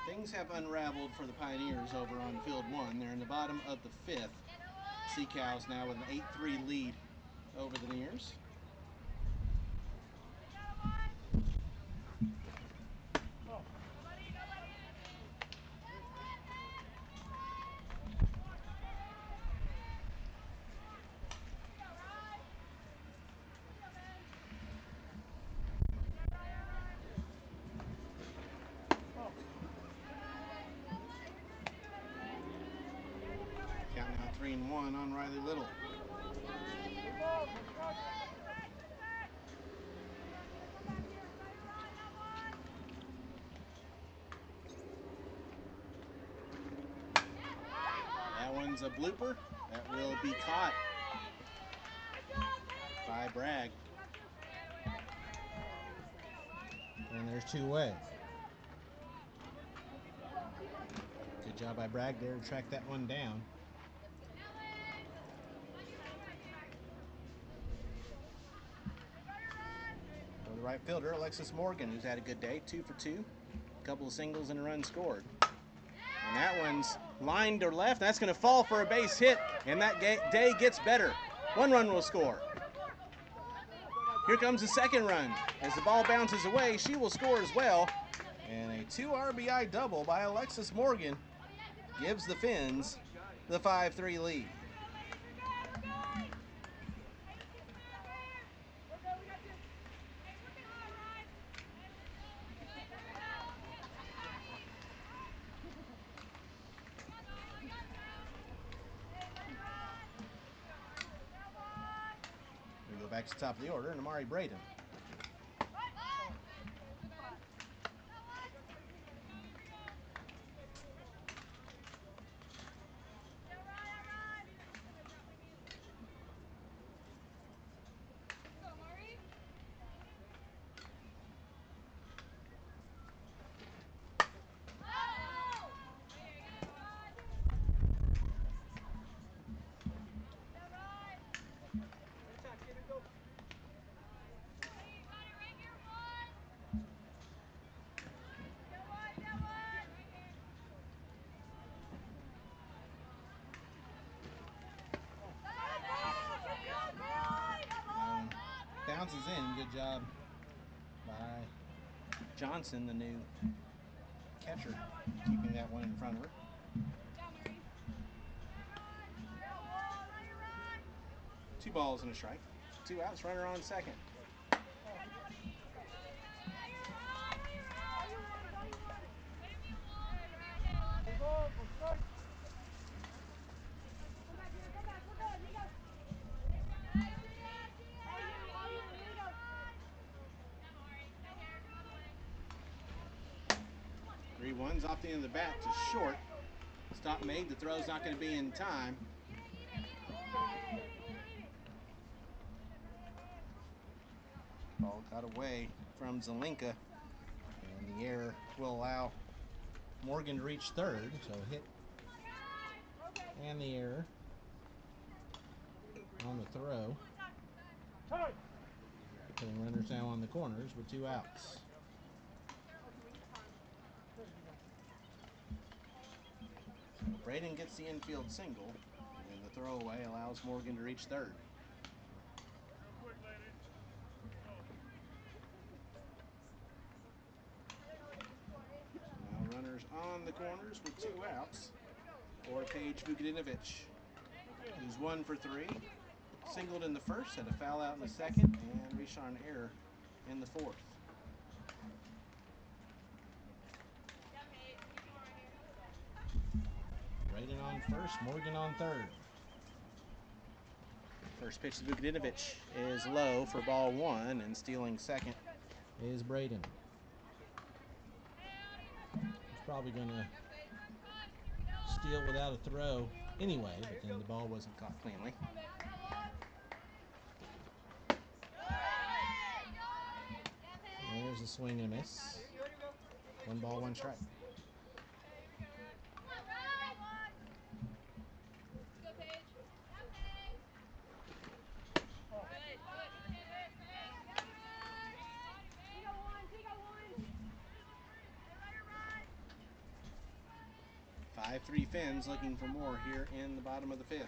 Things have unraveled for the Pioneers over on field 1. They're in the bottom of the 5th. Sea Cows now with an 8-3 lead over the Nears. Count now 3-1 on Riley Little. That one's a blooper. That will be caught by Bragg. And there's 2 away. Good job by Bragg there to track that one down. For the right fielder, Alexis Morgan, who's had a good day, 2 for 2. A couple of singles and a run scored. And that one's lined to left. That's going to fall for a base hit, and that day gets better. 1 run will score. Here comes the second run. As the ball bounces away, she will score as well. And a 2 RBI double by Alexis Morgan gives the Finns the 5-3 lead. We go back to the top of the order, and Amari Braden. bounces in. Good job by Johnson, the new catcher, keeping that one in front of her. 2 balls and a strike. 2 outs, runner on second. Revolve, or strike. 3-1's off the end of the bat to short. Stop made. The throw's not going to be in time. Ball got away from Zelinka, and the error will allow Morgan to reach third. So hit and the error on the throw, Tie. putting runners now on the corners with 2 outs. So Braden gets the infield single, and the throwaway allows Morgan to reach third. So now runners on the corners with 2 outs for Paige Vukadinovich, who's 1 for 3. Singled in the first, had a foul out in the second, and reached on an error in the fourth. Braden on first, Morgan on third. First pitch to Vukadinovich is low for ball 1, and stealing second is Braden. He's probably going to steal without a throw anyway, but then the ball wasn't caught cleanly. There's a swing and a miss. 1 ball, 1 strike. Five 5-3 Finns looking for more here in the bottom of the 5th.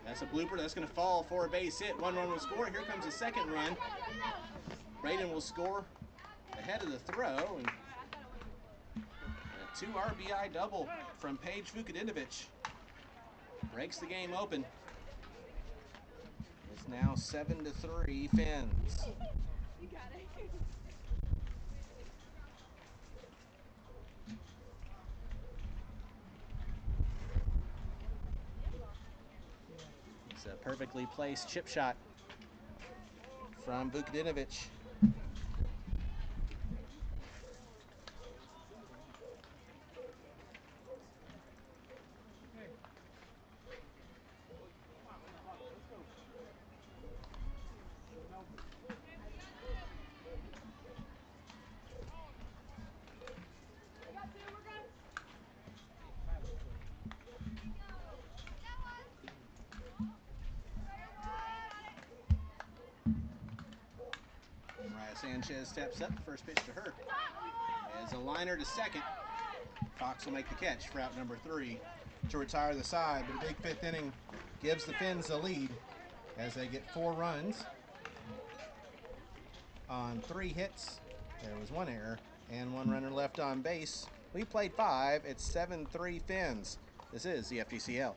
That's a blooper. That's going to fall for a base hit. 1 run will score. Here comes the second run. Braden will score ahead of the throw. And a 2 RBI double from Paige Vukadinovich breaks the game open. It's now 7-3 Finns. You got it. It's a perfectly placed chip shot from Vukadinovich. Sanchez steps up. First pitch to her is a liner to second. Fox will make the catch for out number 3 to retire the side. But a big 5th inning gives the Finns the lead as they get 4 runs on 3 hits. There was 1 error and 1 runner left on base. We played 5. It's 7-3 Finns. This is the FGCL.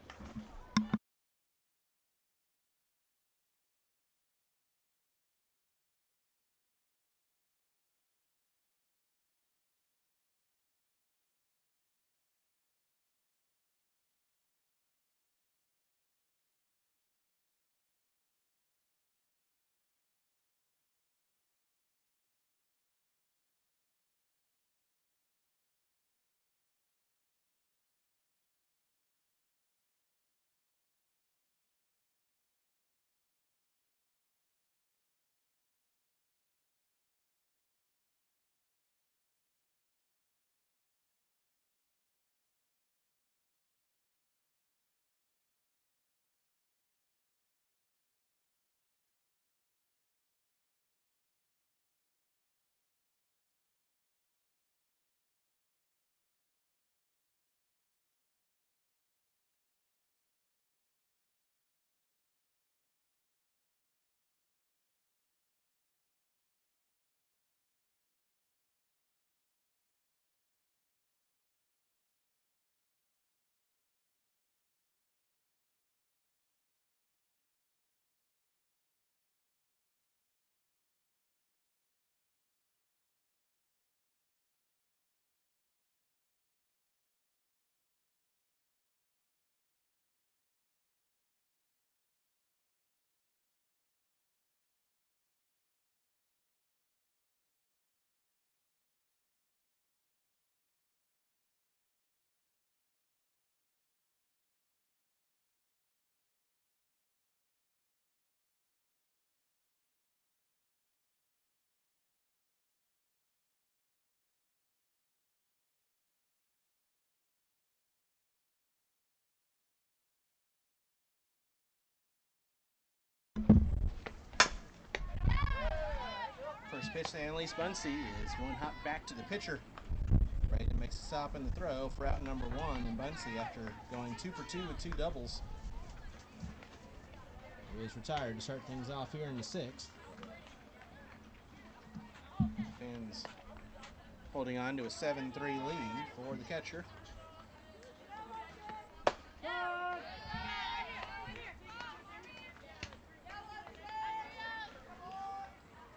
First pitch to Annalise Bunsey is one hop back to the pitcher. Braden makes a stop in the throw for out number 1, and Bunsey, after going 2 for 2 with 2 doubles, is retired to start things off here in the 6th. Fins holding on to a 7-3 lead for the catcher.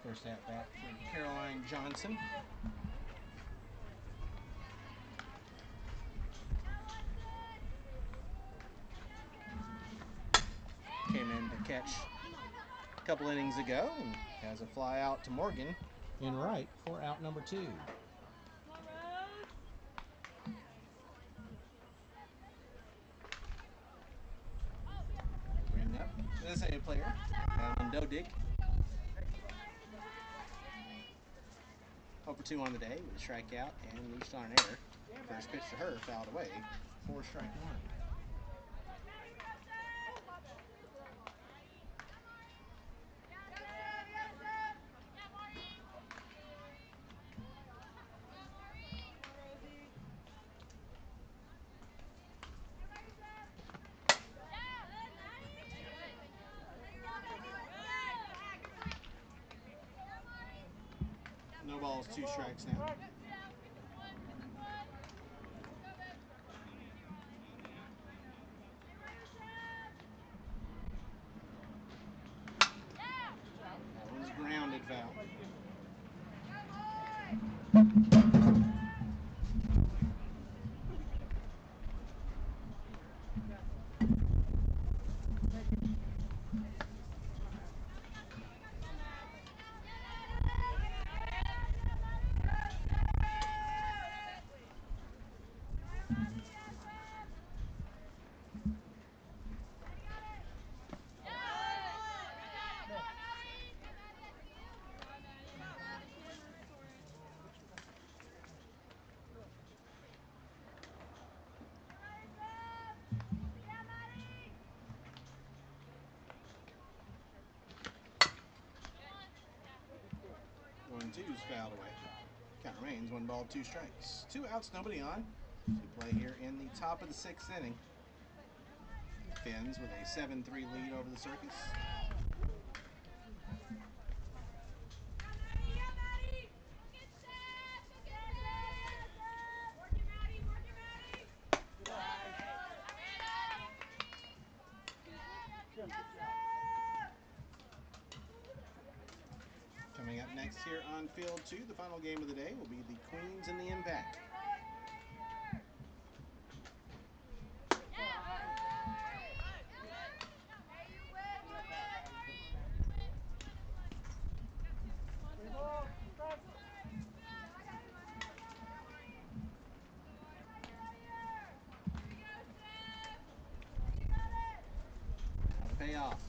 First at bat for Caroline Johnson. Came in to catch a couple innings ago and has a fly out to Morgan in right for out number 2. Bring up the save player, Alan Dodick. 0 for 2 on the day with a strikeout and reached on an error. First pitch to her fouled away for strike 1. No balls, 2 strikes now. That one's grounded foul. Two's fouled away. Count remains 1 ball, 2 strikes. 2 outs, nobody on. We play here in the top of the 6th inning. Fins with a 7-3 lead over the Circus. Coming up next here on Field 2, the final game of the day will be the Queens and the Impact. Payoff.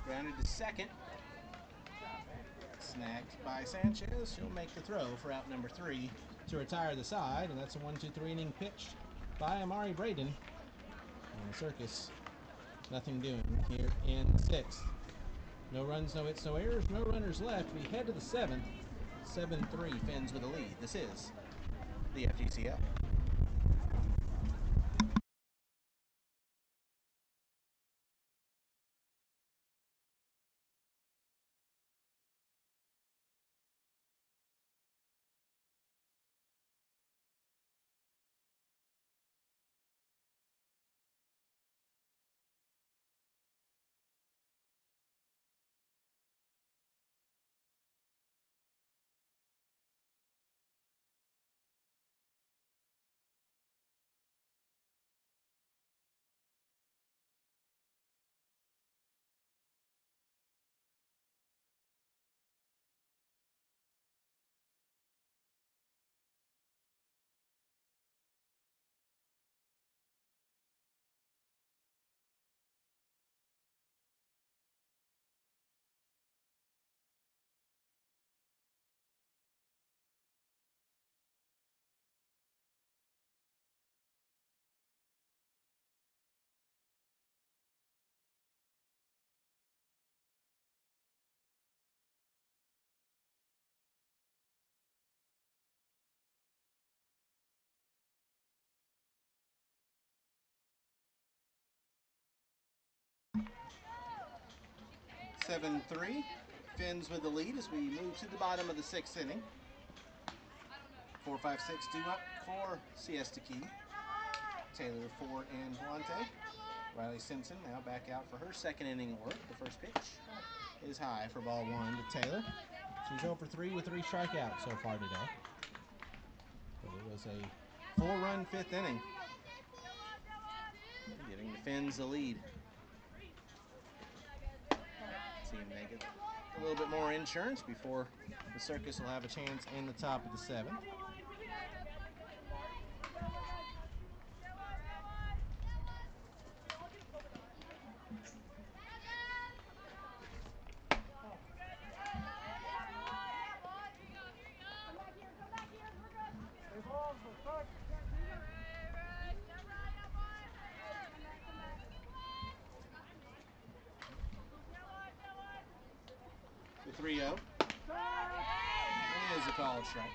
Grounded to second. Snagged by Sanchez. She'll make the throw for out number 3 to retire the side, and that's a 1-2-3 inning pitch by Amari Braden. And the Circus, nothing doing here in the 6th. No runs, no hits, no errors, no runners left. We head to the 7th. 7-3 Fins with a lead. This is the FGCL. 7-3. Finns with the lead as we move to the bottom of the 6th inning. 4-5-6 due up for Siesta Key. Taylor, Ford, and Palante. Riley Simpson now back out for her 2nd inning work. The first pitch is high for ball 1 to Taylor. She's 0 for 3 with 3 strikeouts so far today. But it was a 4-run 5th inning, giving the Finns the lead. Seeing they get a little bit more insurance before the Circus will have a chance in the top of the 7th. The 3-0 is a called strike.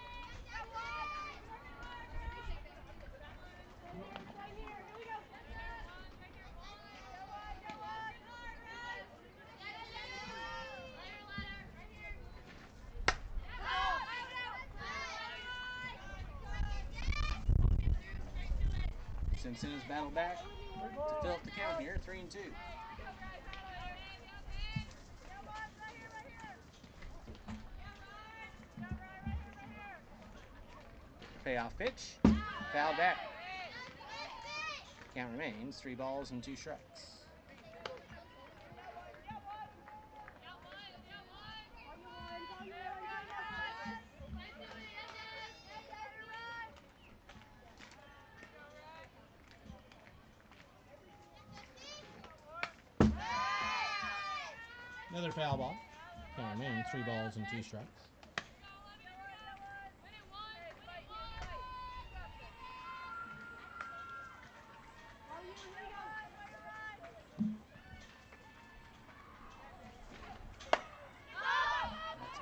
Simpson has battled back to fill up the count here, 3-2. Payoff pitch, fouled back. Count remains 3 balls and 2 strikes. Another foul ball. Count remains 3 balls and 2 strikes.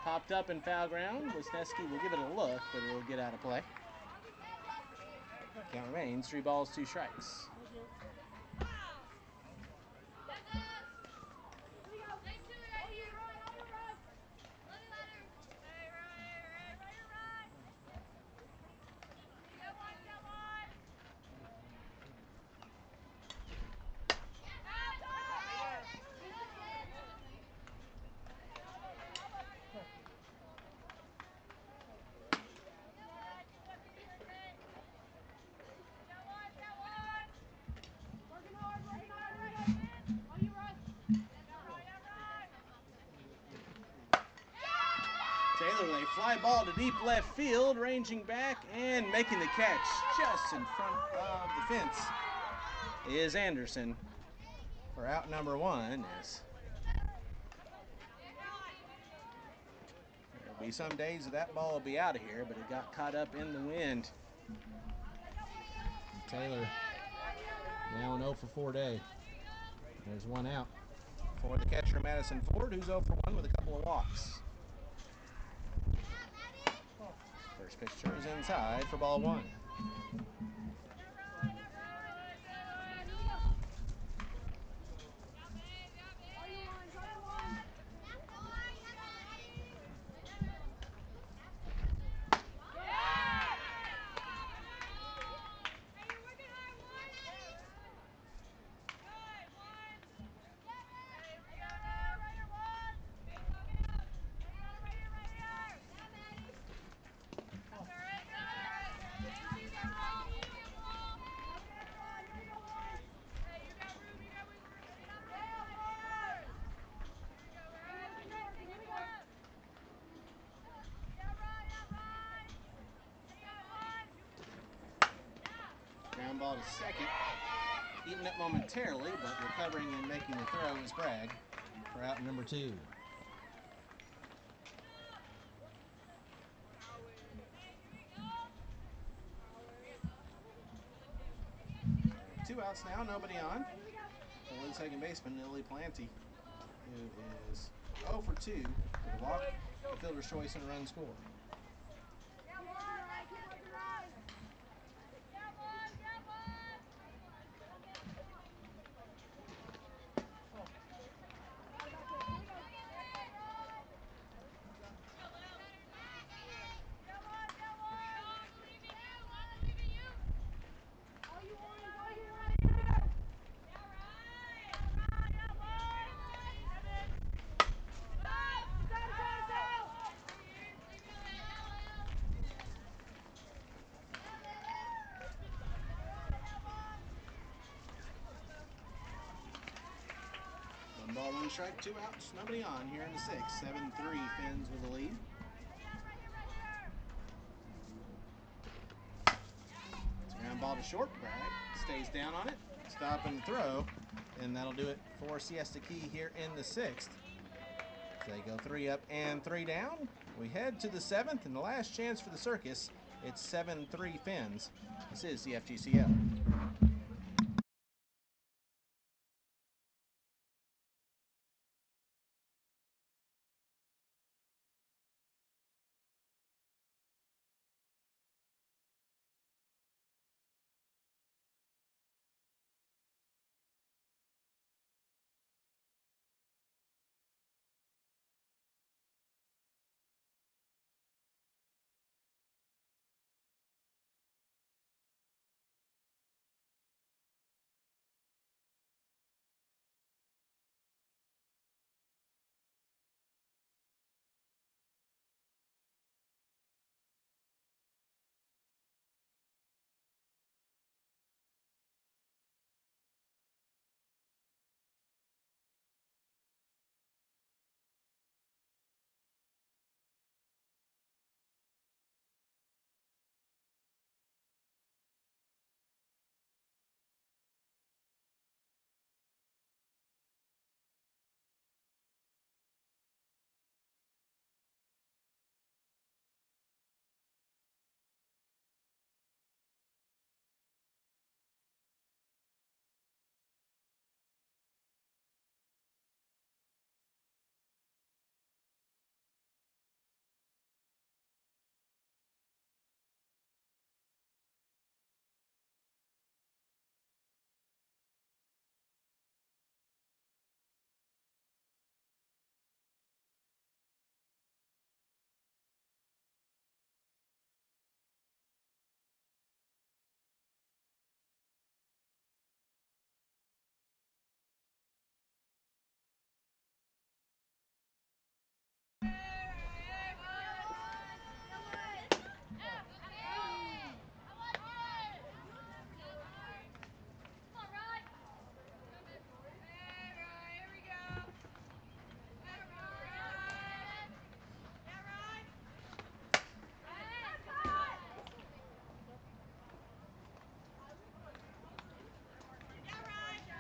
Popped up in foul ground. Wisniewski will give it a look, but it will get out of play. Count remains 3 balls, 2 strikes. Taylor, a fly ball to deep left field, ranging back and making the catch just in front of the fence is Anderson for out number 1. There'll be some days that ball will be out of here, but it got caught up in the wind. Taylor now an 0 for 4 day. There's 1 out for the catcher, Madison Ford, who's 0 for 1 with a couple of walks. First pitcher is inside for ball 1. Ground ball to second. Eaten up momentarily, but recovering and making the throw is Bragg for out number 2. Two outs now, nobody on. The second baseman, Lily Planty, who is 0 for 2 with a walk, a fielder's choice, and a run scored. Ball, one strike, two outs, nobody on here in the sixth. 7-3, Finns with the lead. It's a ground ball to short. Bragg stays down on it. Stop and throw. And that'll do it for Siesta Key here in the sixth. So they go 3 up and 3 down. We head to the seventh and the last chance for the Circus. It's 7-3 Finns. This is the FGCL.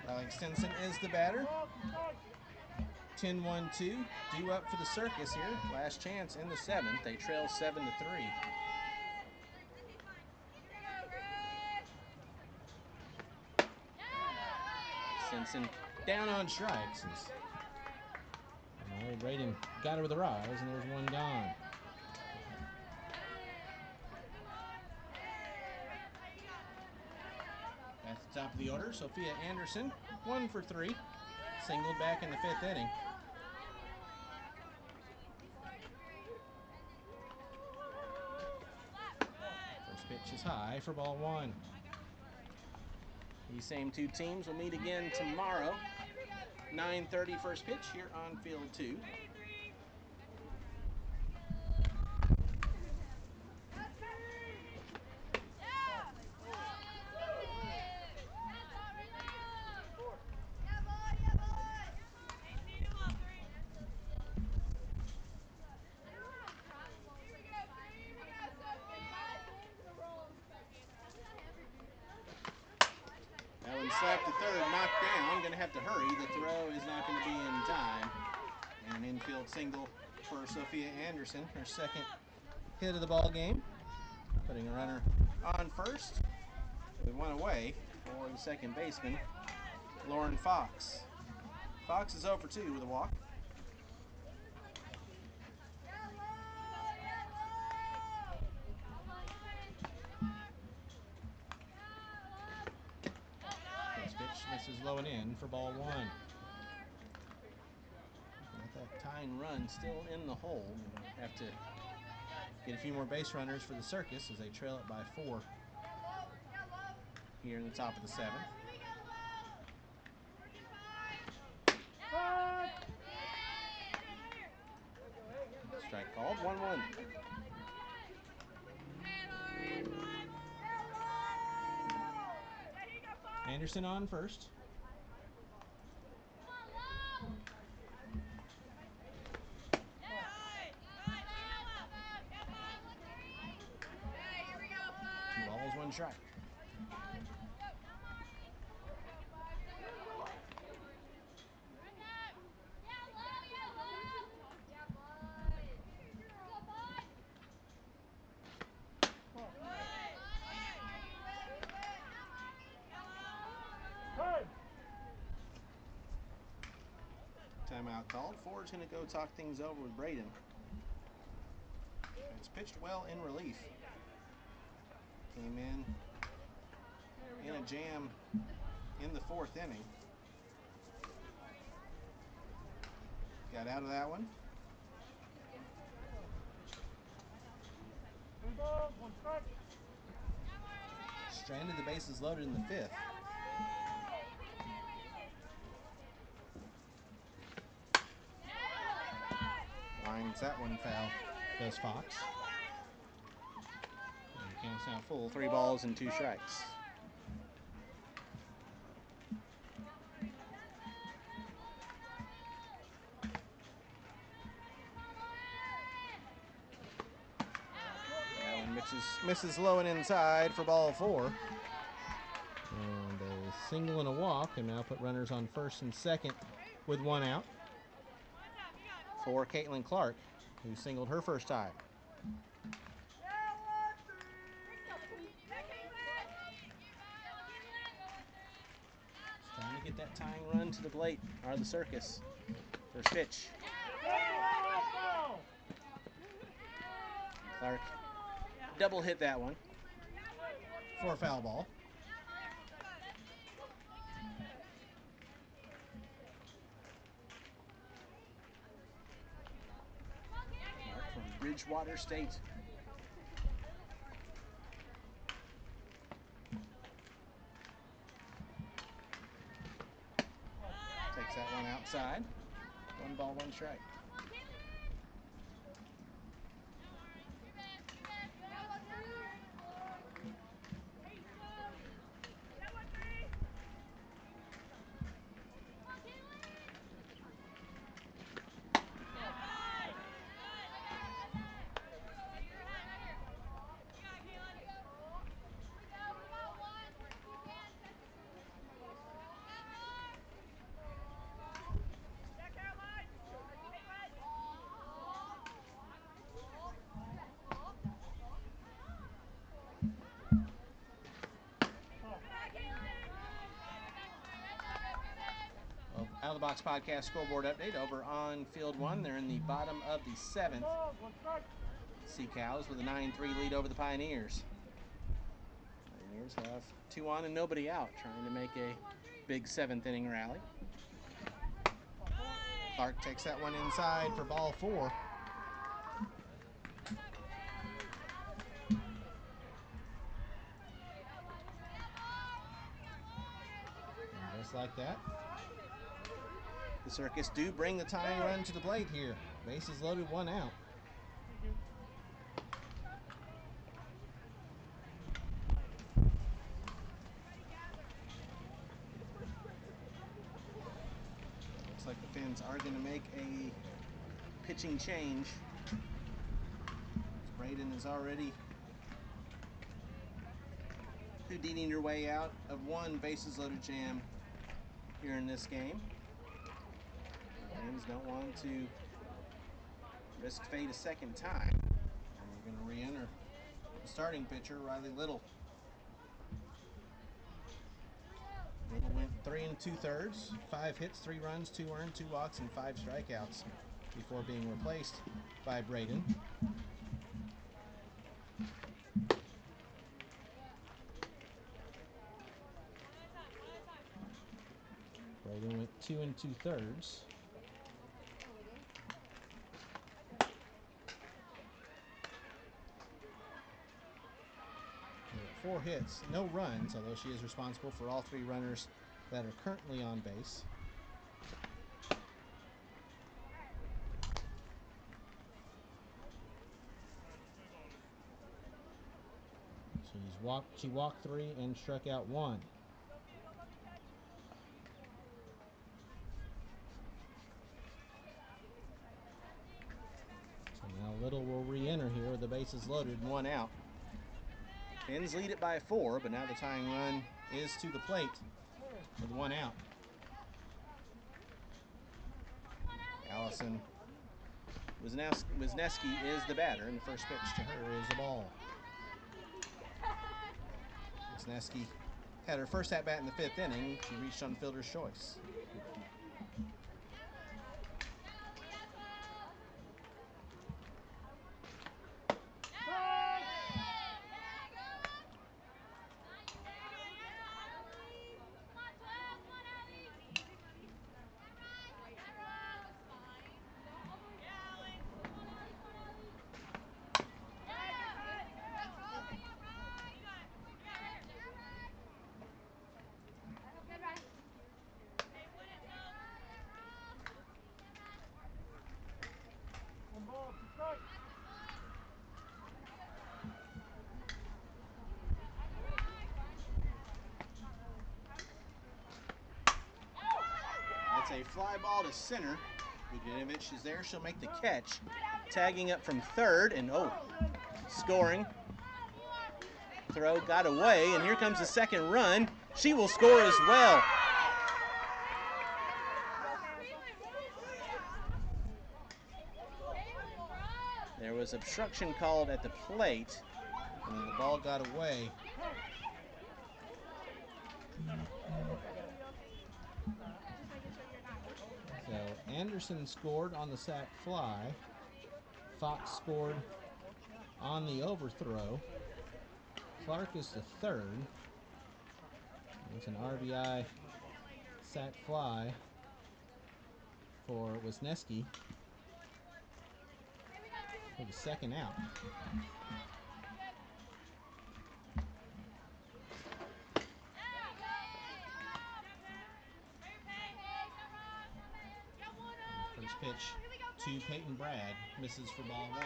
Alex Stinson is the batter. 10-1-2, due up for the Circus here. Last chance in the seventh. They trail 7-3. Stinson down on strikes. Braden got her with a rise, and there's one gone. At the top of the order, Sophia Anderson, 1 for 3. Singled back in the fifth inning. First pitch is high for ball 1. These same two teams will meet again tomorrow. 9:30 first pitch here on field 2. That one slapped to third, knocked down. Going to have to hurry. The throw is not going to be in time. And an infield single for Sophia Anderson, her second hit of the ball game. Putting a runner on first. We went away for the second baseman, Lauren Fox. Fox is 0 for 2 with a walk. First pitch misses low and in for ball 1. With that tying run still in the hole, we'll have to get a few more base runners for the Circus as they trail it by 4 here in the top of the 7th. Strike called, 1-1. Anderson on first. one strike. Time. Timeout called. Ford's going to go talk things over with Braden. It's pitched well in relief. Came in a jam in the 4th inning. Got out of that one. 3 balls, 1 strike. Stranded, the bases loaded in the 5th. Lines that one foul. Does Fox. And he counts out full. 3 balls and 2 strikes. That one misses low and inside for ball 4. And a single and a walk, and now put runners on first and second with 1 out for Caitlin Clark, who singled her first time. Trying to get that tying run to the plate, or the circus. First pitch. Clark double hit that one for a foul ball. Clark from Bridgewater State. Takes that one outside. 1 ball, 1 strike. Out of the Box Podcast scoreboard update over on Field 1. They're in the bottom of the 7th. Balls, 1 strike. Sea Cows with a 9-3 lead over the Pioneers. Pioneers have 2 on and nobody out, trying to make a big 7th inning rally. Clark takes that one inside for ball 4. And just like that, the Circus do bring the tying run to the plate here. Bases loaded, 1 out. Looks like the Finns are going to make a pitching change. Braden is already Houdiniing your way out of 1 bases loaded jam here in this game. Finns don't want to risk fate a second time. And we're going to re-enter the starting pitcher, Riley Little. Little went 3 2/3, 5 hits, 3 runs, 2 earned, 2 walks, and 5 strikeouts before being replaced by Braden. Braden went 2 2/3. 4 hits, no runs, although she is responsible for all 3 runners that are currently on base. She walked 3 and struck out 1. So now Little will re-enter here with the bases loaded and 1 out Finns lead it by 4, but now the tying run is to the plate with 1 out. Allison Wisniewski is the batter, and the first pitch to her is a ball. Wisniewski had her first at-bat in the 5th inning. She reached on fielder's choice. One ball, 2 strikes. That's a fly ball to center. Vujinovic is there. She'll make the catch. Tagging up from third, and scoring. Throw got away, and here comes the second run. She will score as well. There was obstruction called at the plate, and the ball got away. So Anderson scored on the sac fly. Fox scored on the overthrow. Clark is the third. It's an RBI sac fly for Wisniewski for the second out. First pitch to Peyton Bragg, misses for ball 1.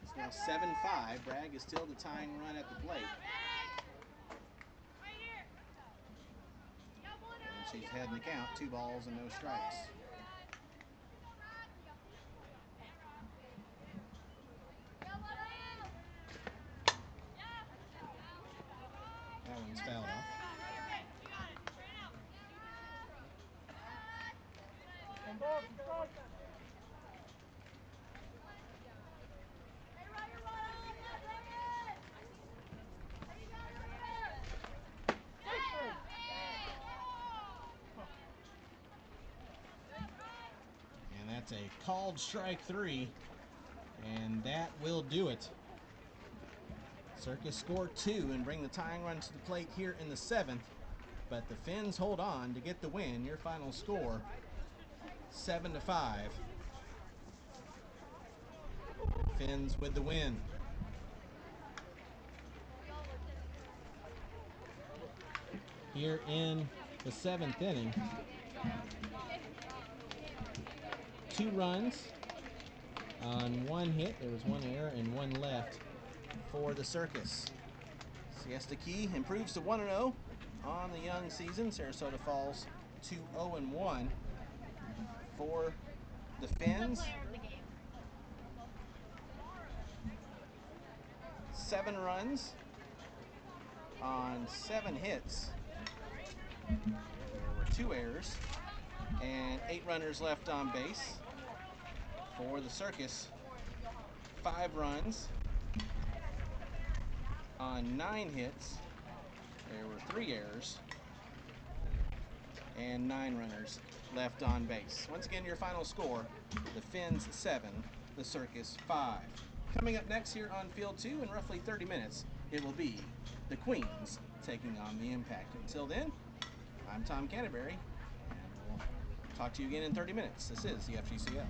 It's now 7-5. Bragg is still the tying run at the plate. And she's heading the count, 2 balls and no strikes. That one's fouled off. One ball, 2 strikes. And that's a called strike 3, and that will do it. Circus score 2 and bring the tying run to the plate here in the 7th, but the Finns hold on to get the win. Your final score, 7-5. Finns with the win. Here in the 7th inning, 2 runs on 1 hit. There was 1 error and 1 left for the Circus. Siesta Key improves to 1-0 on the young season. Sarasota falls to 0-1 for the Finns. 7 runs on 7 hits. There were 2 errors and 8 runners left on base. For the Circus, 5 runs on 9 hits. There were 3 errors and 9 runners left on base. Once again, your final score, the Finns 7, the Circus 5. Coming up next here on Field 2 in roughly 30 minutes, it will be the Queens taking on the Impact. Until then, I'm Tom Canterbury, and we'll talk to you again in 30 minutes. This is the FGCL.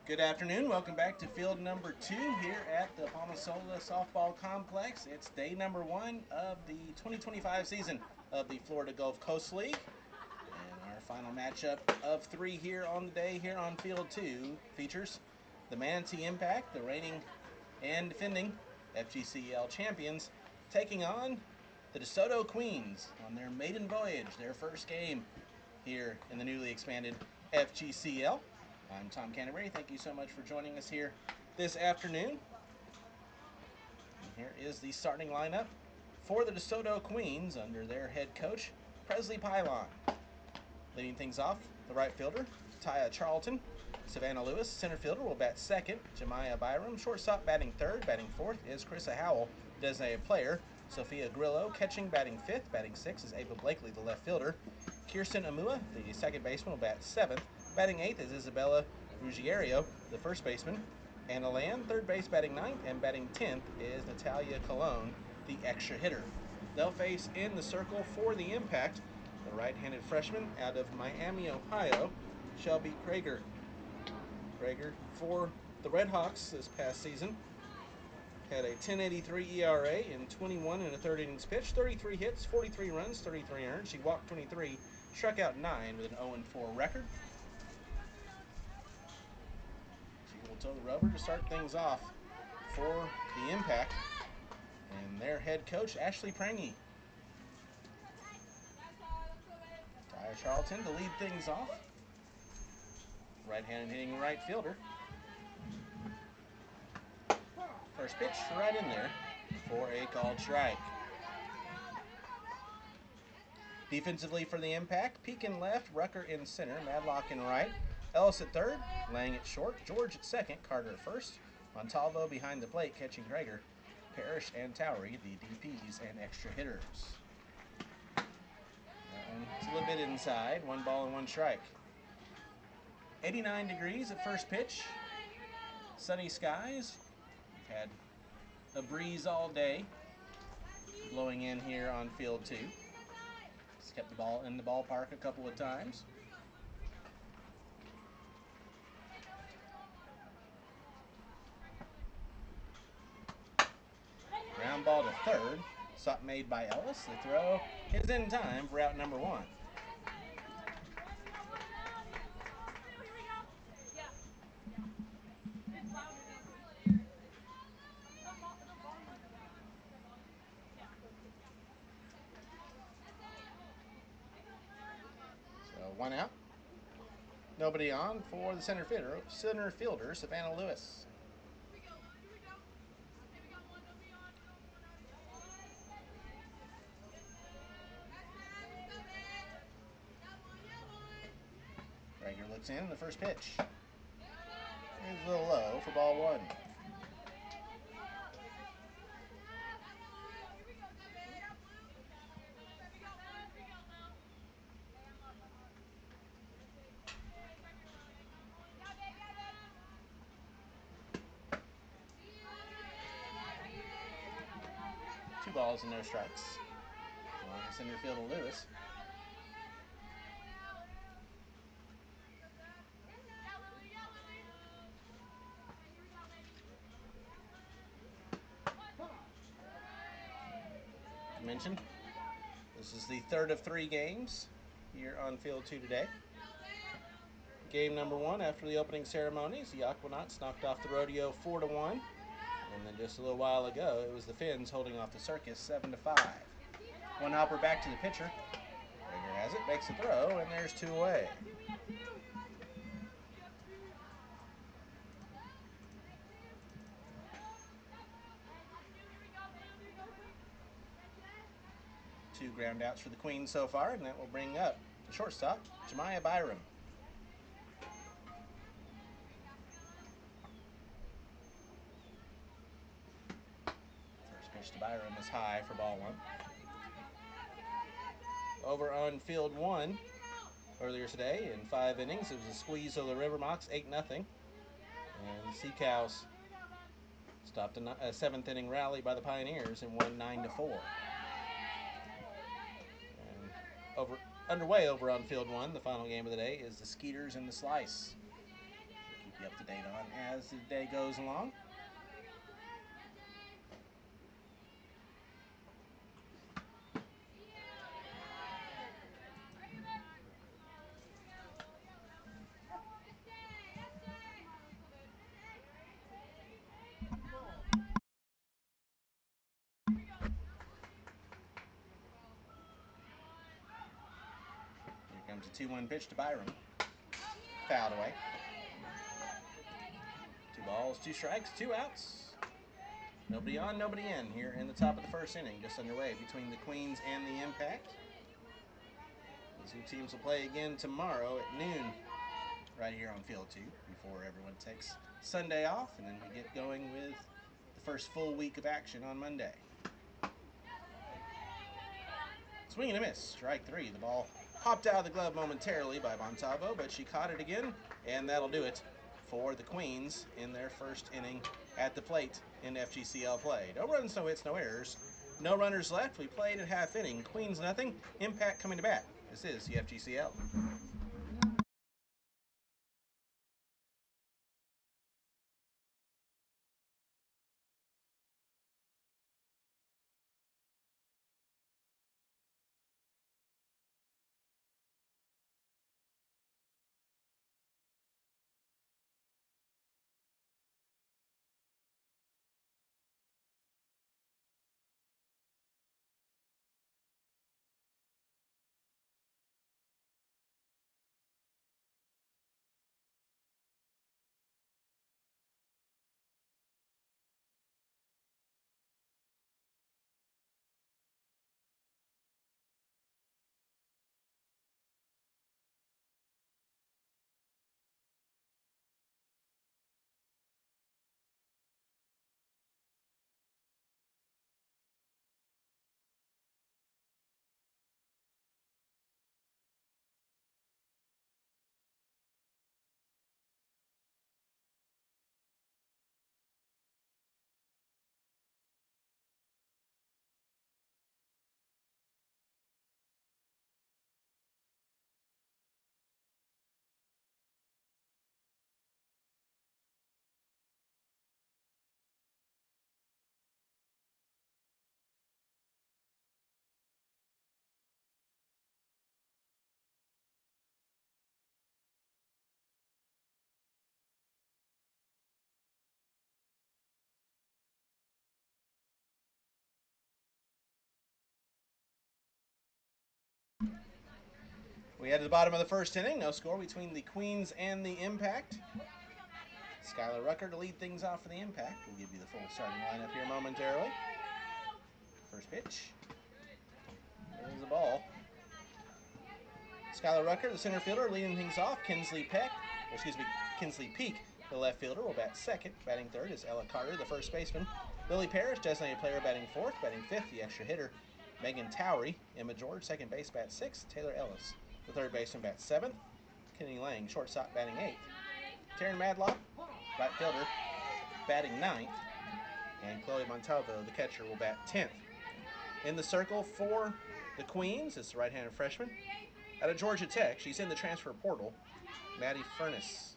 Good afternoon. Welcome back to field number 2 here at the Palmasola Softball Complex. It's day number 1 of the 2025 season of the Florida Gulf Coast League. And our final matchup of 3 here on the day here on field 2 features the Manatee Impact, the reigning and defending FGCL champions, taking on the DeSoto Queens on their maiden voyage, their first game here in the newly expanded FGCL. I'm Tom Canterbury. Thank you so much for joining us here this afternoon. And here is the starting lineup for the DeSoto Queens under their head coach, Presley Pylon. Leading things off, the right fielder, Taya Charlton. Savannah Lewis, center fielder, will bat second. Jemiah Byram, shortstop, batting third. Batting fourth is Carissa Howell, designated player. Sophia Grillo, catching, batting fifth. Batting sixth is Ava Blakely, the left fielder. Kirsten Amua, the second baseman, will bat seventh. Batting eighth is Isabella Ruggiero, the first baseman. Anna Land, third base, batting ninth. And batting 10th is Natalia Colon, the extra hitter. They'll face in the circle for the Impact the right-handed freshman out of Miami, Ohio, Shelby Krager. Krager, for the Red Hawks this past season, had a 10.83 ERA in 21 and a third innings pitched, 33 hits, 43 runs, 33 earned. She walked 23, struck out 9 with an 0-4 record. She will toe the rubber to start things off for the Impact and their head coach, Ashley Prangy. Taya Charlton to lead things off. Right-handed hitting right fielder. First pitch right in there for a called strike. Defensively for the Impact, Peak in left, Rucker in center, Madlock in right, Ellis at third, Lang at short, George at second, Carter at first, Montalvo behind the plate catching Krager, Parrish and Towery, the DPs and extra hitters. It's a little bit inside, 1 ball and 1 strike. 89 degrees at first pitch, sunny skies. We've had a breeze all day blowing in here on field 2. It's kept the ball in the ballpark a couple of times. Ground ball to third, stop made by Ellis. The throw is in time for out number 1. So 1 out. Nobody on for the center fielder, Savannah Lewis. Krager looks in the first pitch. It's a little low for ball 1. Two balls and no strikes. Center fielder Lewis. Mentioned, this is the third of 3 games here on field 2 today. Game number 1 after the opening ceremonies, the Aquanauts knocked off the Rodeo 4-1, and then just a little while ago it was the Finns holding off the Circus 7-5. 1 hopper back to the pitcher. Krager has it, makes the throw, and there's 2 away. Two ground outs for the Queens so far, and that will bring up the shortstop, Jemiah Byram. First pitch to Byram is high for ball 1. Over on field 1 earlier today in 5 innings, it was a squeeze of the River Mocs, 8-0. And Sea Cows stopped a 7th inning rally by the Pioneers and won 9-4. Underway over on field 1, the final game of the day is the Skeeters and the Slice. Keep you up to date on as the day goes along. Here comes a 2-1 pitch to Byram. Fouled away. 2 balls, 2 strikes, 2 outs. Nobody on, nobody in here in the top of the first inning, just underway between the Queens and the Impact. These two teams will play again tomorrow at noon right here on Field 2 before everyone takes Sunday off, and then we get going with the first full week of action on Monday. Swing and a miss, strike 3. The ball popped out of the glove momentarily by Montalvo, but she caught it again, and that'll do it for the Queens in their first inning at the plate in FGCL play. No runs, no hits, no errors. No runners left. We played at half inning. Queens nothing. Impact coming to bat. This is the FGCL. We head to the bottom of the first inning. No score between the Queens and the Impact. Skylar Rucker to lead things off for the Impact. We'll give you the full starting lineup here momentarily. First pitch. There's the ball. Skylar Rucker, the center fielder, leading things off. Kinsley Peak, the left fielder, will bat second. Batting third is Ella Carter, the first baseman. Lily Parrish, designated player, batting fourth. Batting fifth, the extra hitter, Megan Towery. Emma George, second base, bats sixth. Taylor Ellis, the third baseman, bats seventh. Kenny Lang, shortstop, batting eighth. Taryn Madlock, right fielder, batting ninth. And Chloe Montalvo, the catcher, will bat 10th. In the circle for the Queens is the right-handed freshman out of Georgia Tech. She's in the transfer portal, Maddie Furness.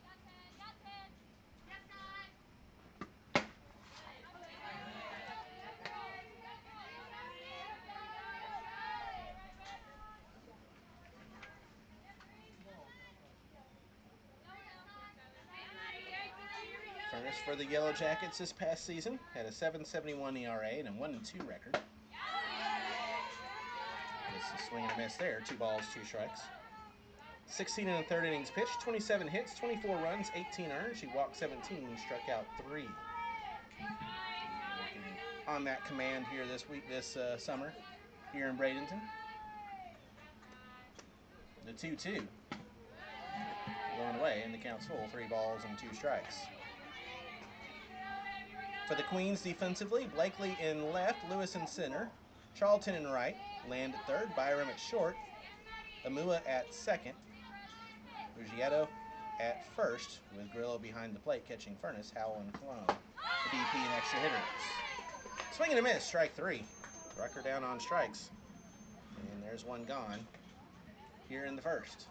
Furness for the Yellow Jackets this past season had a 7.71 ERA and a 1-2 record. Just a swing and a miss there. 2 balls, 2 strikes. 16 and a third innings pitched, 27 hits, 24 runs, 18 earned. She walked 17, struck out 3. On that command here this summer, here in Bradenton. The 2-2 going away, and the count's full. 3 balls and 2 strikes. For the Queens defensively, Blakely in left, Lewis in center, Charlton in right, Land at third, Byram at short, Amua at second, Ruggietto at first, with Grillo behind the plate catching Furness, Howell and Cologne, the BP and extra hitters. Swing and a miss, strike 3. Rucker down on strikes. And there's one gone here in the first.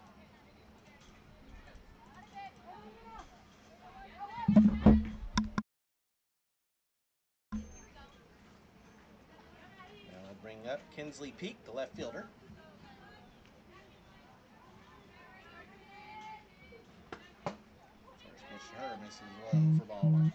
bring up Kinsley Peak, the left fielder. First pitch to her misses low for ball one.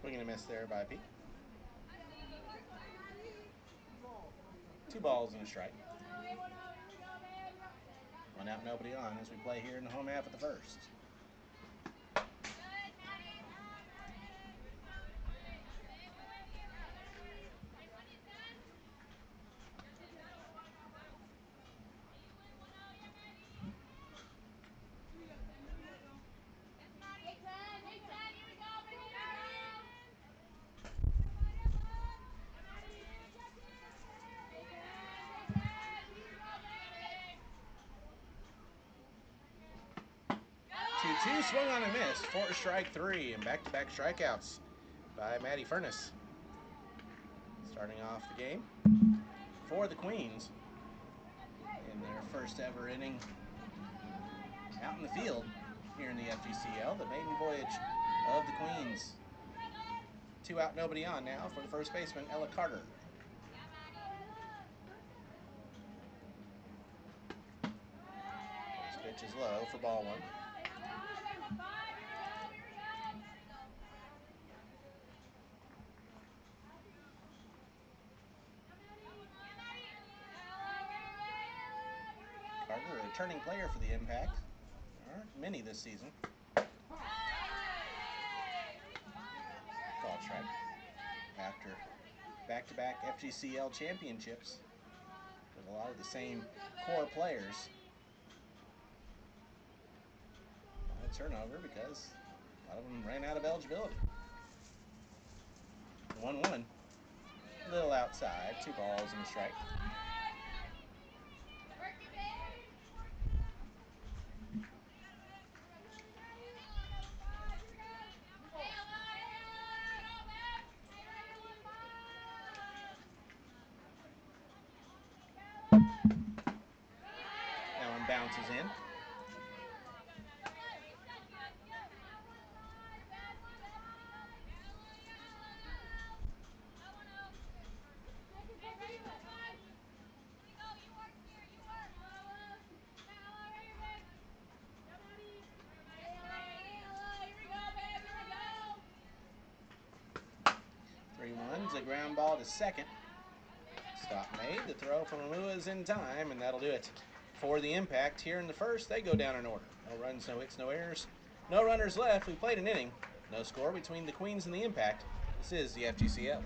Swing and a miss there by Peak. 2 balls and a strike. 1 out, nobody on as we play here in the home half of the first. Two swung on and missed for strike 3 and back-to-back strikeouts by Maddie Furness. Starting off the game for the Queens in their first ever inning out in the field here in the FGCL, the maiden voyage of the Queens. 2 out, nobody on now for the first baseman, Ella Carter. This pitch is low for ball one. Carter, a returning player for the Impact. There aren't many this season. Call strike. After back-to-back FGCL championships with a lot of the same core players. A turnover because a lot of them ran out of eligibility. 1-1. A little outside. 2 balls and a strike. That one bounces in. A ground ball to second. Stop made. The throw from Alua is in time, and that'll do it for the Impact. Here in the first, they go down in order. No runs, no hits, no errors. No runners left. We played an inning. No score between the Queens and the Impact. This is the FGCL.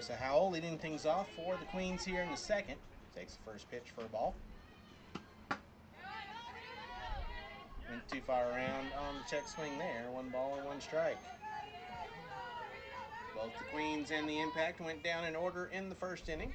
Carissa Howell leading things off for the Queens here in the second. Takes the first pitch for a ball. Went too far around on the check swing there. 1 ball and 1 strike. Both the Queens and the Impact went down in order in the first inning.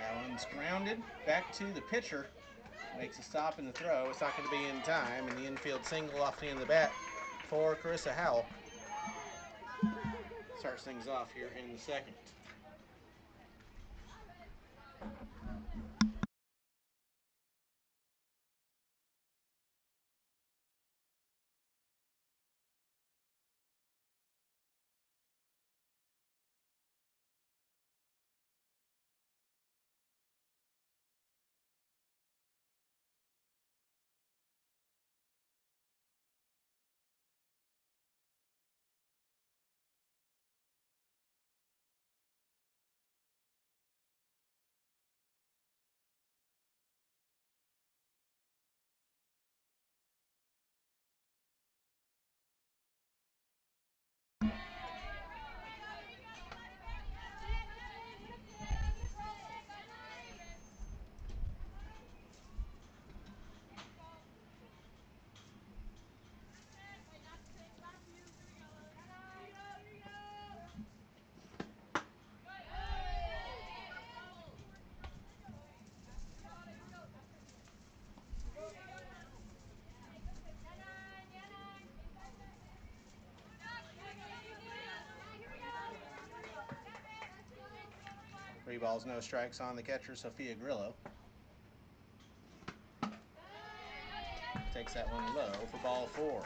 That one's grounded back to the pitcher. Makes a stop in the throw. It's not going to be in time, and the infield single off the end of the bat for Carissa Howell. Starts things off here in the second. Three balls, no strikes on the catcher, Sophia Grillo. Takes that one low for ball 4.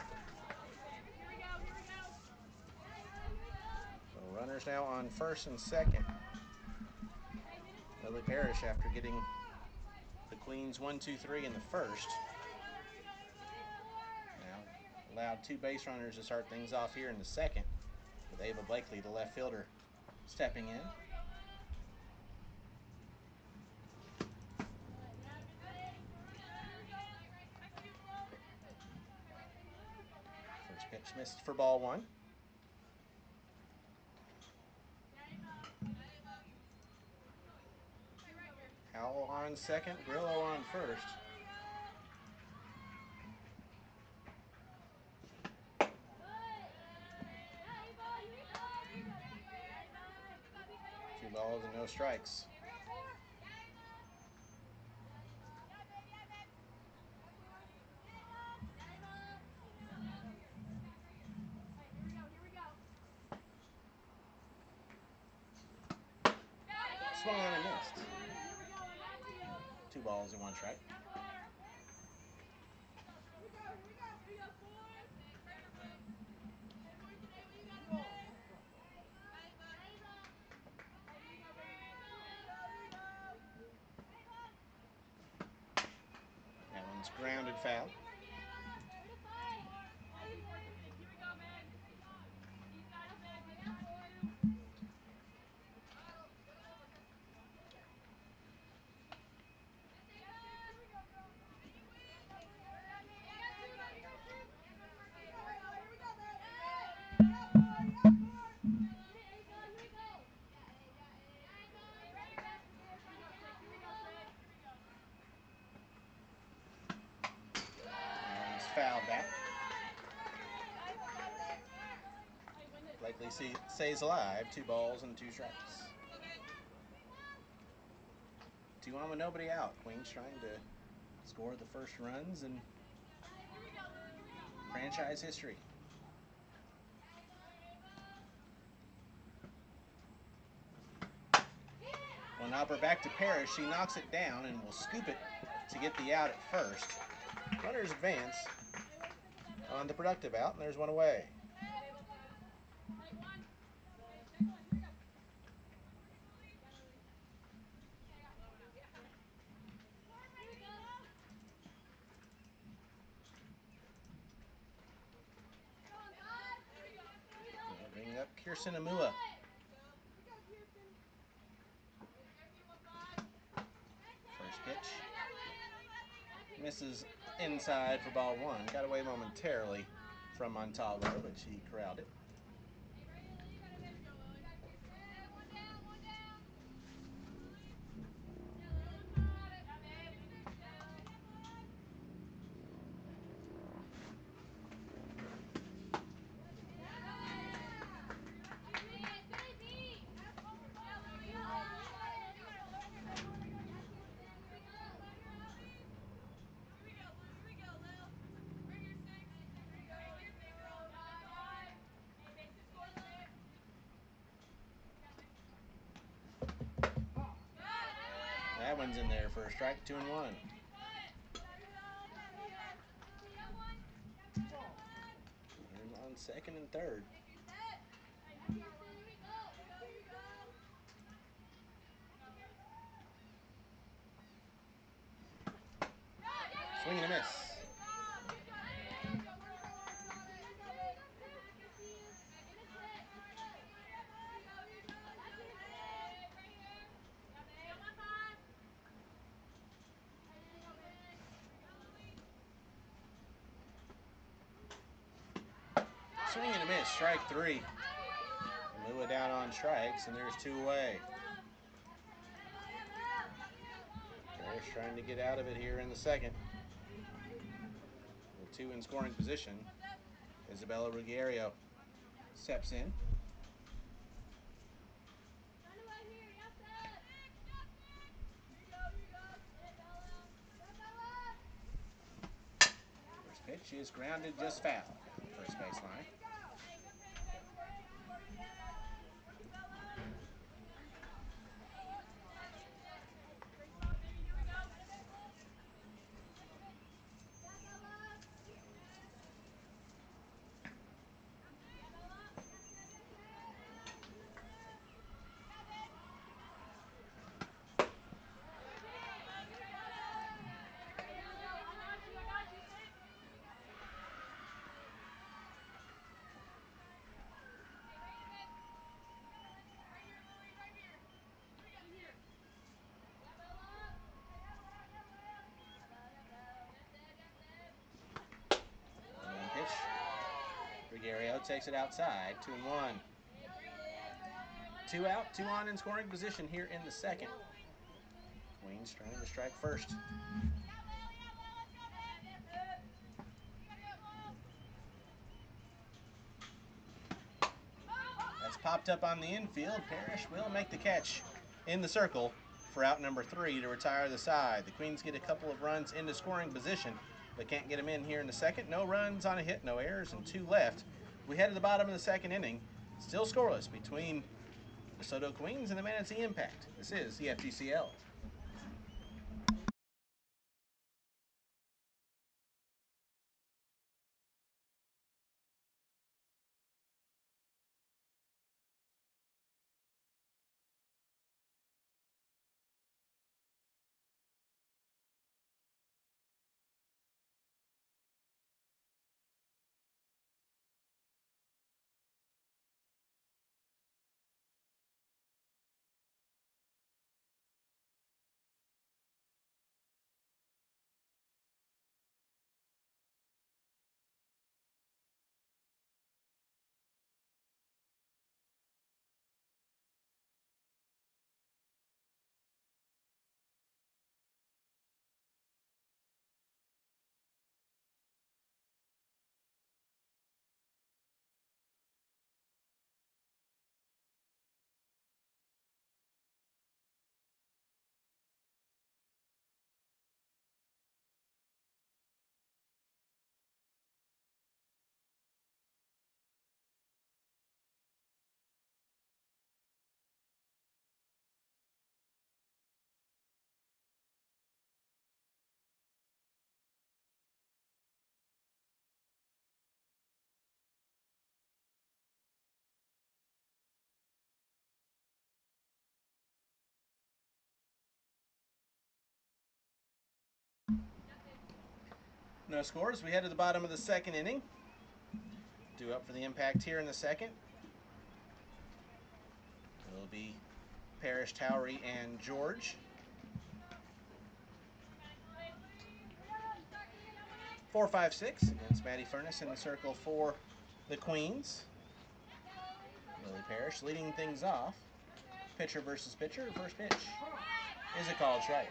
So runners now on first and second. Lily Parrish, after getting the Queens 1-2-3 in the first, now allowed 2 base runners to start things off here in the second, with Ava Blakely, the left fielder, stepping in. First pitch missed for ball 1. Howell on second, Grillo on first. Two balls and no strikes. Swung on and missed. 2 balls and 1 strike. That one's grounded foul. Fouled back. Blakely stays alive. 2 balls and 2 strikes. 2 on with nobody out. Queens trying to score the first runs in franchise history. One hopper back to Parrish. She knocks it down and will scoop it to get the out at first. Runners advance on the productive out, and there's one away. Kirsten Amua. First pitch. Misses inside for ball one. Got away momentarily from Montalvo, but she corralled it. That one's in there for a strike, 2-1. On second and third. Swing and a miss. Swing and a miss, strike three. Lua down on strikes, and there's 2 away. Parrish trying to get out of it here in the second. With 2 in scoring position, Isabella Ruggiero steps in. First pitch is grounded just foul down the first baseline. Ruggiero takes it outside, 2-1. 2 out, 2 on in scoring position here in the second. Queens trying to strike first. That's popped up on the infield. Parrish will make the catch in the circle for out number 3 to retire the side. The Queens get a couple of runs into scoring position, but can't get them in here in the second. No runs on a hit, no errors, and 2 left. We head to the bottom of the second inning. Still scoreless between the DeSoto Queens and the Manatee Impact. This is the FGCL. No scores. We head to the bottom of the second inning. Due up for the Impact here in the second. It'll be Parrish, Towery, and George. 4, 5, 6 against Maddie Furness in the circle for the Queens. Lily Parrish leading things off. Pitcher versus pitcher. First pitch is a called strike.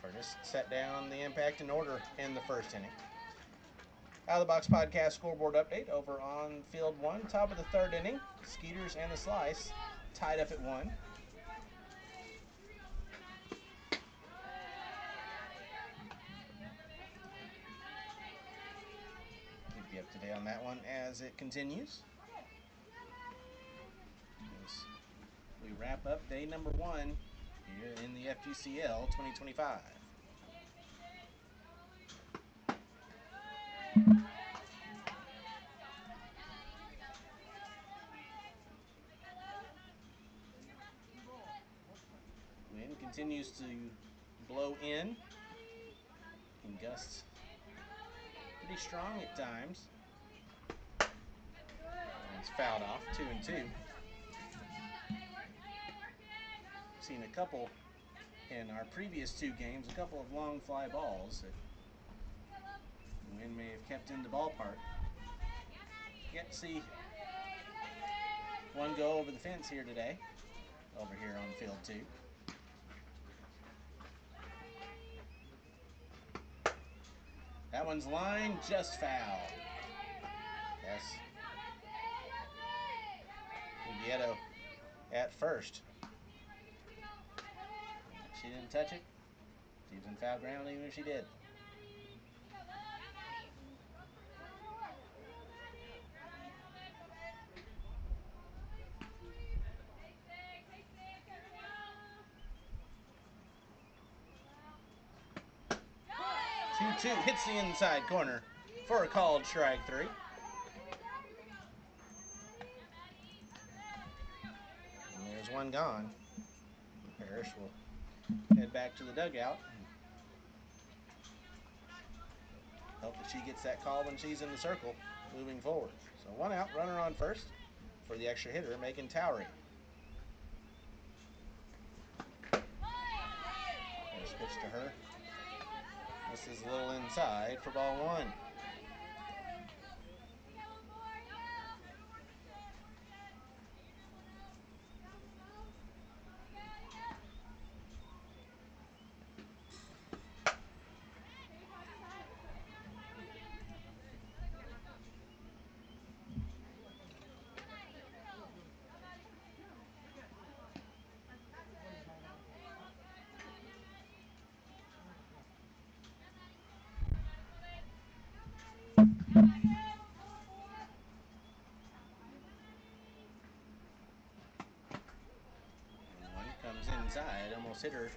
Furness set down the impact in order in the first inning. Out of the Box Podcast scoreboard update over on Field 1. Top of the third inning. Skeeters and the Slice tied up at 1. Keep you up to date on that one as it continues. As we wrap up day number 1 here in the FGCL 2025. Wind continues to blow in gusts pretty strong at times. And it's fouled off, 2-2. Seen a couple in our previous 2 games, a couple of long fly balls that the wind may have kept in the ballpark. Yet to see one go over the fence here today, over here on field 2. That one's line just foul. Yes. Ghetto at first. She didn't touch it. She was in foul ground even if she did. Two hits the inside corner for a called strike 3. And there's one gone. Parrish will head back to the dugout. Hope that she gets that call when she's in the circle moving forward. So 1 out, runner on first for the extra hitter, making Towery. First pitch to her. This is a little inside for ball 1. Comes inside, almost hit her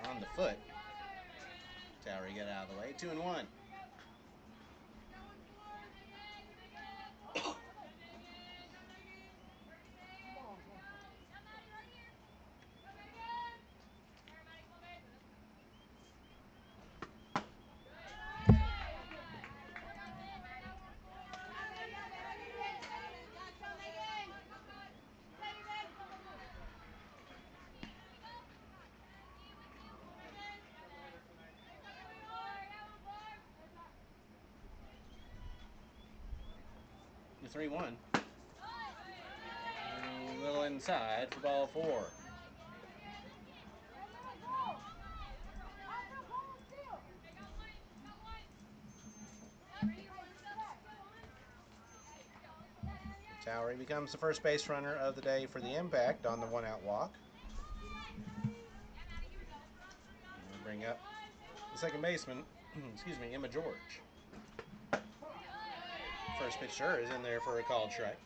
on the foot. Towery got out of the way, 2-1. The 3-1. A little inside for ball 4. Towery becomes the first base runner of the day for the Impact on the 1-out walk. We'll bring up the second baseman, Emma George. First pitch to her is in there for a called strike.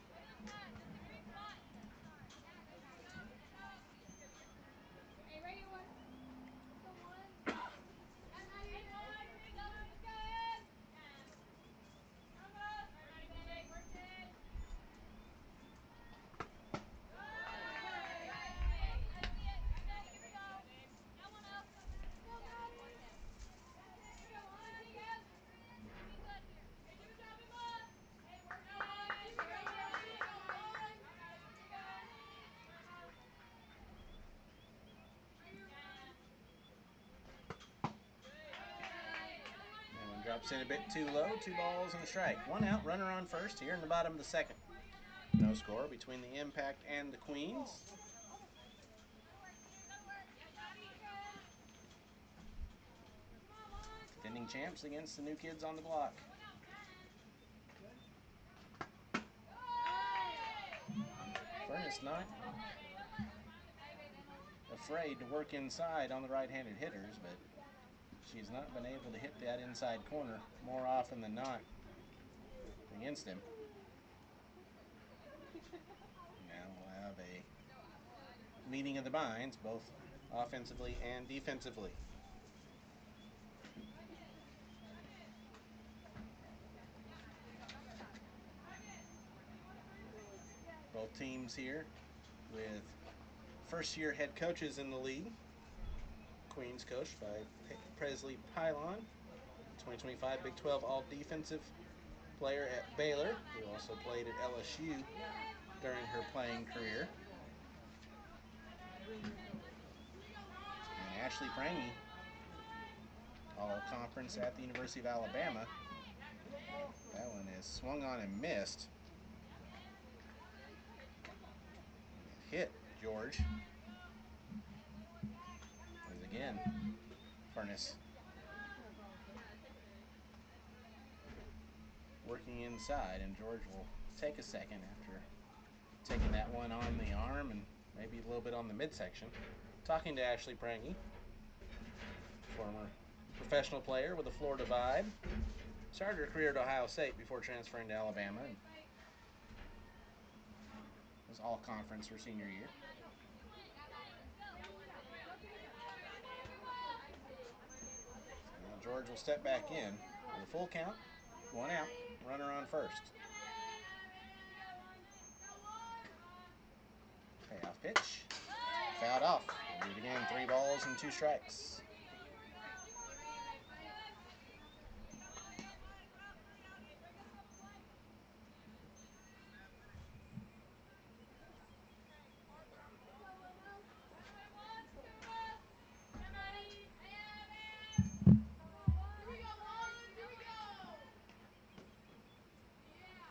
Drops in a bit too low. 2 balls and a strike. 1 out, runner on first here in the bottom of the second. No score between the Impact and the Queens. Defending champs against the new kids on the block. Furnace not afraid to work inside on the right-handed hitters, but she's not been able to hit that inside corner more often than not against him. Now we'll have a meeting of the minds, both offensively and defensively. Both teams here with first-year head coaches in the league. Queens coached by Presley Pylon, 2025 Big 12 All-Defensive player at Baylor, who also played at LSU during her playing career. And Ashley Prangy, All-Conference at the University of Alabama. That one is swung on and missed. Hit George. As again, Furnace working inside, and George will take a second after taking that one on the arm and maybe a little bit on the midsection. Talking to Ashley Prangy, former professional player with the Florida Vibe. Started her career at Ohio State before transferring to Alabama. And was all-conference her senior year. Now George will step back in with a full count, 1 out, runner on first. Payoff pitch, fouled off. We'll do it again, 3 balls and 2 strikes.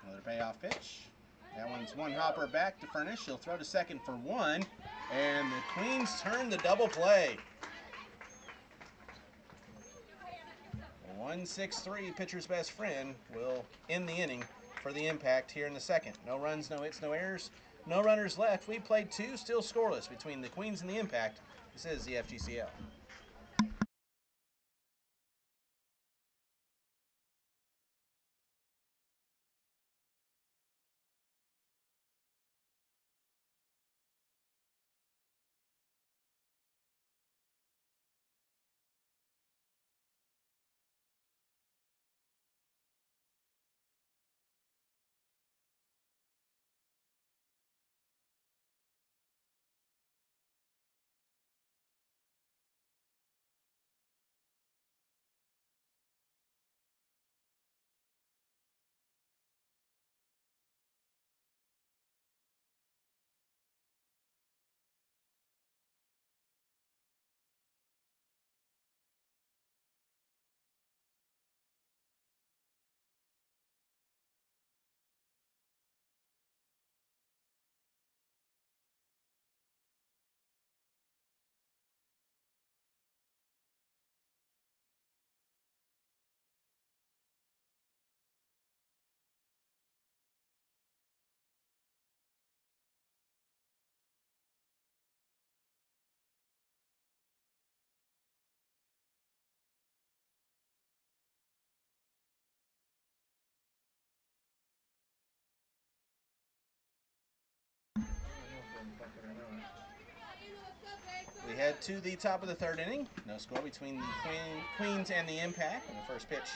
Another payoff pitch. That one's one hopper back to Furnace. She'll throw to second for 1, and the Queens turn the double play. 1-6-3, pitcher's best friend, will end the inning for the Impact here in the second. No runs, no hits, no errors, no runners left. We played 2, still scoreless between the Queens and the Impact. This is the FGCL. We head to the top of the third inning. No score between the Queens and the Impact. And the first pitch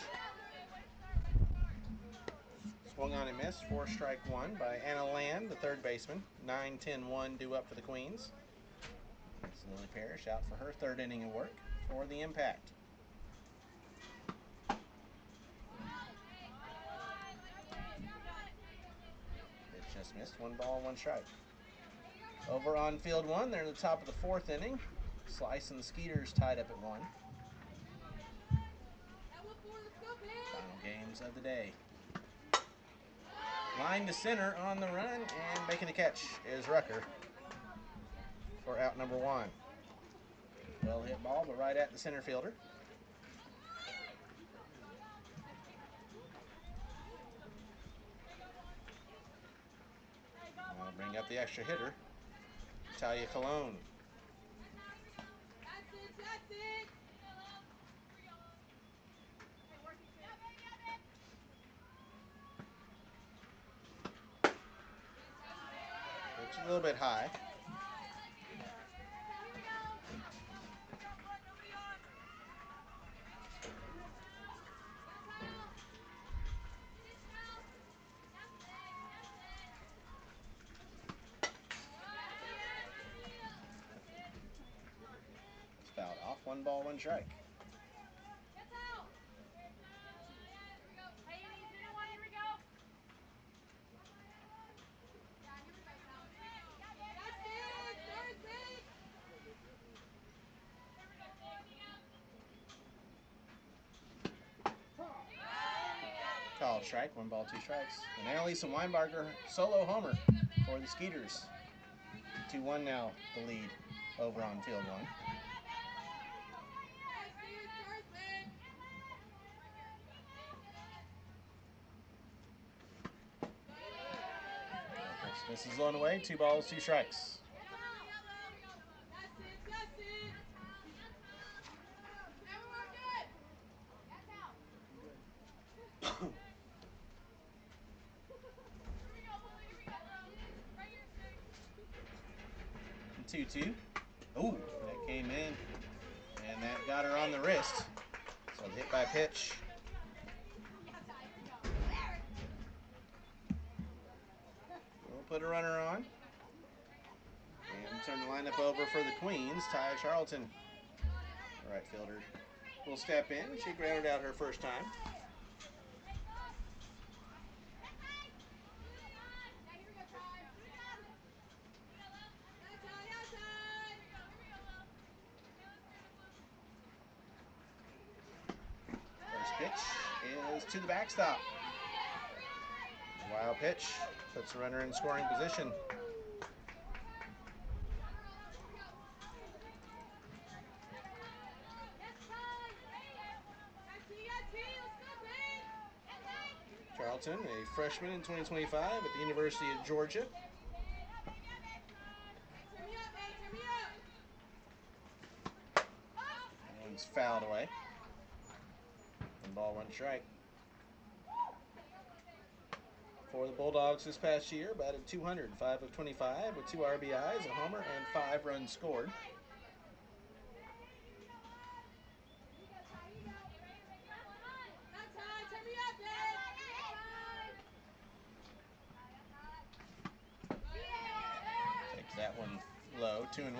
swung on and missed for strike 1 by Anna Land, the third baseman. 9-10-1 due up for the Queens. It's Lily Parrish out for her third inning of work for the Impact. Pitch just missed. 1 ball, 1 strike. Over on field 1, they're at the top of the fourth inning. Slice and the Skeeters tied up at 1. Bulldogs of the day. Line to center on the run, and making the catch is Rucker for out number 1. Well hit ball, but right at the center fielder. We'll bring up the extra hitter, Talia Cologne. It's a little bit high. It's fouled off. 1 ball, 1 strike. Called strike, 1 ball, 2 strikes. And Annalisa Weinbarger solo homer for the Skeeters. 2-1 now, the lead over on field 1. This is blown away, 2 balls, 2 strikes. And 2-2. Ooh, that came in, and that got her on the wrist. So hit by pitch. We'll put a runner on. And turn the lineup over for the Queens. Ty Charlton, right fielder, will step in. She grounded out her first time. First pitch is to the backstop. Wild pitch puts the runner in scoring position. Charlton, a freshman in 2025 at the University of Georgia. That one's fouled away. 1 ball, 1 strike. For the Bulldogs this past year, batted 200, 5 of 25 with 2 RBIs, a homer, and 5 runs scored. Takes that one low, 2-1.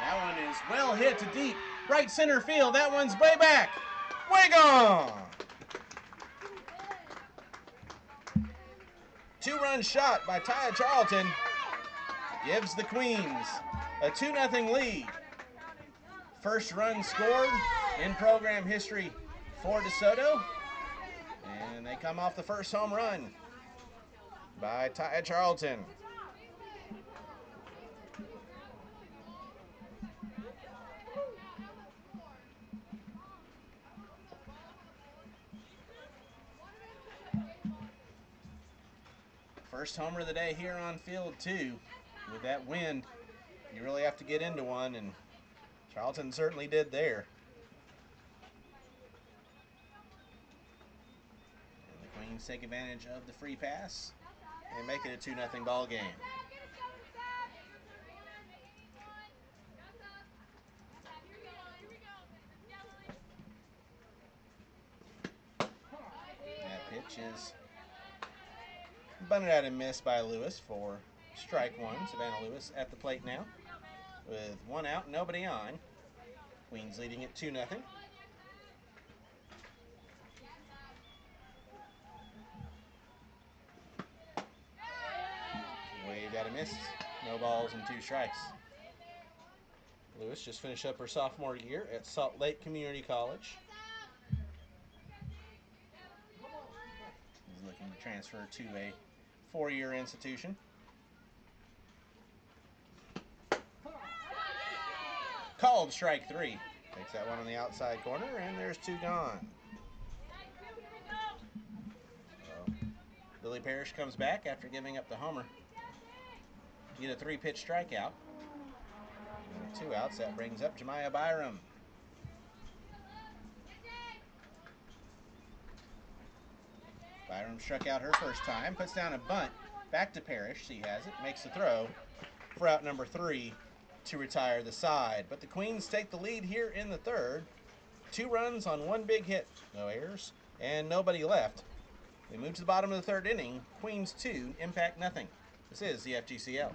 That one is well hit to deep right center field. That one's way back. Way gone. 2-run shot by Taya Charlton gives the Queens a 2-0 lead. First run scored in program history for DeSoto. And they come off the first home run by Taya Charlton. First homer of the day here on field 2. With that wind, you really have to get into one, and Charlton certainly did there. And the Queens take advantage of the free pass and make it a 2-0 ball game. That pitch is bunted out and missed by Lewis for strike 1. Savannah Lewis at the plate now with 1 out, nobody on. Queens leading it 2-0. missed. No balls and 2 strikes. Lewis just finished up her sophomore year at Salt Lake Community College. He's looking to transfer to a 4-year institution. Called strike 3. Takes that one on the outside corner, and there's 2 gone. So, Lily Parrish comes back after giving up the homer to get a 3-pitch strikeout. And with 2 outs, that brings up Jemiah Byram. Byram struck out her first time, puts down a bunt, back to Parrish. She has it, makes the throw for out number 3 to retire the side. But the Queens take the lead here in the third. 2 runs on 1 big hit, no errors, and nobody left. They move to the bottom of the third inning. Queens 2, Impact nothing. This is the FGCL.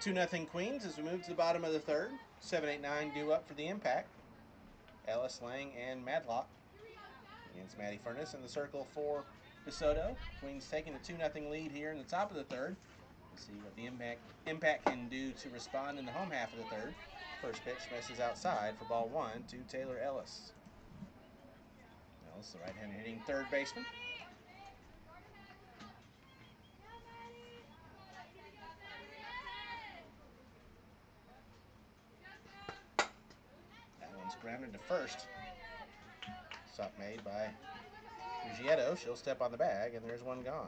Two nothing Queens as we move to the bottom of the third. 7-8-9 due up for the Impact. Ellis, Lang, and Madlock against Maddie Furness in the circle for DeSoto. Queens taking a 2-0 lead here in the top of the third. We'll see what the Impact can do to respond in the home half of the third. First pitch misses outside for ball 1 to Taylor Ellis. Ellis, the right-hander hitting third baseman. That one's grounded to first. Stop made by Ruggietto. She'll step on the bag, and there's one gone.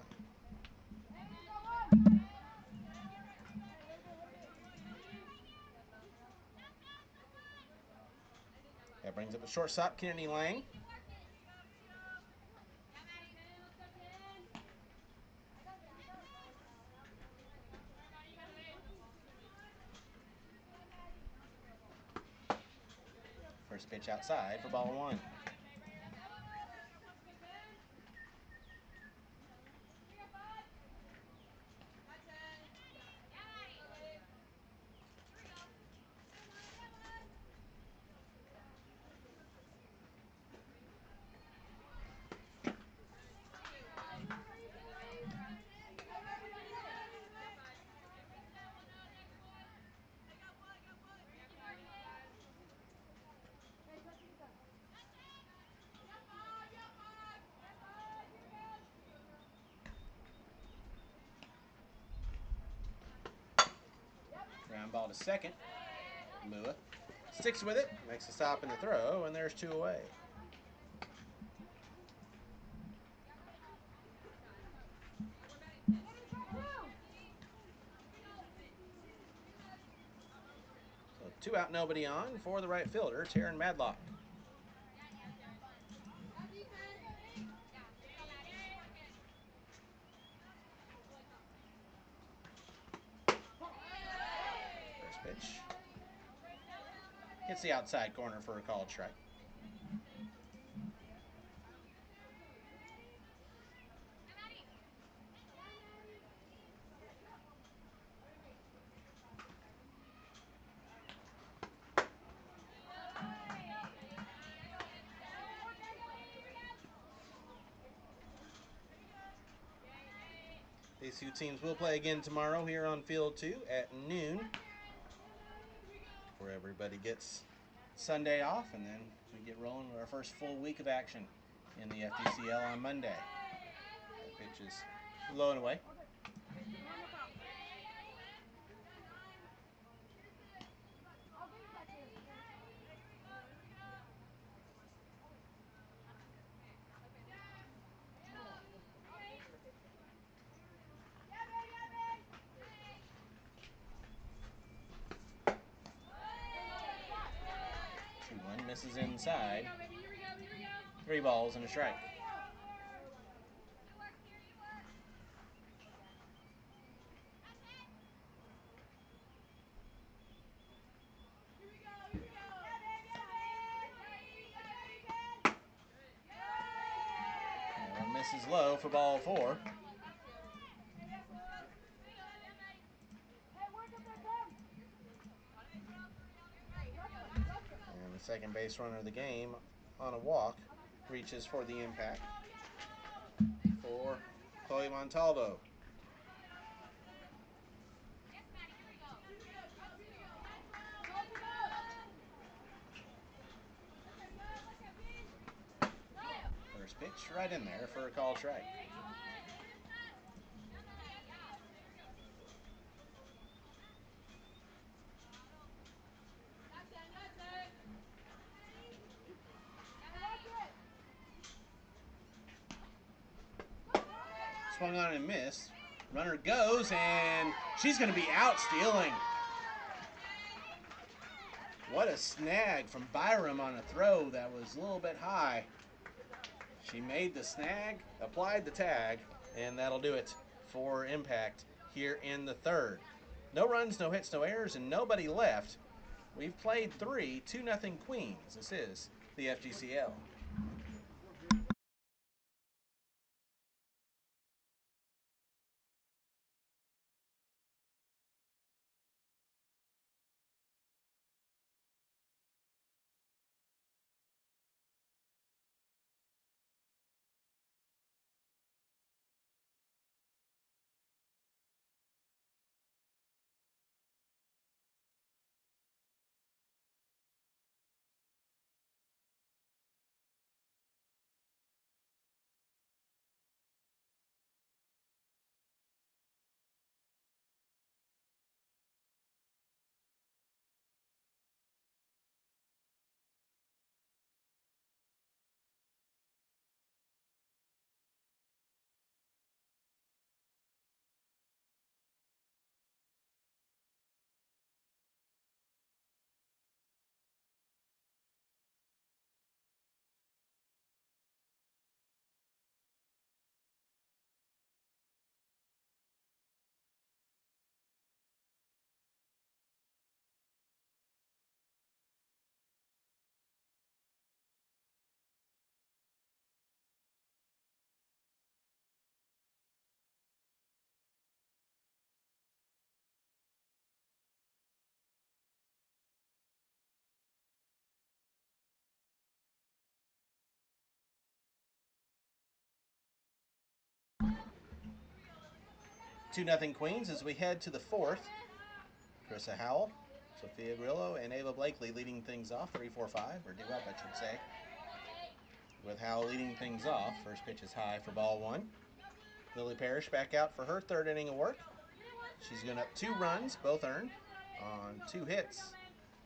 That brings up the shortstop, Kennedy Lang. First pitch outside for ball 1. Ground ball to second. Mua sticks with it, makes a stop in the throw, and there's 2 away. So 2 out, nobody on for the right fielder, Taryn Madlock. First pitch Hits the outside corner for a called strike. These two teams will play again tomorrow here on Field 2 at noon, where everybody gets Sunday off, and then we get rolling with our first full week of action in the FDCL on Monday. That pitch is low and away. Misses inside. 3 balls and a strike. That one misses low for ball 4. And the second base runner of the game on a walk reaches for the impact for Chloe Montalvo. First pitch right in there for a called strike. Swung on and missed. Runner goes, and she's going to be out stealing. What a snag from Byram on a throw that was a little bit high. She made the snag, applied the tag, and that'll do it for impact here in the third. No runs, no hits, no errors, and nobody left. We've played 3 2-0 Queens. This is the FGCL. Two nothing Queens as we head to the fourth. Carissa Howell, Sophia Grillo, and Ava Blakely leading things off. 3-4-5, or due up, I should say. With Howell leading things off. First pitch is high for ball 1. Lily Parrish back out for her third inning of work. She's given up 2 runs, both earned, on 2 hits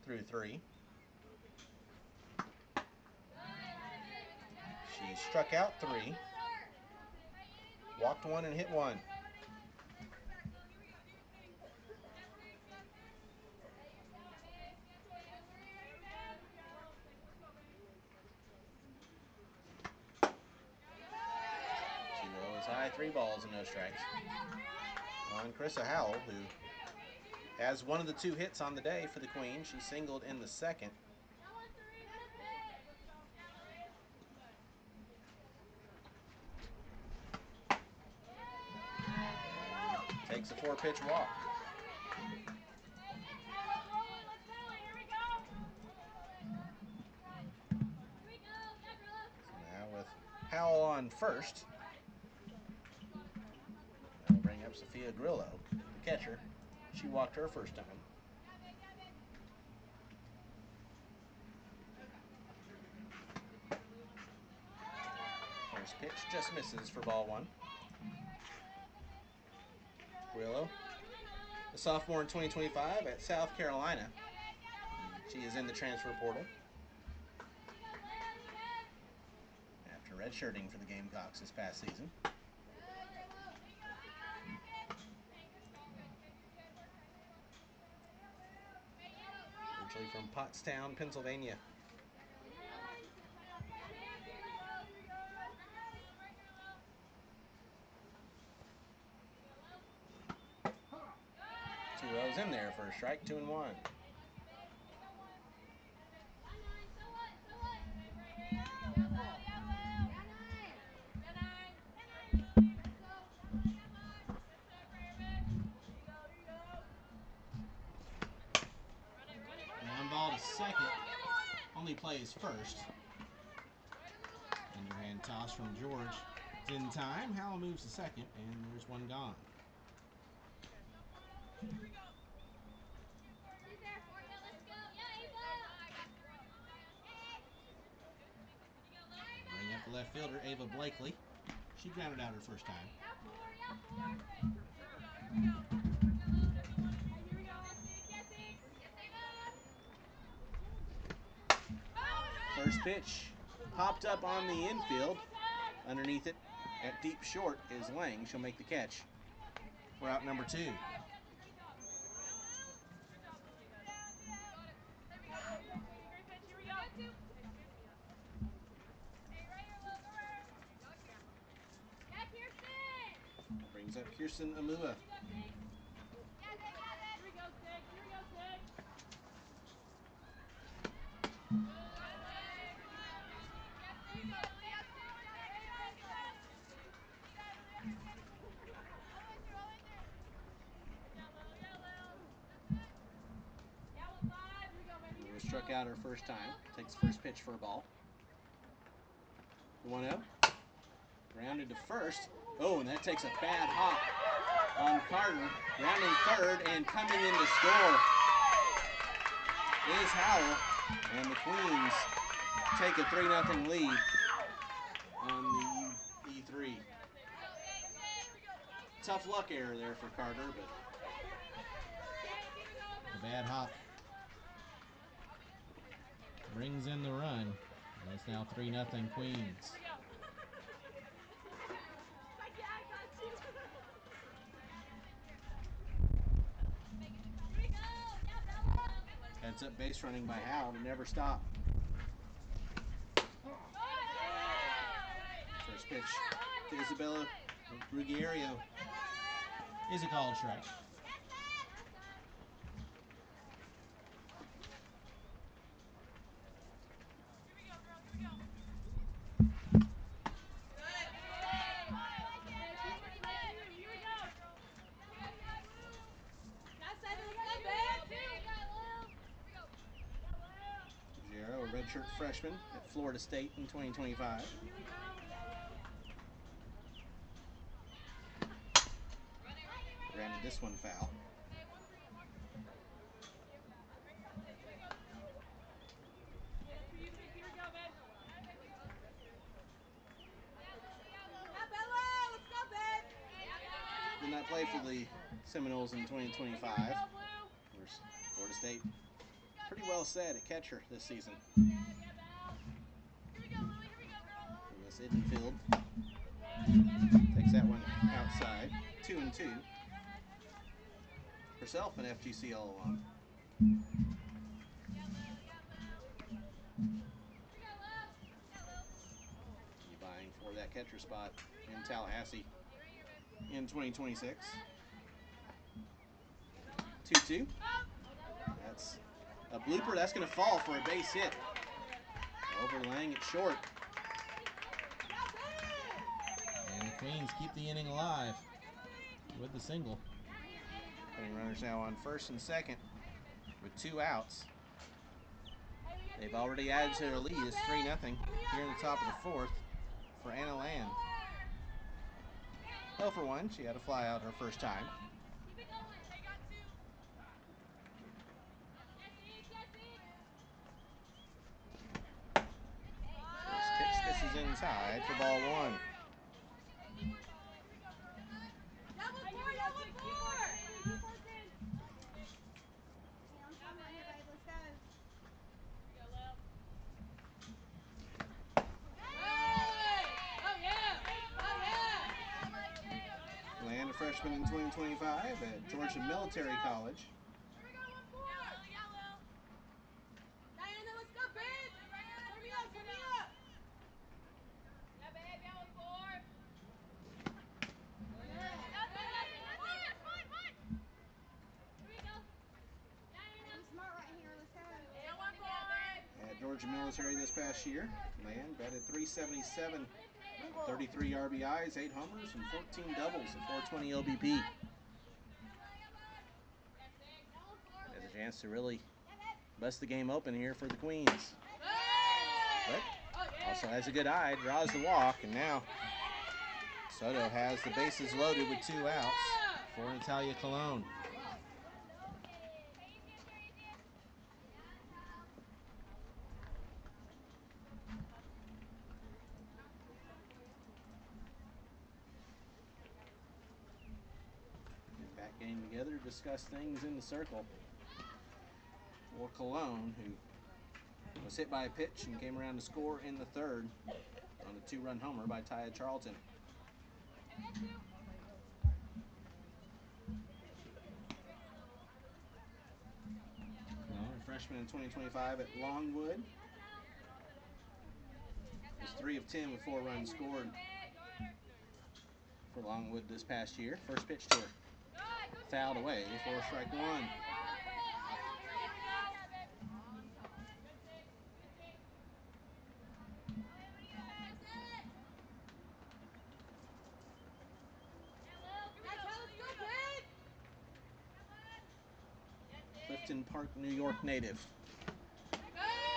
through 3. She struck out 3, walked 1 and hit 1. High, 3 balls and no strikes. On Carissa Howell, who has one of the 2 hits on the day for the Queen. She singled in the second Takes a 4-pitch walk. So now with Howell on first, that'll bring up Sophia Grillo, the catcher. She walked her first time. First pitch just misses for ball 1. Grillo, a sophomore in 2025 at South Carolina. She is in the transfer portal after redshirting for the Gamecocks this past season. Originally from Pottstown, Pennsylvania. Two O's in there for a strike, 2-1. Ground ball to second. Only plays first. Underhand toss from George. It's in time. Howell moves to second, and there's one gone. Bring up the left fielder, Ava Blakely. She grounded out her first time. First pitch popped up on the infield. Underneath it, at deep short, is Lang. She'll make the catch. We're out number 2. Brings up Kirsten Amua. Amua struck out her first time. Takes first pitch for a ball. 1-0. Grounded to first. Oh, and that takes a bad hop on Carter. Rounding third and coming in to score is Howell. And the Queens take a 3-0 lead on the E3. Tough luck error there for Carter, but a bad hop brings in the run. And it's now 3-0 Queens. Heads up base running by Howell to never stop. First pitch to Isabella Ruggiero is a called strike. Ruggiero, a redshirt freshman at Florida State in 2025. Grounded this one foul. Did not play for the Seminoles in 2025. Florida State pretty well set at catcher this season. This Idenfield takes that one outside. 2-2. Herself an FGC all along. Vying for that catcher spot in Tallahassee in 2026. 2-2. That's a blooper. That's going to fall for a base hit. Overlaying it short. And the Queens keep the inning alive with the single. Putting runners now on first and second with 2 outs. They've already added to their lead. It's 3-0 here in the top of the fourth for Anna Land. 0 for 1. She had a fly out her first time. First pitch misses inside for ball 1. Land, a freshman in 2025 at Georgia Military College. At Georgia Military this past year, Land batted .377, 33 RBIs, 8 homers, and 14 doubles, a 420 OBP. Has a chance to really bust the game open here for the Queens. But also has a good eye, draws the walk, and now Soto has the bases loaded with 2 outs for Natalia Colon. Back getting together to discuss things in the circle for Cologne, who was hit by a pitch and came around to score in the third on a 2-run homer by Taya Charlton. A freshman in 2025 at Longwood. Was 3 of 10 with 4 runs scored for Longwood this past year. First pitch to her. Fouled away for strike 1. Clifton Park, New York native.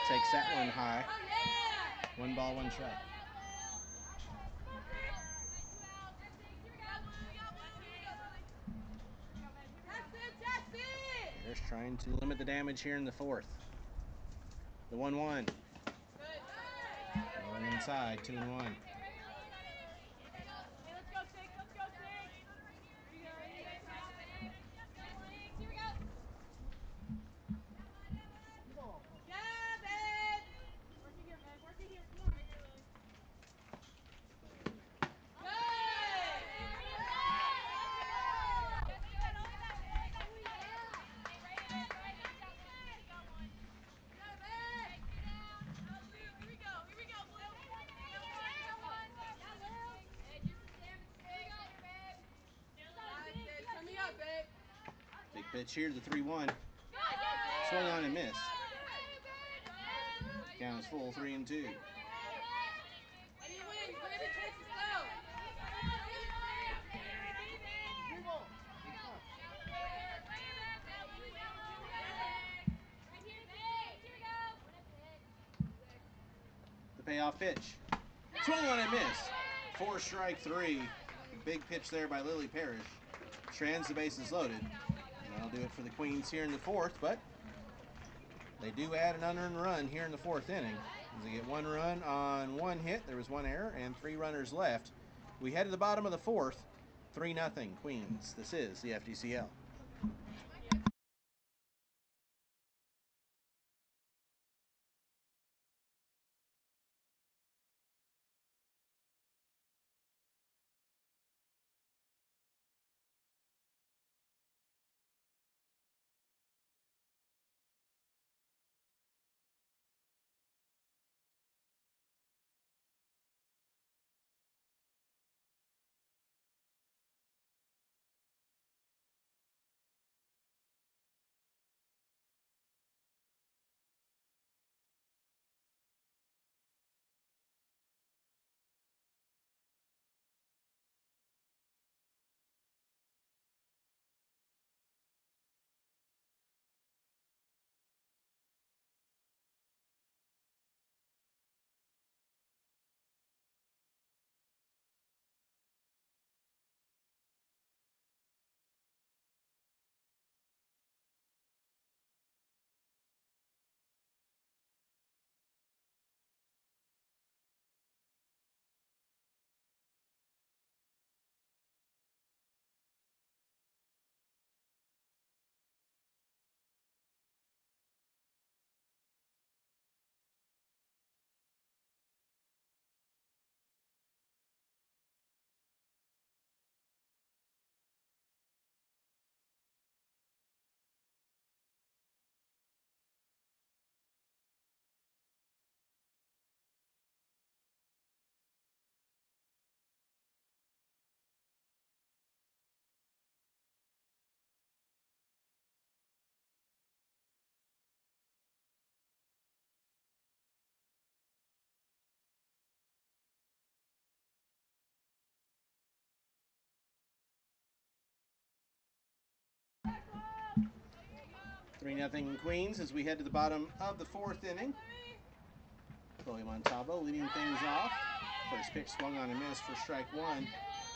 Takes that one high. 1 ball, 1 strike. Bears trying to limit the damage here in the fourth. The 1-1. Going inside, 2-1. Big pitch here, the 3-1. Swung on and missed. Count is full, 3-2. The payoff pitch. Swung on and missed. 4 strike 3. Big pitch there by Lily Parrish. Strands the bases loaded. And that'll do it for the Queens here in the fourth, but they do add an unearned run here in the fourth inning. As they get 1 run on 1 hit, there was 1 error, and 3 runners left. We head to the bottom of the fourth, 3-0 Queens. This is the FDCL. 3-0 Queens as we head to the bottom of the 4th inning. Chloe Montalvo leading things off. First pitch swung on and missed for strike 1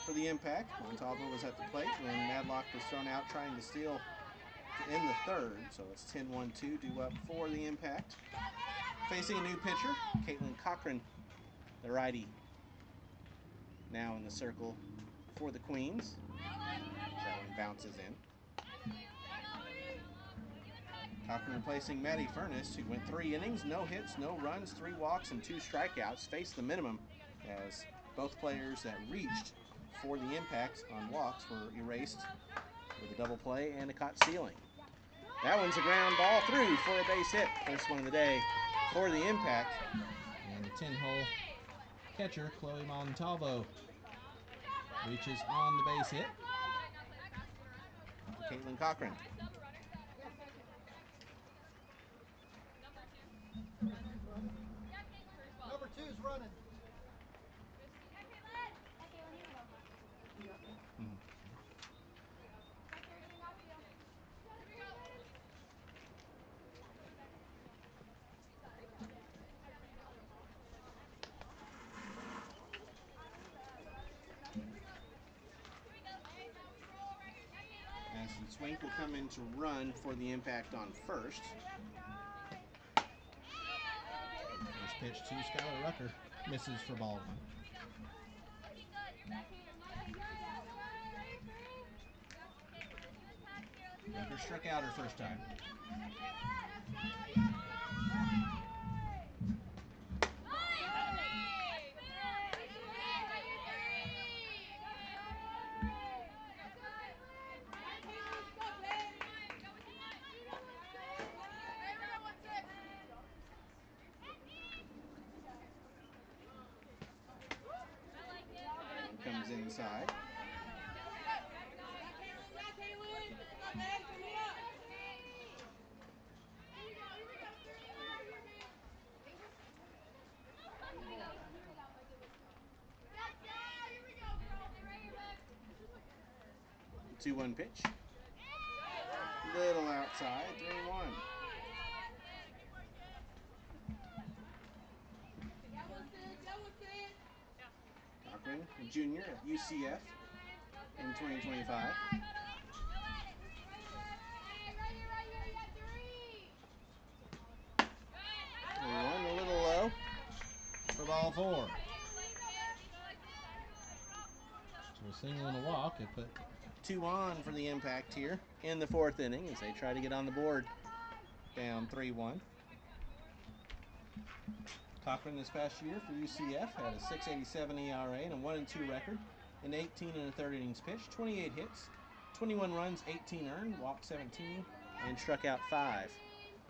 for the impact. Montalvo was at the plate when Madlock was thrown out trying to steal to end the 3rd. So it's 10-1-2 due up for the impact. Facing a new pitcher, Caitlin Cochran, the righty, now in the circle for the Queens. That one bounces in. Cochran replacing Maddie Furness, who went 3 innings, no hits, no runs, 3 walks, and 2 strikeouts. Faced the minimum as both players that reached for the impact on walks were erased with a double play and a caught stealing. That one's a ground ball through for a base hit. First one of the day for the impact. And the 10-hole catcher, Chloe Montalvo, reaches on the base hit for Caitlin Cochran. Number 2's running. As the Swink will come in to run for the impact on first. First pitch to Skylar Rucker, misses for ball 1. Rucker struck out her first time. Comes inside. The 2-1 pitch. Little outside, 3-1. Cochran, a junior at UCF in 2025. 3-1, a little low for ball 4. So a single and a walk. It put 2 on for the impact here in the 4th inning as they try to get on the board. Down 3-1. Cochran this past year for UCF had a 6.87 ERA and a 1-2 record in 18 1/3 innings pitched, 28 hits, 21 runs, 18 earned, walked 17, and struck out 5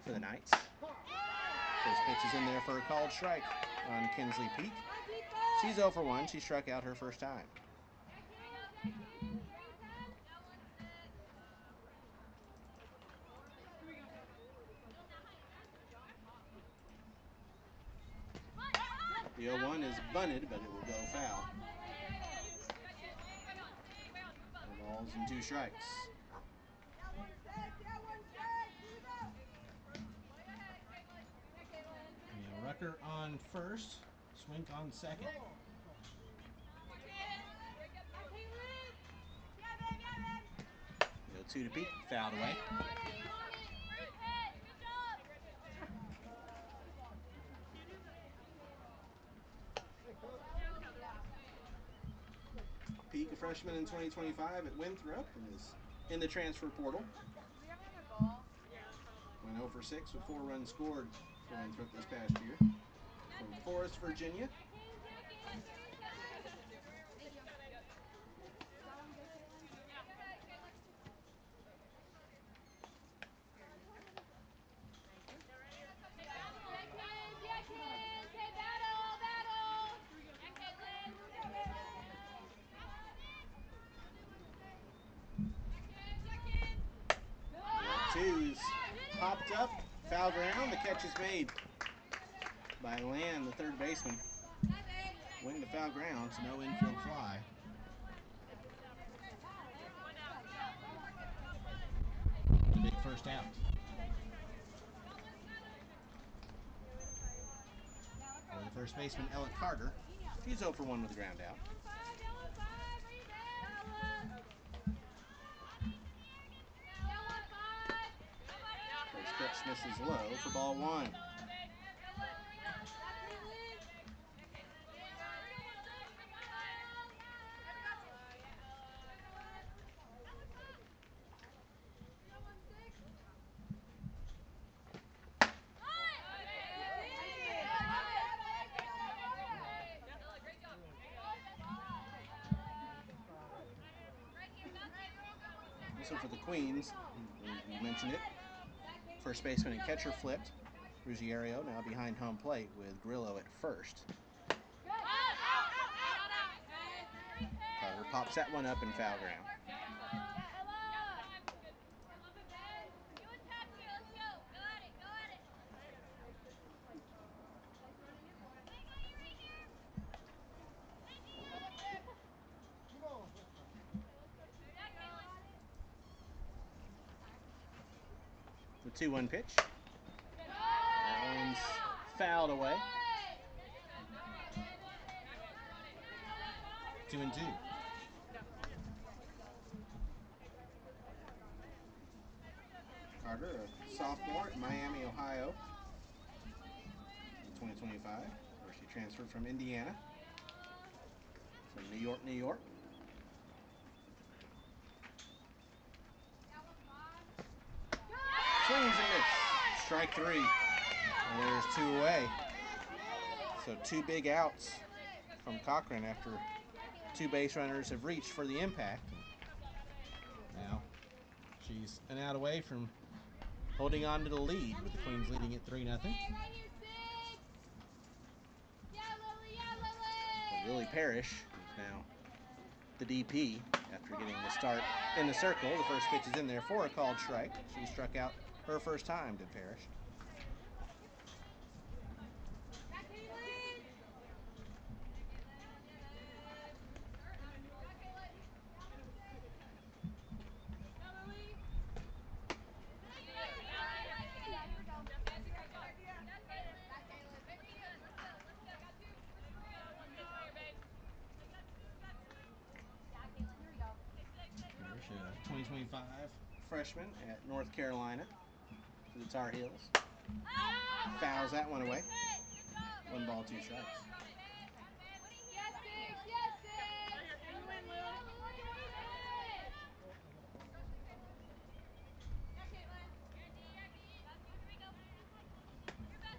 for the Knights. First pitch is in there for a called strike on Kinsley Peak. She's 0 for 1. She struck out her first time. The 0-1 is bunted, but it will go foul. 4 balls and 2 strikes. Yeah, Rucker on first, Swink on second. Go 2 to Pete, fouled away. Peak, a freshman in 2025 at Winthrop, and is in the transfer portal. Went 0 for 6 with 4 runs scored for Winthrop this past year. From Forest, Virginia. Two's popped up, foul ground. The catch is made by Land, the 3rd baseman. Went to foul ground, so no infield fly. The big first out. First baseman Ella Carter. She's 0 for 1 with the ground out. First pitch misses low for ball 1. Also for the Queens, we mentioned it. First baseman and catcher flipped. Ruggiero now behind home plate with Grillo at first. Carter pops that one up in foul ground. The 2-1 pitch. That one's fouled away. 2-2. Carter, a sophomore at Miami, Ohio, in 2025, where she transferred from Indiana, from New York, New York. Swings and miss. Strike 3. And there's 2 away. So 2 big outs from Cochran after 2 base runners have reached for the impact. Now she's an out away from holding on to the lead, with the Queens leading at 3-0. Lily Parrish is now the DP after getting the start in the circle. The first pitch is in there for a called strike. She struck out her first time, did Parrish. Parrish, a 2025 freshman at North Carolina for the Tar Heels. Fouls that one away. 1 ball, 2 strikes.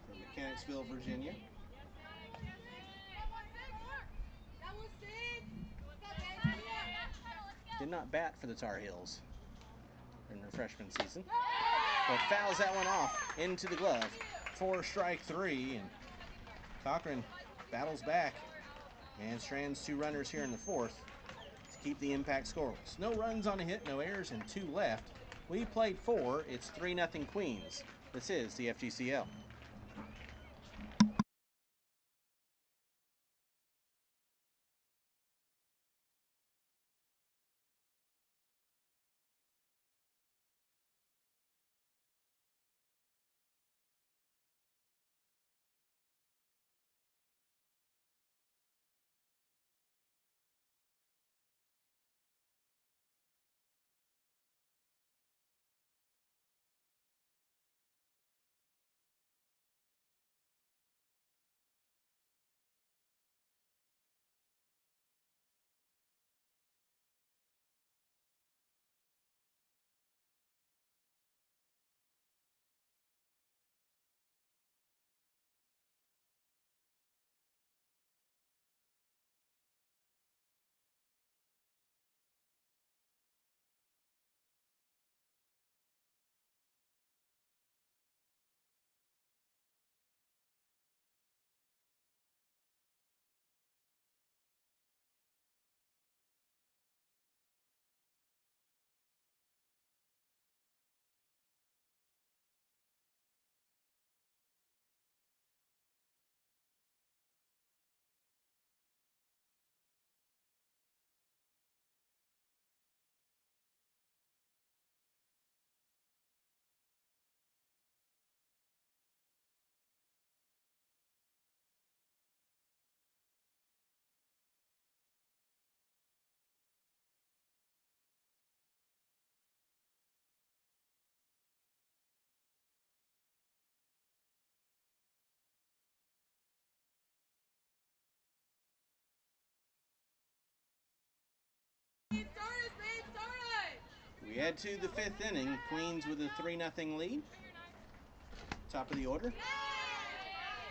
From Mechanicsville, Virginia. Did not bat for the Tar Heels in her freshman season, but fouls that one off into the glove for strike 3, and Cochran battles back and strands 2 runners here in the 4th to keep the impact scoreless. No runs on a hit, no errors, and 2 left. We played 4. It's 3-0 Queens. This is the FGCL. We head to the 5th inning. Queens with a 3-0 lead. Top of the order.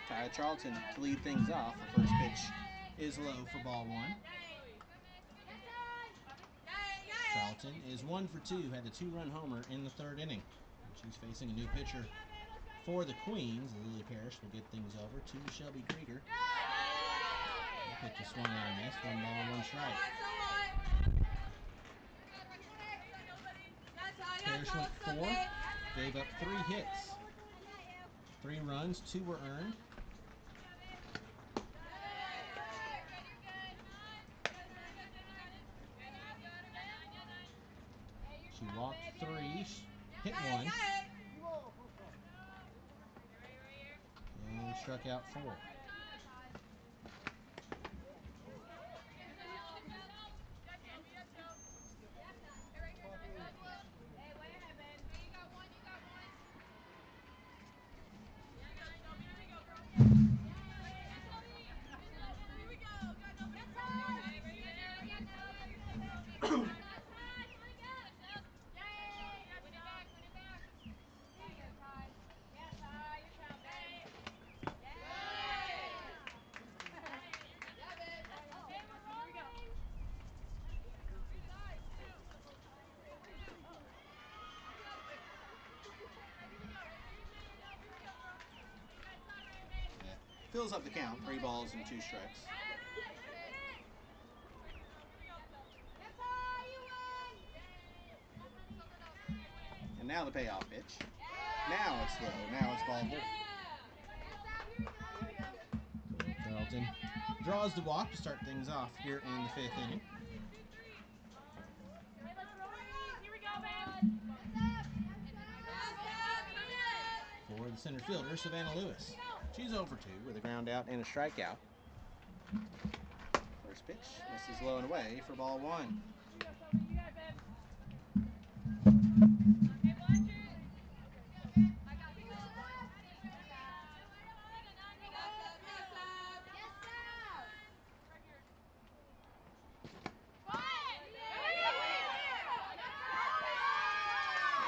Ty Charlton to lead things off. The first pitch is low for ball 1. Charlton is 1 for 2, had the 2-run homer in the 3rd inning. She's facing a new pitcher for the Queens. Lily Parrish will get things over to Shelby Krieger. The pitch is swung on and missed. 1 ball, 1 strike. Parrish went 4, gave up 3 hits. 3 runs, 2 were earned. She walked 3, hit 1, and struck out 4. Fills up the count, 3 balls and 2 strikes. And now the payoff pitch. Now it's low, now it's ball 4. Charlton draws the walk to start things off here in the 5th inning. For the center fielder, Savannah Lewis. She's over 2 with a ground out and a strikeout. First pitch, misses low and away for ball 1.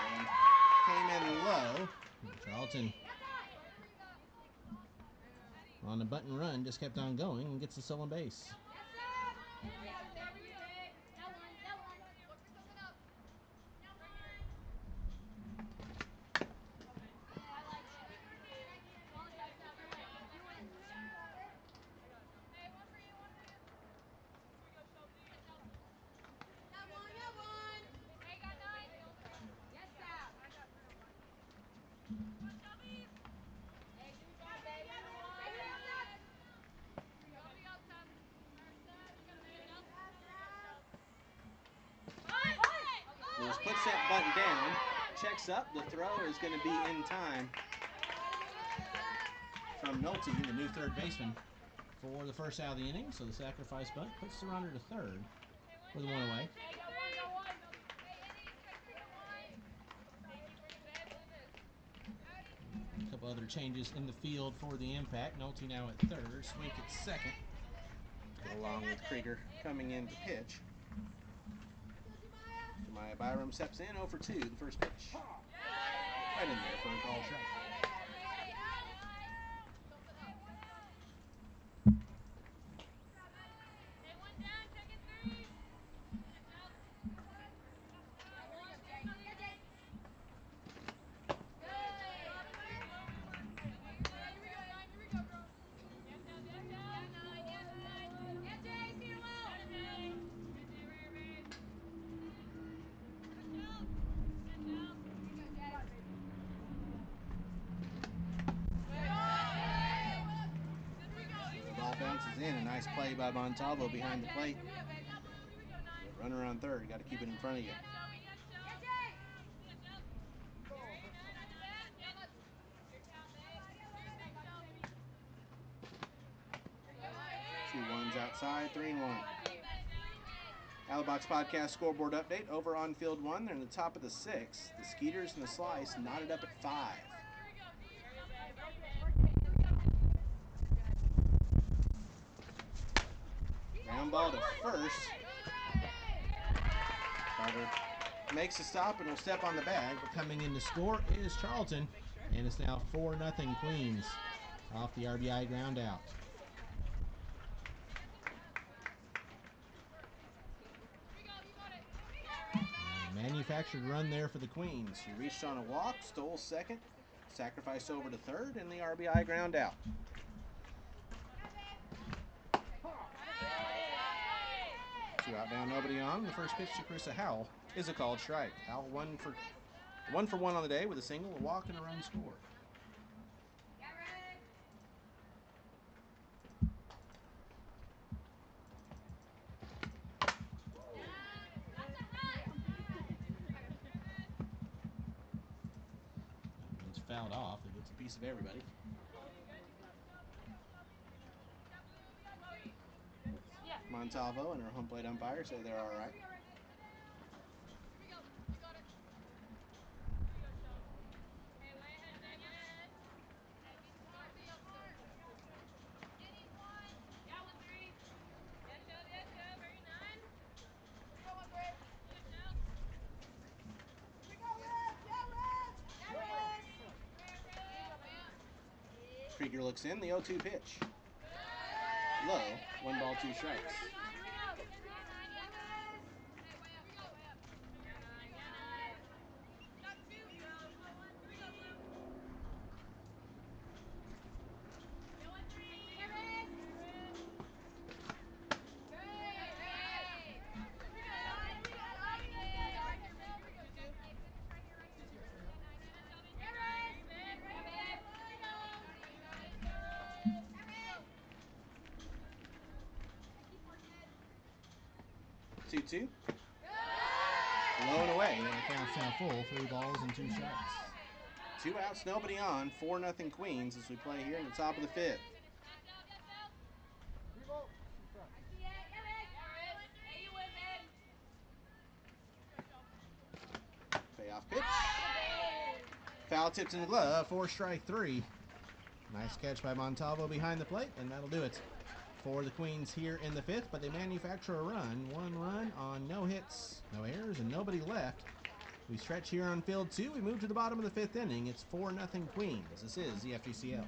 And came in low. Charlton on the button run, just kept on going and gets the stolen base. Lewis puts that button down, checks up, the throw is going to be in time from Nolte, the new 3rd baseman, for the first out of the inning. So the sacrifice bunt puts the runner to 3rd with 1 away. A couple other changes in the field for the Impact. Nolte now at 3rd, Swink at 2nd. Along with Krieger coming in to pitch. Maya Byram steps in 0 for 2, the first pitch. Right in there for a call strike. Bounces in, a nice play by Montalvo behind the plate. Runner on 3rd, got to keep it in front of you. 2 1s outside, 3-1. Alabox Podcast scoreboard update over on field 1. They're in the top of the 6th. The Skeeters and the Slice knotted up at 5. Ground ball to first. Carter makes a stop and will step on the bag, but coming in to score is Charlton, and it's now 4-0 Queens off the RBI ground out. Manufactured run there for the Queens. He reached on a walk, stole second, sacrificed over to third, and the RBI ground out. Two out, down, nobody on. The first pitch to Carissa Howell is a called strike. Howell one for one on the day with a single, a walk, and a run scored. It's fouled off. It gets a piece of everybody. Montalvo and her home plate umpire say they're all right. Krieger looks in, the 0-2 pitch. Low, 1 ball, 2 strikes. Two. Low and away, and the count's now full. 3 balls and 2 strikes. 2 outs, nobody on. 4-0 Queens as we play here in the top of the 5th. Payoff pitch. Foul tipped in the glove. 4 strike 3. Nice catch by Montalvo behind the plate, and that'll do it for the Queens here in the 5th, but they manufacture a run. 1 run on no hits, no errors, and nobody left. We stretch here on field 2. We move to the bottom of the 5th inning. It's 4-0 Queens. This is the FGCL.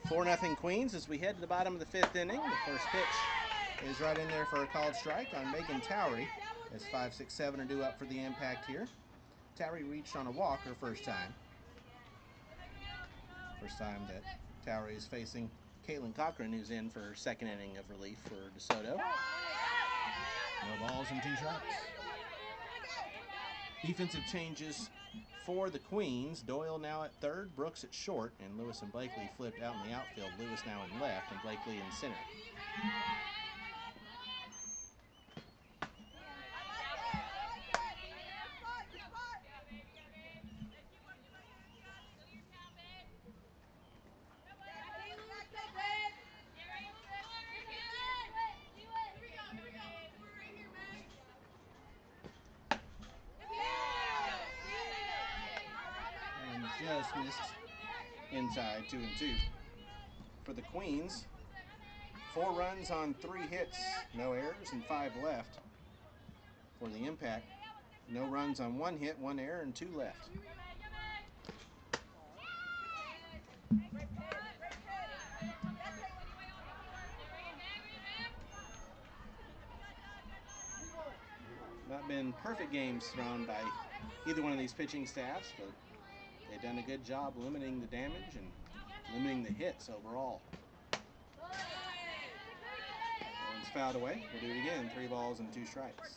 Four nothing Queens as we head to the bottom of the 5th inning. The first pitch is right in there for a called strike on Megan Towery as 5, 6, 7 are due up for the impact here. Towery reached on a walk her first time. First time that Towery is facing Caitlin Cochran, who's in for her second inning of relief for DeSoto. No balls and 2 strikes. Defensive changes for the Queens. Doyle now at third, Brooks at short, and Lewis and Blakely flipped out in the outfield. Lewis now in left, and Blakely in center. Just missed inside, 2-2. For the Queens, 4 runs on 3 hits, no errors, and 5 left. For the Impact, no runs on 1 hit, 1 error, and 2 left. Not been perfect games thrown by either one of these pitching staffs, but they've done a good job limiting the damage and limiting the hits overall. That one's fouled away. We'll do it again. 3 balls and 2 strikes.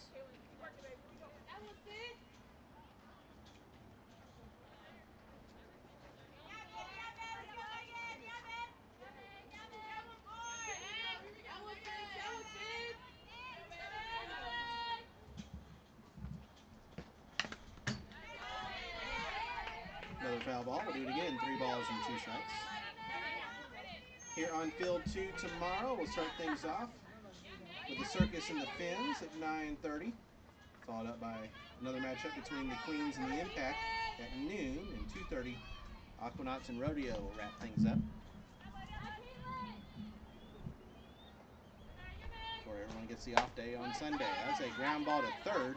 Another foul ball. We'll do it again. 3 balls and 2 strikes. Here on field 2 tomorrow, we'll start things off with the Circus and the Fins at 9:30, followed up by another matchup between the Queens and the Impact at noon, and 2:30, Aquanauts and Rodeo will wrap things up. Before everyone gets the off day on Sunday. That's a ground ball to third.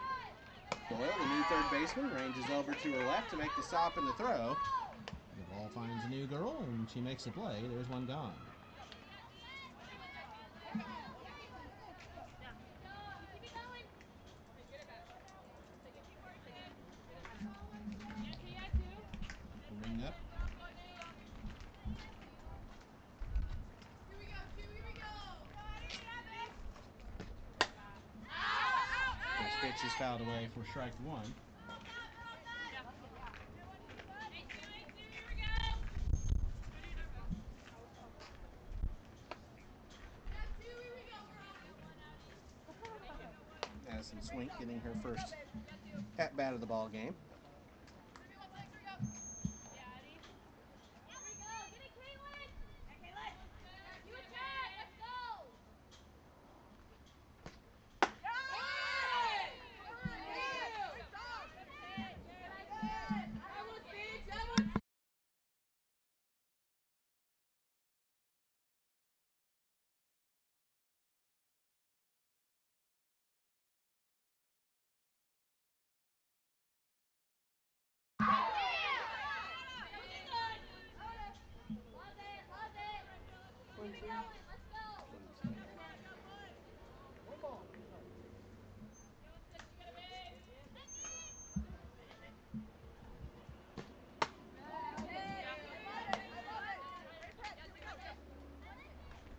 Doyle, the new third baseman, ranges over to her left to make the stop and the throw. The ball finds a new girl, and she makes the play. There's one gone. Ring up. First pitch is fouled away for strike 1. Addison Swink getting her first at-bat of the ball game.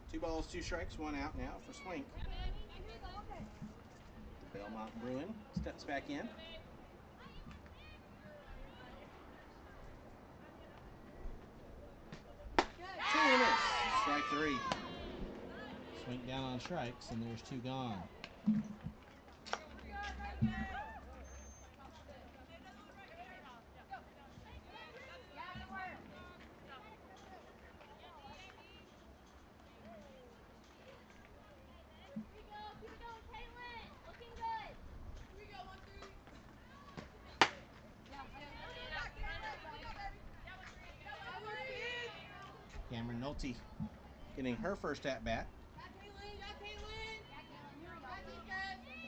Two balls, 2 strikes, 1 out now for Swink. The Belmont Bruin steps back in. Swing and a miss. Strike 3. Swink down on strikes, and there's 2 gone. Cameron Nolte getting her first at-bat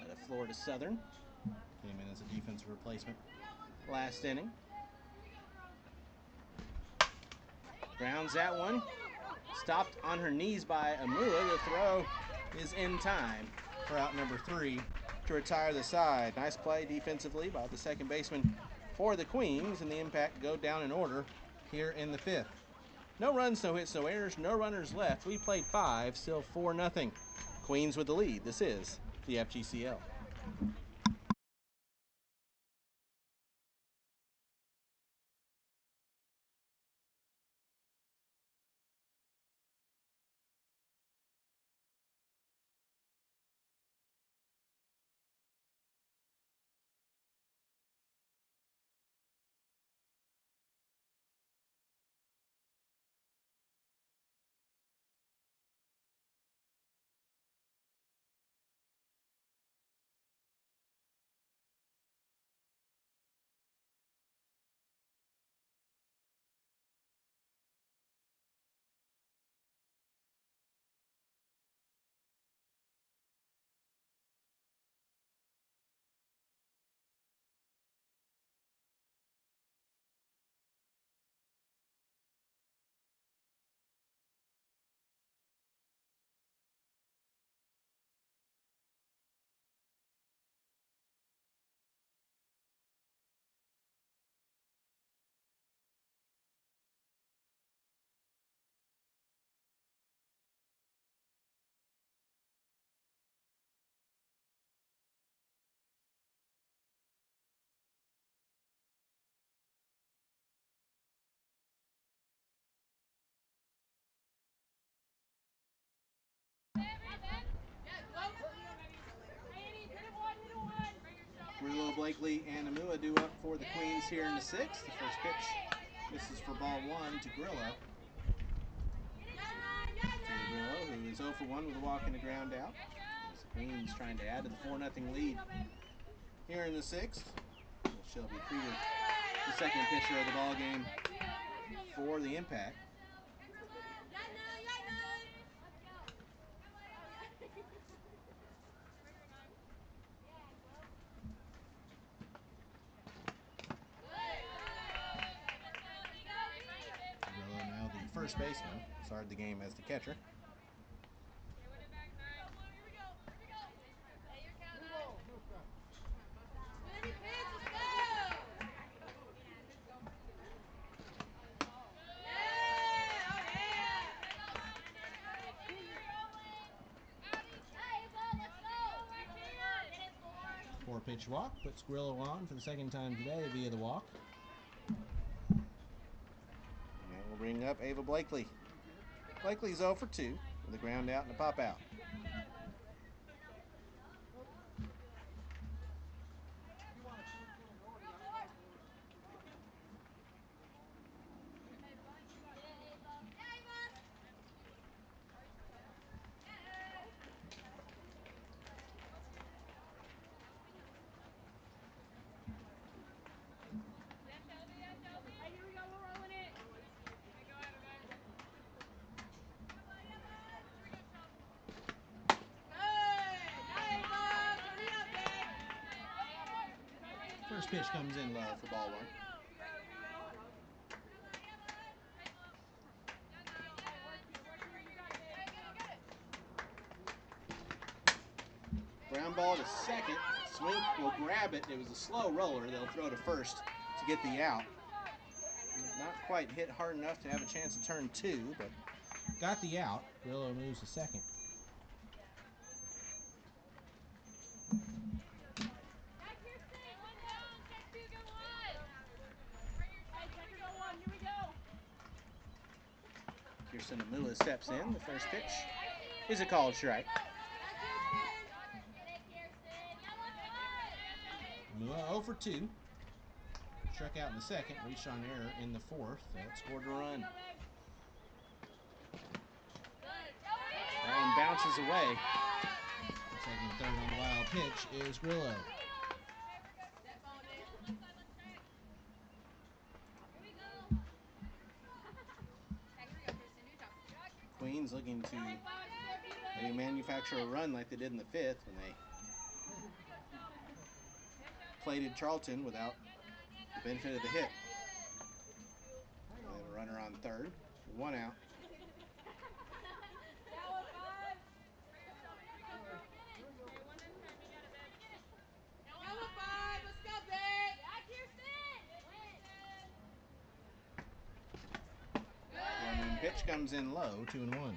out of Florida Southern. Came in as a defensive replacement last inning. Grounds that one. Stopped on her knees by Amua. The throw is in time for out number 3 to retire the side. Nice play defensively by the second baseman for the Queens, and the Impact go down in order here in the 5th. No runs, no hits, no errors, no runners left. We played 5, still 4-0. Queens with the lead. This is the FGCL. Grillo, Blakely, and Amua due up for the Queens here in the 6th. The first pitch. This is for ball 1 to Grillo. Grillo, who is 0 for 1 with a walk and a ground out. As the Queens trying to add to the 4-0 lead here in the 6th. Shelby Krieger, the second pitcher of the ball game for the Impact. Grillo now the first baseman, started the game as the catcher. Four-pitch walk puts Grillo on for the second time today via the walk. And we'll bring up Ava Blakely. Blakely's 0 for 2 with a ground out and a pop out. First pitch comes in low for ball 1. Ground ball to second. Swing will grab it. It was a slow roller. They'll throw to first to get the out. Not quite hit hard enough to have a chance to turn 2, but got the out. Grillo moves to second. Kirsten Amua steps in. The first pitch is a called strike. Amua 0 for 2. Struck out in the second, reached on error in the 4th. That scored a run. That one bounces away. Second, third on the wild pitch is Grillo. Queens looking to maybe manufacture a run like they did in the 5th when they plated Charlton without the benefit of the hit. They have a runner on third, 1 out. pitch comes in low, 2-1.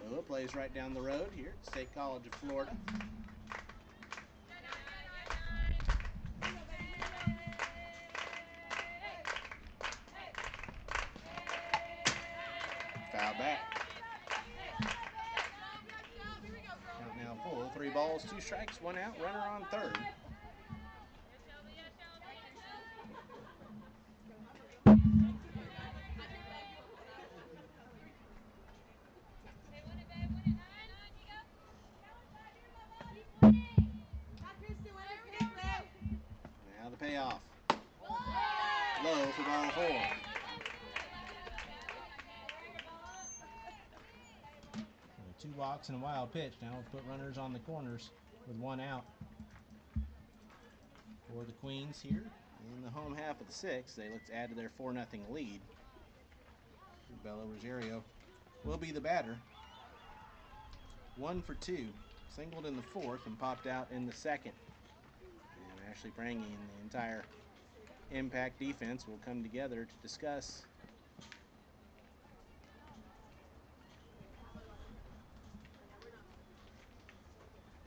Noah plays right down the road here at State College of Florida. Foul back. Count now full. 3 balls, 2 strikes, 1 out. Runner on third. Now the payoff. Low for ball 4. A 2 walks and a wild pitch. Now let's put runners on the corners with 1 out. For the Queens here In the home half of the 6th, they look to add to their 4-0 lead. Bella Rosario will be the batter. 1 for 2. Singled in the 4th and popped out in the 2nd. And Ashley Prangy and the entire Impact defense will come together to discuss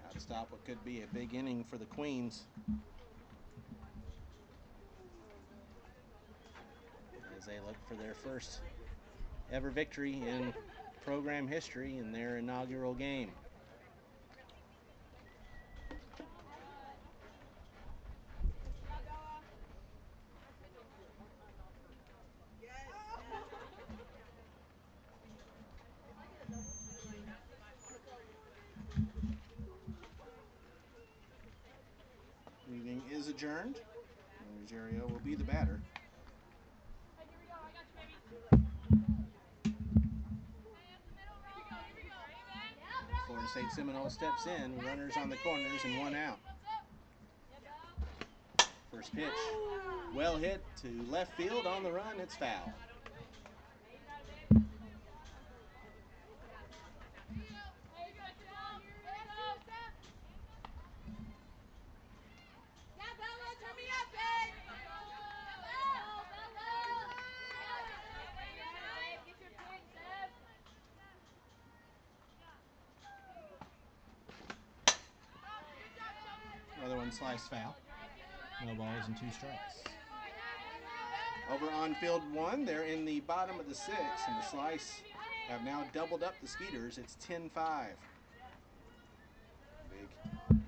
how to stop what could be a big inning for the Queens, as they look for their first ever victory in program history in their inaugural game. Meeting is adjourned. Rosario will be the batter. Florida State Seminole steps in, runners on the corners and 1 out. First pitch, well hit to left field on the run, it's foul. Another one sliced foul. No balls and 2 strikes. Over on field 1, they're in the bottom of the 6th, and the Slice have now doubled up the Skeeters. It's 10-5. Big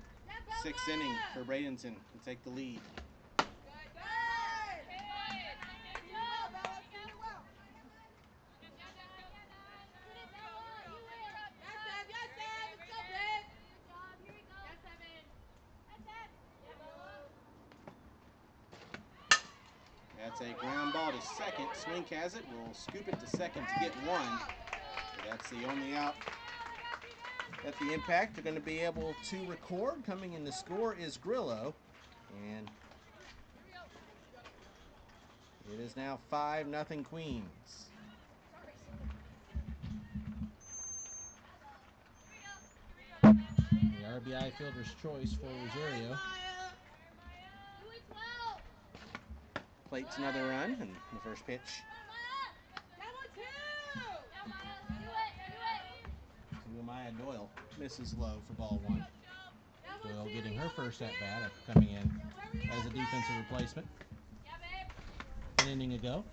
6th inning for Bradenton to take the lead. That's a ground ball to second. Swink has it. Will scoop it to second to get 1. That's the only out that the Impact are going to be able to record. Coming in to score is Grillo. And it is now 5-0 Queens. The RBI fielder's choice for Rosario. Plates another run, and the first pitch. Maya Doyle misses low for ball 1. Doyle getting her first at bat after coming in as a defensive replacement an inning ago.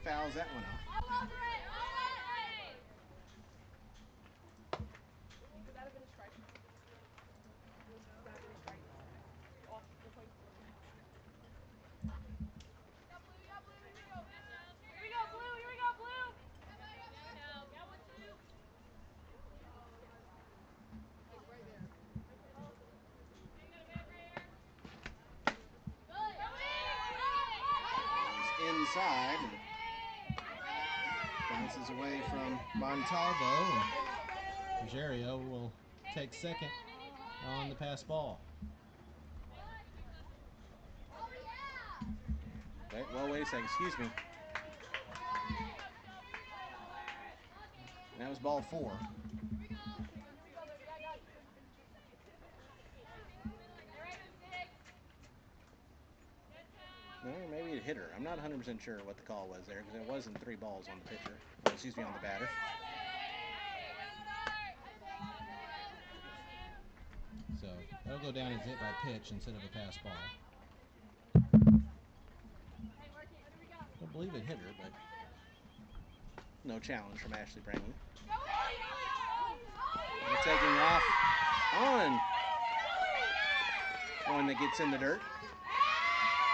Fouls that one off. Inside and bounces away from Montalvo, and Rosario will take second on the pass ball. Well, wait a second. Excuse me. That was ball 4. No, maybe it hit her. I'm not 100% sure what the call was there because it wasn't 3 balls on the pitcher. Or, excuse me, on the batter. So that'll go down as hit by pitch instead of a pass ball. I don't believe it hit her, but no challenge from Ashley Brangy. And taking off on one that gets in the dirt.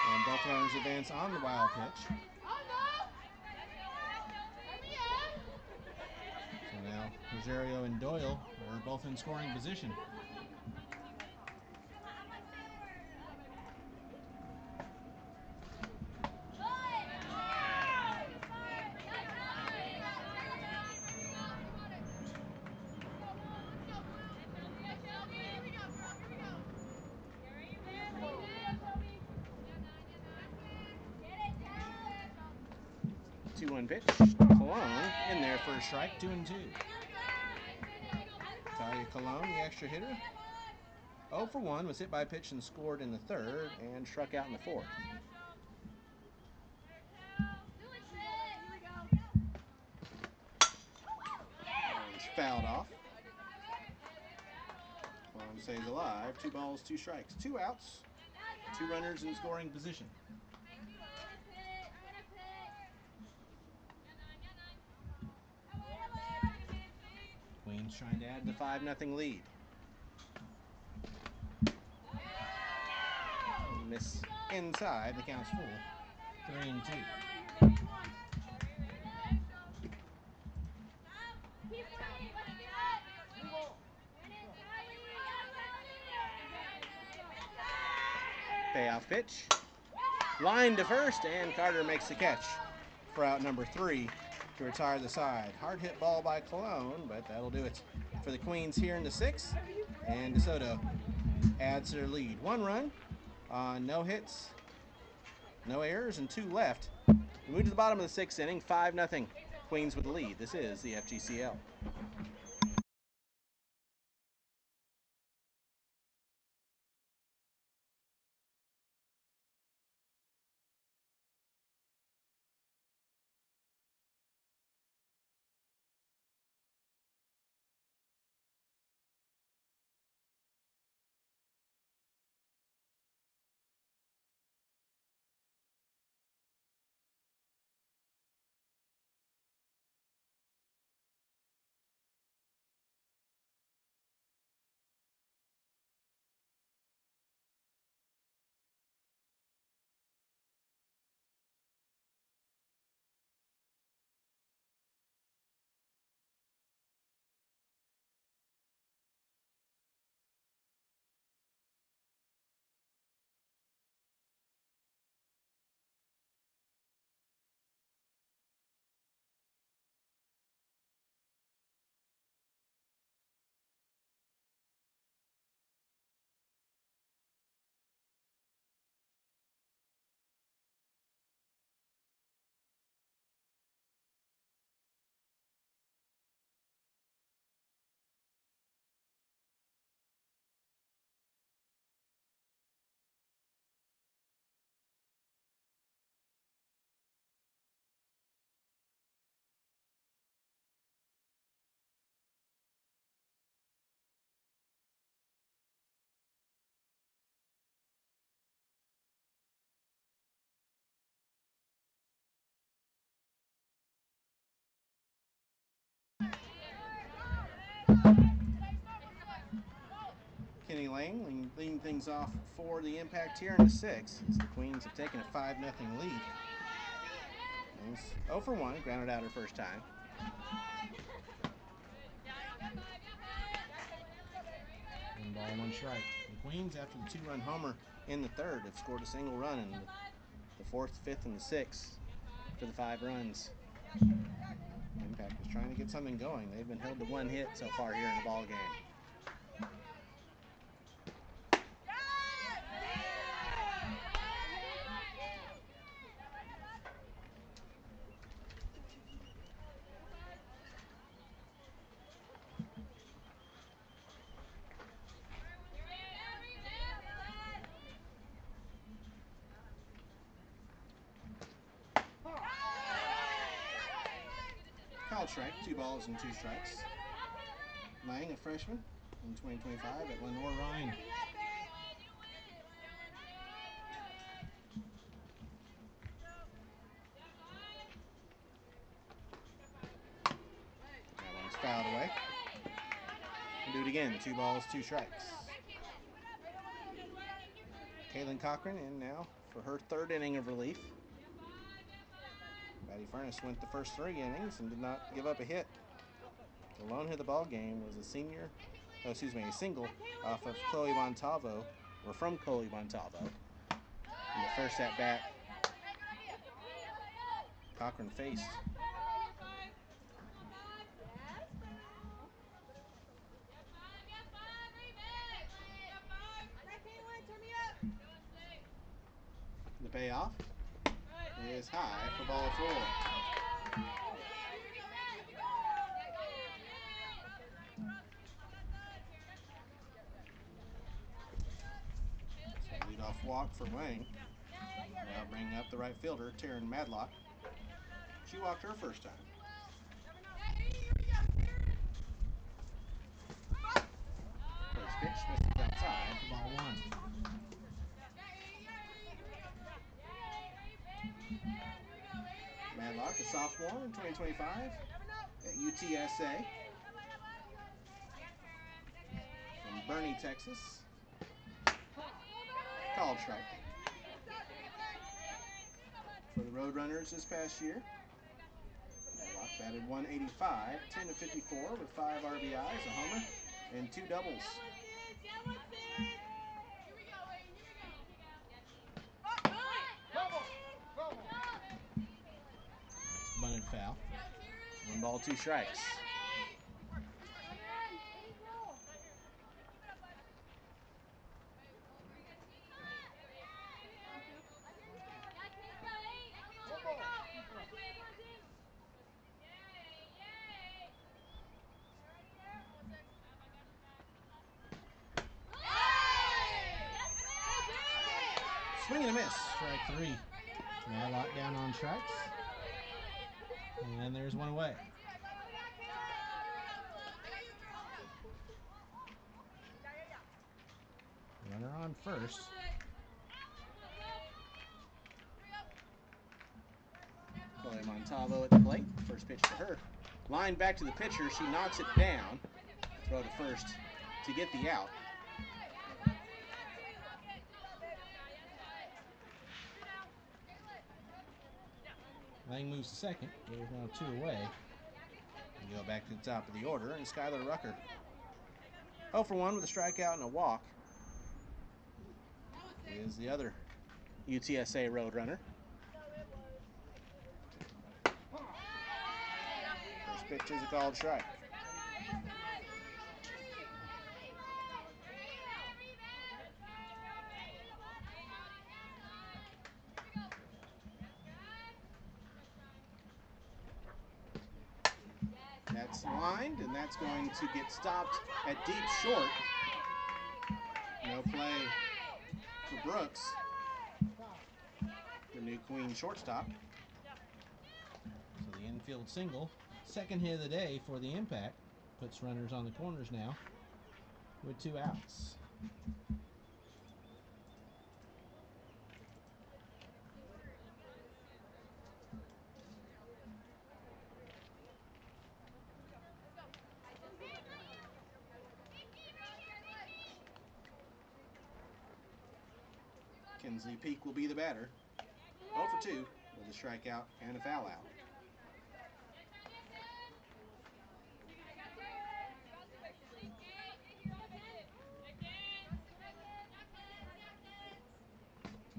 And both runners advance on the wild pitch. So now Rosario and Doyle are both in scoring position. One pitch. Cologne in there for a strike, 2-2. Talia Cologne, the extra hitter. 0 for 1, was hit by a pitch and scored in the 3rd and struck out in the 4th. And it's fouled off. Cologne stays alive. 2 balls, 2 strikes. 2 outs, 2 runners in scoring position. Queens trying to add the 5-0 lead. Miss inside, the count's full. 3-2. Payoff pitch. Line to first, and Carter makes the catch for out number 3 to retire the side. Hard hit ball by Cologne, but that'll do it for the Queens here in the 6th. And DeSoto adds their lead. 1 run on no hits, no errors, and 2 left. We move to the bottom of the 6th inning, 5-0. Queens with the lead. This is the FGCL. Kenny Lang leading things off for the Impact here in the 6th as the Queens have taken a 5-0 lead. Lang's 0 for 1, grounded out her first time. One ball, 1 strike. The Queens, after the 2-run homer in the 3rd, have scored a single run in the 4th, 5th, and the 6th for the 5 runs. Impact is trying to get something going. They've been held to 1 hit so far here in the ball game. called strike. 2 balls and 2 strikes. Lang, a freshman in 2025 at Lenore Rhine. That one's fouled away. Do it again. 2 balls, 2 strikes. Kaylin Cochran in now for her 3rd inning of relief. Maddie Furness went the first 3 innings and did not give up a hit. The lone hit of the ball game was a single off of Chloe Montalvo, We're from Chloe Montalvo. in the first at bat. Cochran faced. The payoff is high for ball 4. Leadoff walk for Lang. Now bringing up the right fielder, Taryn Madlock. She walked her first time. First pitch, misses outside for ball 1. Madlock, a sophomore in 2025 at UTSA from Bernie, Texas. Called strike. For the Roadrunners this past year, Madlock batted 185, 10 of 54 with 5 RBIs, a homer, and 2 doubles. Bunted foul. 1 ball, 2 strikes. Swing and a miss. Strike 3. Madlock down on strikes. And there's one away. Runner on first. Chloe Montalvo at the plate. First pitch to her. Line back to the pitcher. She knocks it down. Throw to first to get the out. Lang moves to second. There's now 2 away. We go back to the top of the order, and Skylar Rucker 0 for 1 with a strikeout and a walk is the other UTSA Roadrunner. First pitch is a called strike. That's lined, and that's going to get stopped at deep short. No play for Brooks, the new Queen shortstop. So the infield single. 2nd hit of the day for the Impact. Puts runners on the corners now with 2 outs. Kinsley Peak will be the batter. 0 for 2 with a strikeout and a foul out.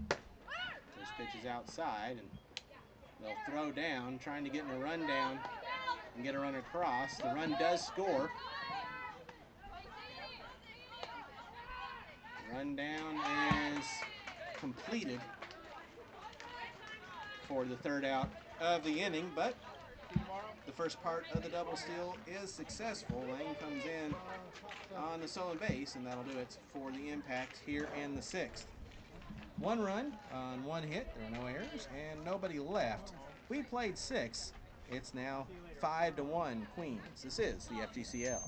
First pitch is outside, and they'll throw down, trying to get in a run down and get a run across. The run does score. Run down is completed for the 3rd out of the inning, but the first part of the double steal is successful. Lang comes in on the stolen base, and that'll do it for the Impact here in the 6th. 1 run on 1 hit. There were no errors and nobody left. We played 6. It's now 5-1 Queens. This is the FGCL.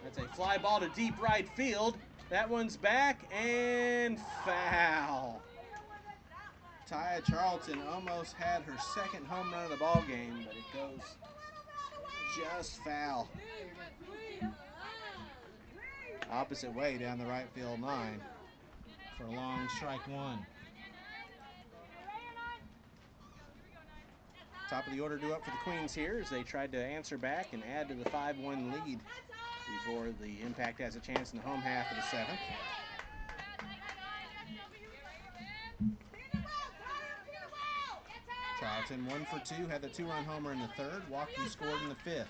That's a fly ball to deep right field. That one's back and foul. Taya Charlton almost had her second home run of the ball game, but it goes just foul. Opposite way down the right field line for a long strike one. Top of the order due up for the Queens here as they tried to answer back and add to the 5-1 lead before the Impact has a chance in the home half of the seventh. Charlton 1 for 2, had the 2-run homer in the third, walked and scored in the fifth.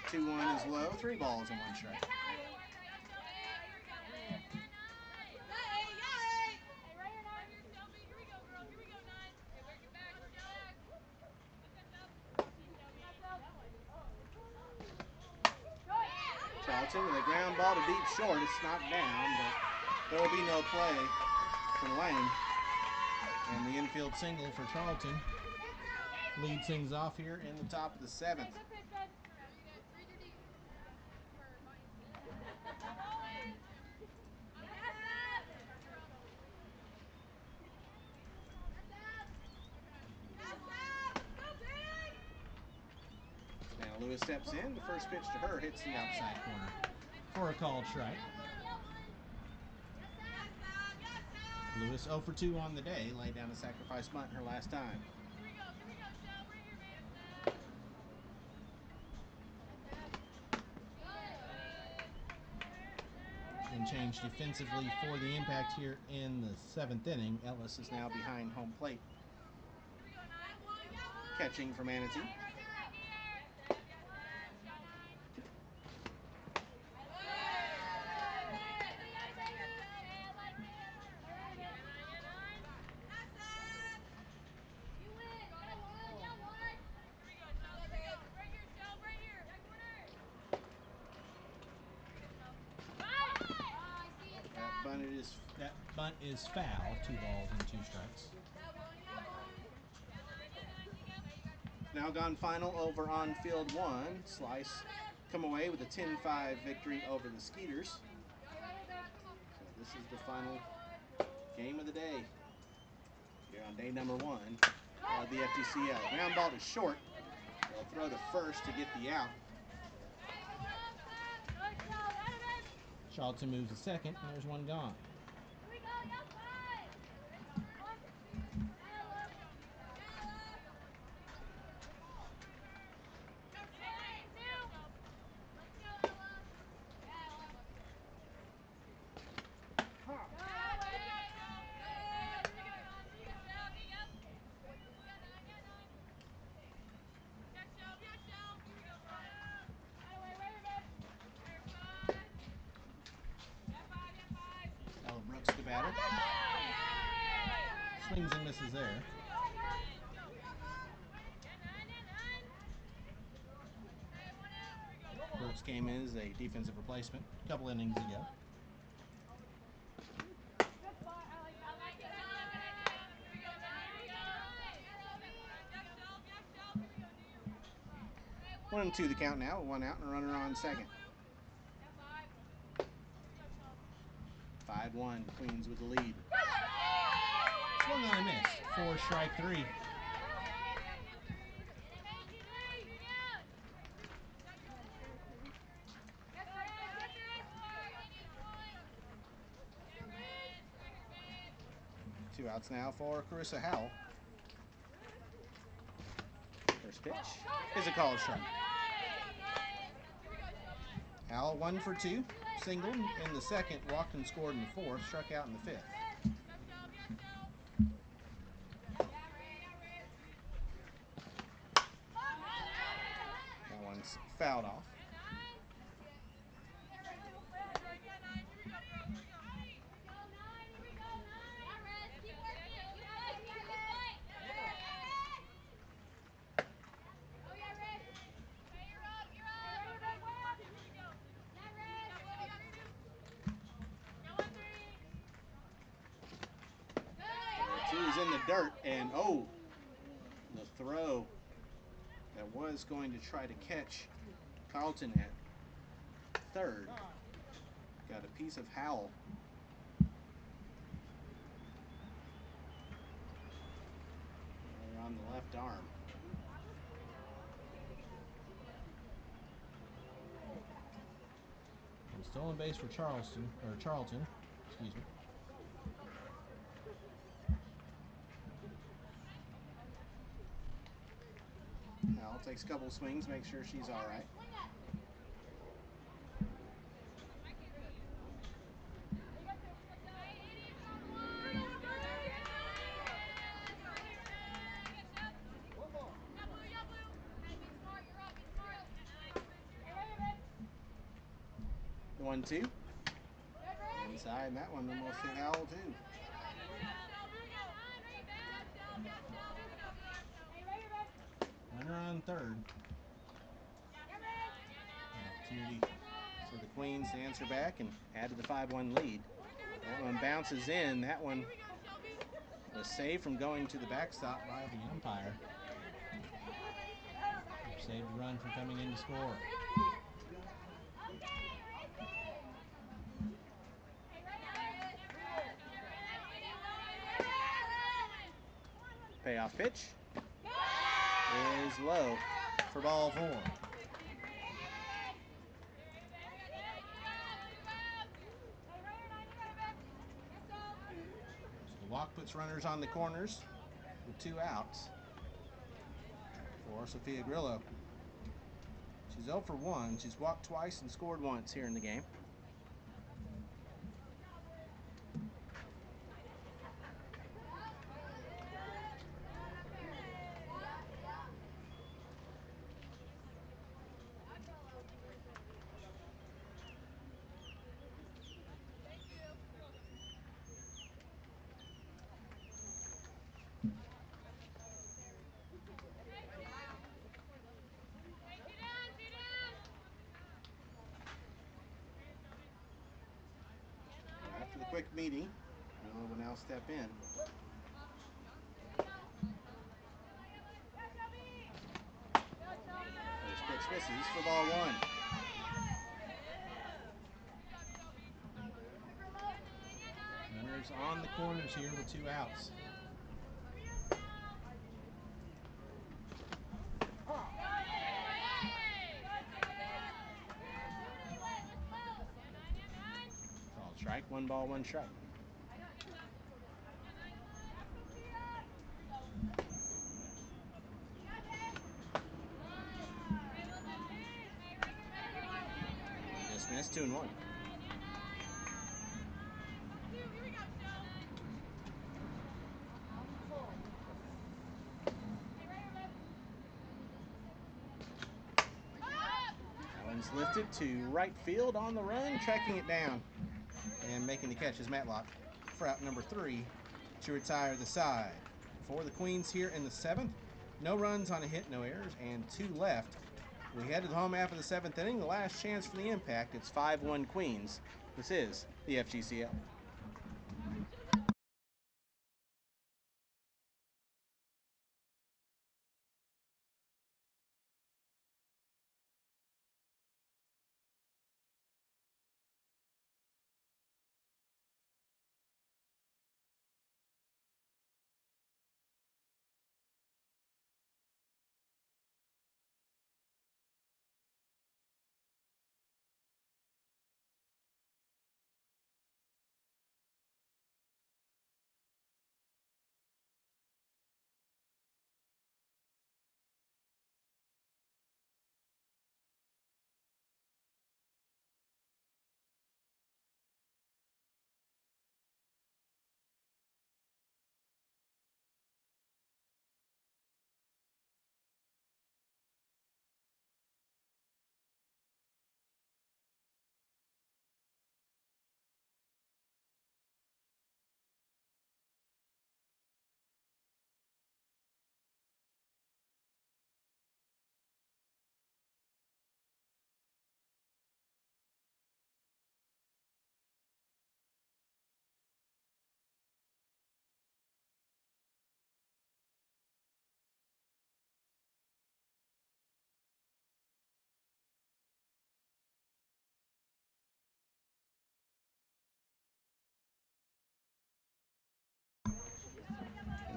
Two one is low, 3 balls and 1 strike. Charlton with a ground ball to deep short. It's knocked down, but there will be no play for Lane. And the infield single for Charlton leads things off here in the top of the seventh. Now Lewis steps in. The first pitch to her hits the outside corner for a called strike. Lewis 0 for 2 on the day, laid down a sacrifice bunt her last time. And changed defensively for the Impact here in the seventh inning. Ellis is now behind home plate. Catching for Manatee. That bunt is foul. 2 balls and 2 strikes. Now gone final over on field 1. Slice come away with a 10-5 victory over the Skeeters. So this is the final game of the day here on day number 1 of the FGCL. Ground ball to short. They'll throw to first to get the out. Charlton moves to second, and there's one gone. Swings and misses there. Brooks came in as a defensive replacement a couple innings ago. One and two the count now, one out and a runner on second. 5-1, Queens with the lead. Swung on a miss, 4 strike 3. Two outs now for Carissa Howell. First pitch is a called strike. Howell 1 for 2, singled in the second, walked and scored in the fourth, struck out in the fifth. That one's fouled off. Two's in the dirt, and the throw that was going to try to catch Carlton at third. Got a piece of Howell. They're on the left arm. And stolen base for Charlton, excuse me. Howell takes a couple swings, make sure she's all right. The 1-2. Inside, and that one almost hit Howell too. Runner on third. Opportunity for the Queens to answer back and add to the 5-1 lead. That one bounces in. That one was saved from going to the backstop by the umpire. Saved the run from coming in to score. Payoff pitch is low for ball 4. So the walk puts runners on the corners with 2 outs for Sophia Grillo. She's 0 for 1. She's walked twice and scored once here in the game. After the quick meeting, Grillo will now step in. First pitch misses for ball 1. Runners on the corners here with 2 outs. Called strike, 1 ball, 1 strike. Dismissed, 2-1. One's lifted to right field on the run, tracking it down and making the catch is Matlock for out number 3, to retire the side. For the Queens here in the 7th, no runs on a hit, no errors, and 2 left. We head to the home half of the 7th inning. The last chance for the impact. It's 5-1 Queens. This is the FGCL.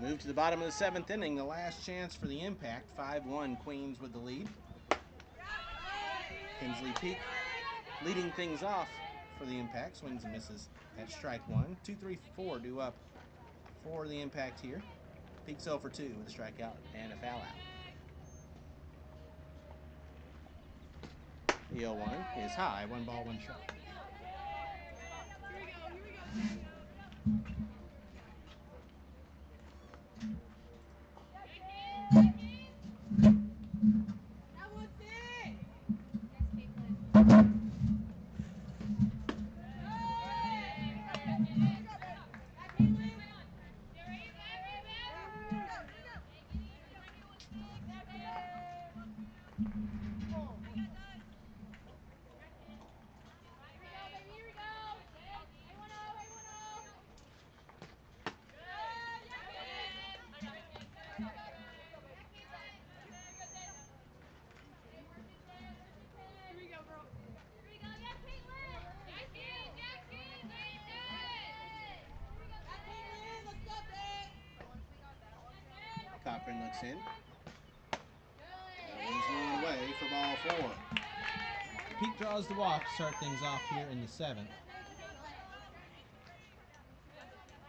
We move to the bottom of the 7th inning. The last chance for the impact. 5-1 Queens with the lead. Kinsley Peak leading things off for the impact. Swings and misses at strike 1. 2-3-4 due up for the impact here. Peak's 0 for 2 with a strikeout and a foul out. The 0-1 is high. 1 ball, 1 strike. Cochran looks in. That one's blown away for ball 4. Peak draws the walk to start things off here in the 7th.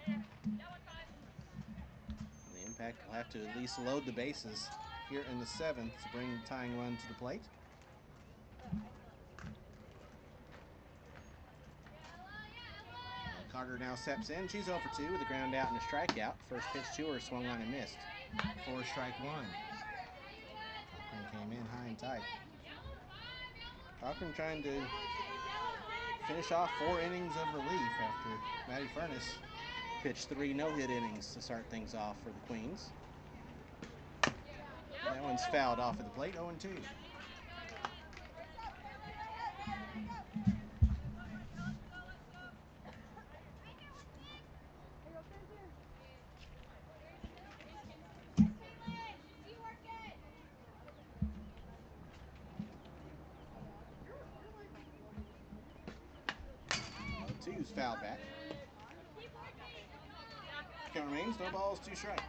The impact will have to at least load the bases here in the 7th to bring the tying run to the plate. Carter now steps in. She's 0 for 2 with a ground out and a strikeout. First pitch to her swung on and missed. 4 strike 1. Cochran came in high and tight. Cochran trying to finish off 4 innings of relief after Maddie Furness pitched 3 no-hit innings to start things off for the Queens. That one's fouled off at the plate, 0-2. Two's fouled back. Count remains, no balls, 2 strikes.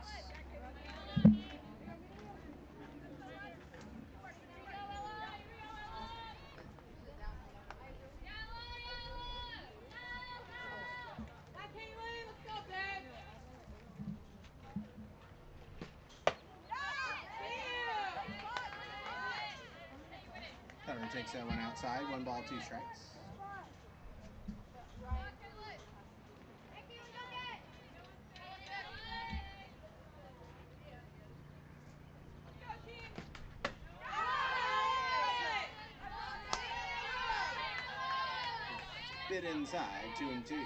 Cutter takes that one outside, 1 ball, 2 strikes. Bit inside, 2-2.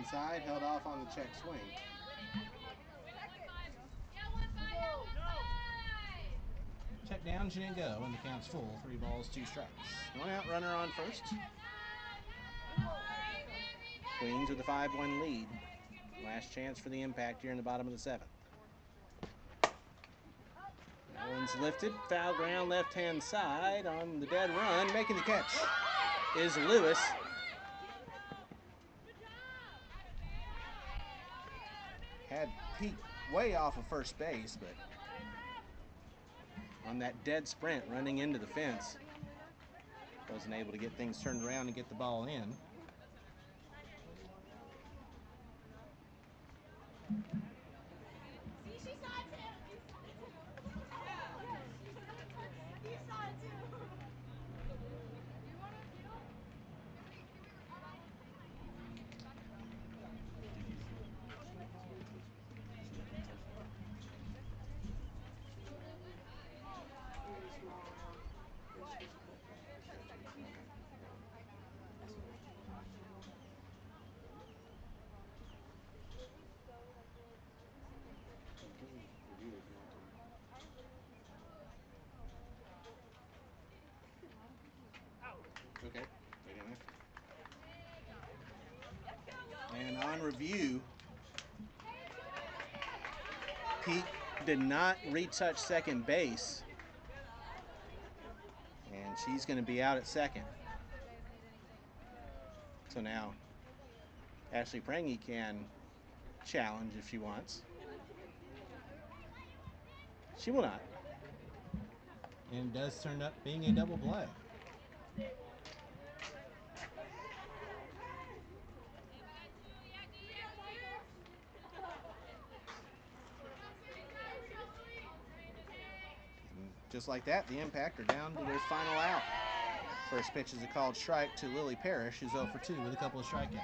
inside, held off on the check swing. Check down, she didn't go, and the count's full. 3 balls, 2 strikes. 1 out, runner on first. Queens with a 5-1 lead. Last chance for the impact here in the bottom of the 7th. That one's lifted. Foul ground left-hand side on the dead run. Making the catch is Lewis. Had Pete way off of first base, but on that dead sprint running into the fence, wasn't able to get things turned around and get the ball in. Okay. And on review, Pete did not retouch second base, and she's going to be out at second. So now Ashley Prangy can challenge if she wants. She will not. And it does turn up being a double play. And just like that, the Impact are down to their final out. First pitch is a called strike to Lily Parrish, who's 0 for 2 with a couple of strikeouts.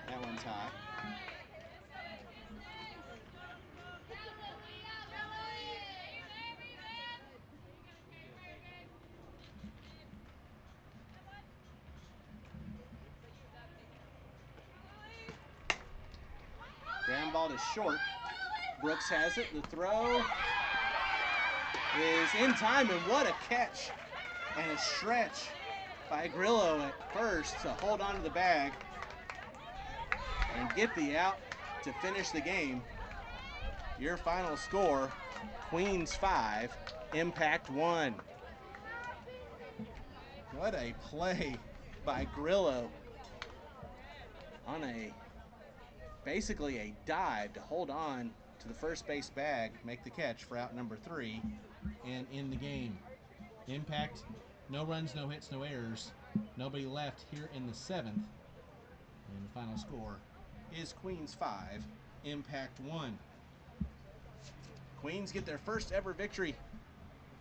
That one's hot. Ground ball to short. Brooks has it. The throw is in time, and what a catch and a stretch by Grillo at first to hold on to the bag and get the out to finish the game. Your final score, Queens 5, Impact 1. What a play by Grillo on basically a dive to hold on to the first base bag, make the catch for out number 3, and in the game. Impact, no runs, no hits, no errors. Nobody left here in the 7th. And the final score is Queens 5, Impact 1. Queens get their first ever victory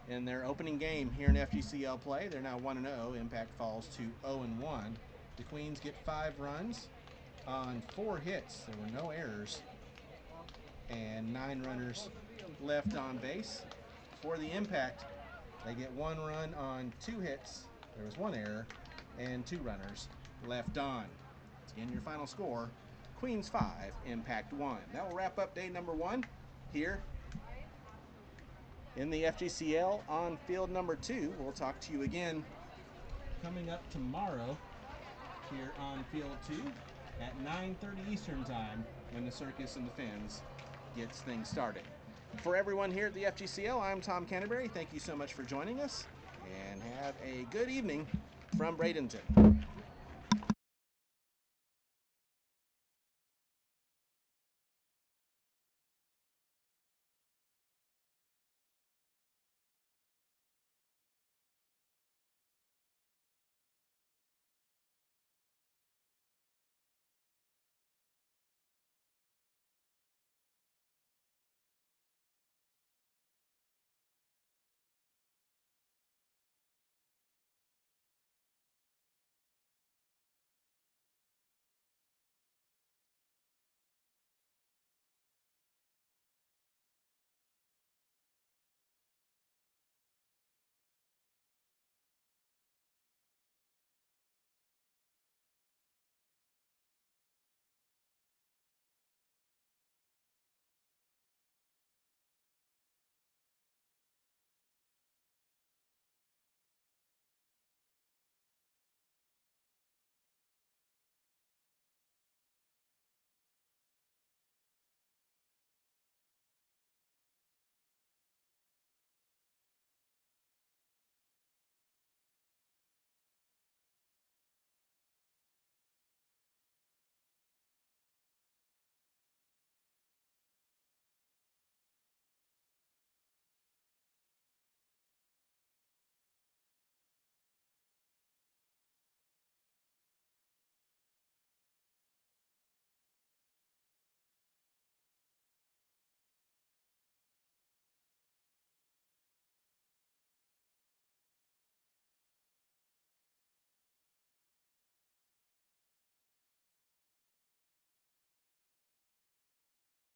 in their opening game here in FGCL play. They're now 1-0. Impact falls to 0-1. The Queens get 5 runs on 4 hits. There were no errors. And 9 runners left on base. For the Impact, they get 1 run on 2 hits. There was 1 error and 2 runners left on. Again, your final score, Queens 5, Impact 1. That will wrap up day number 1 here in the FGCL on field number 2. We'll talk to you again coming up tomorrow here on field 2 at 9:30 Eastern time when the Circus and the Fins gets things started. For everyone here at the FGCL, I'm Tom Canterbury. Thank you so much for joining us, and have a good evening from Bradenton.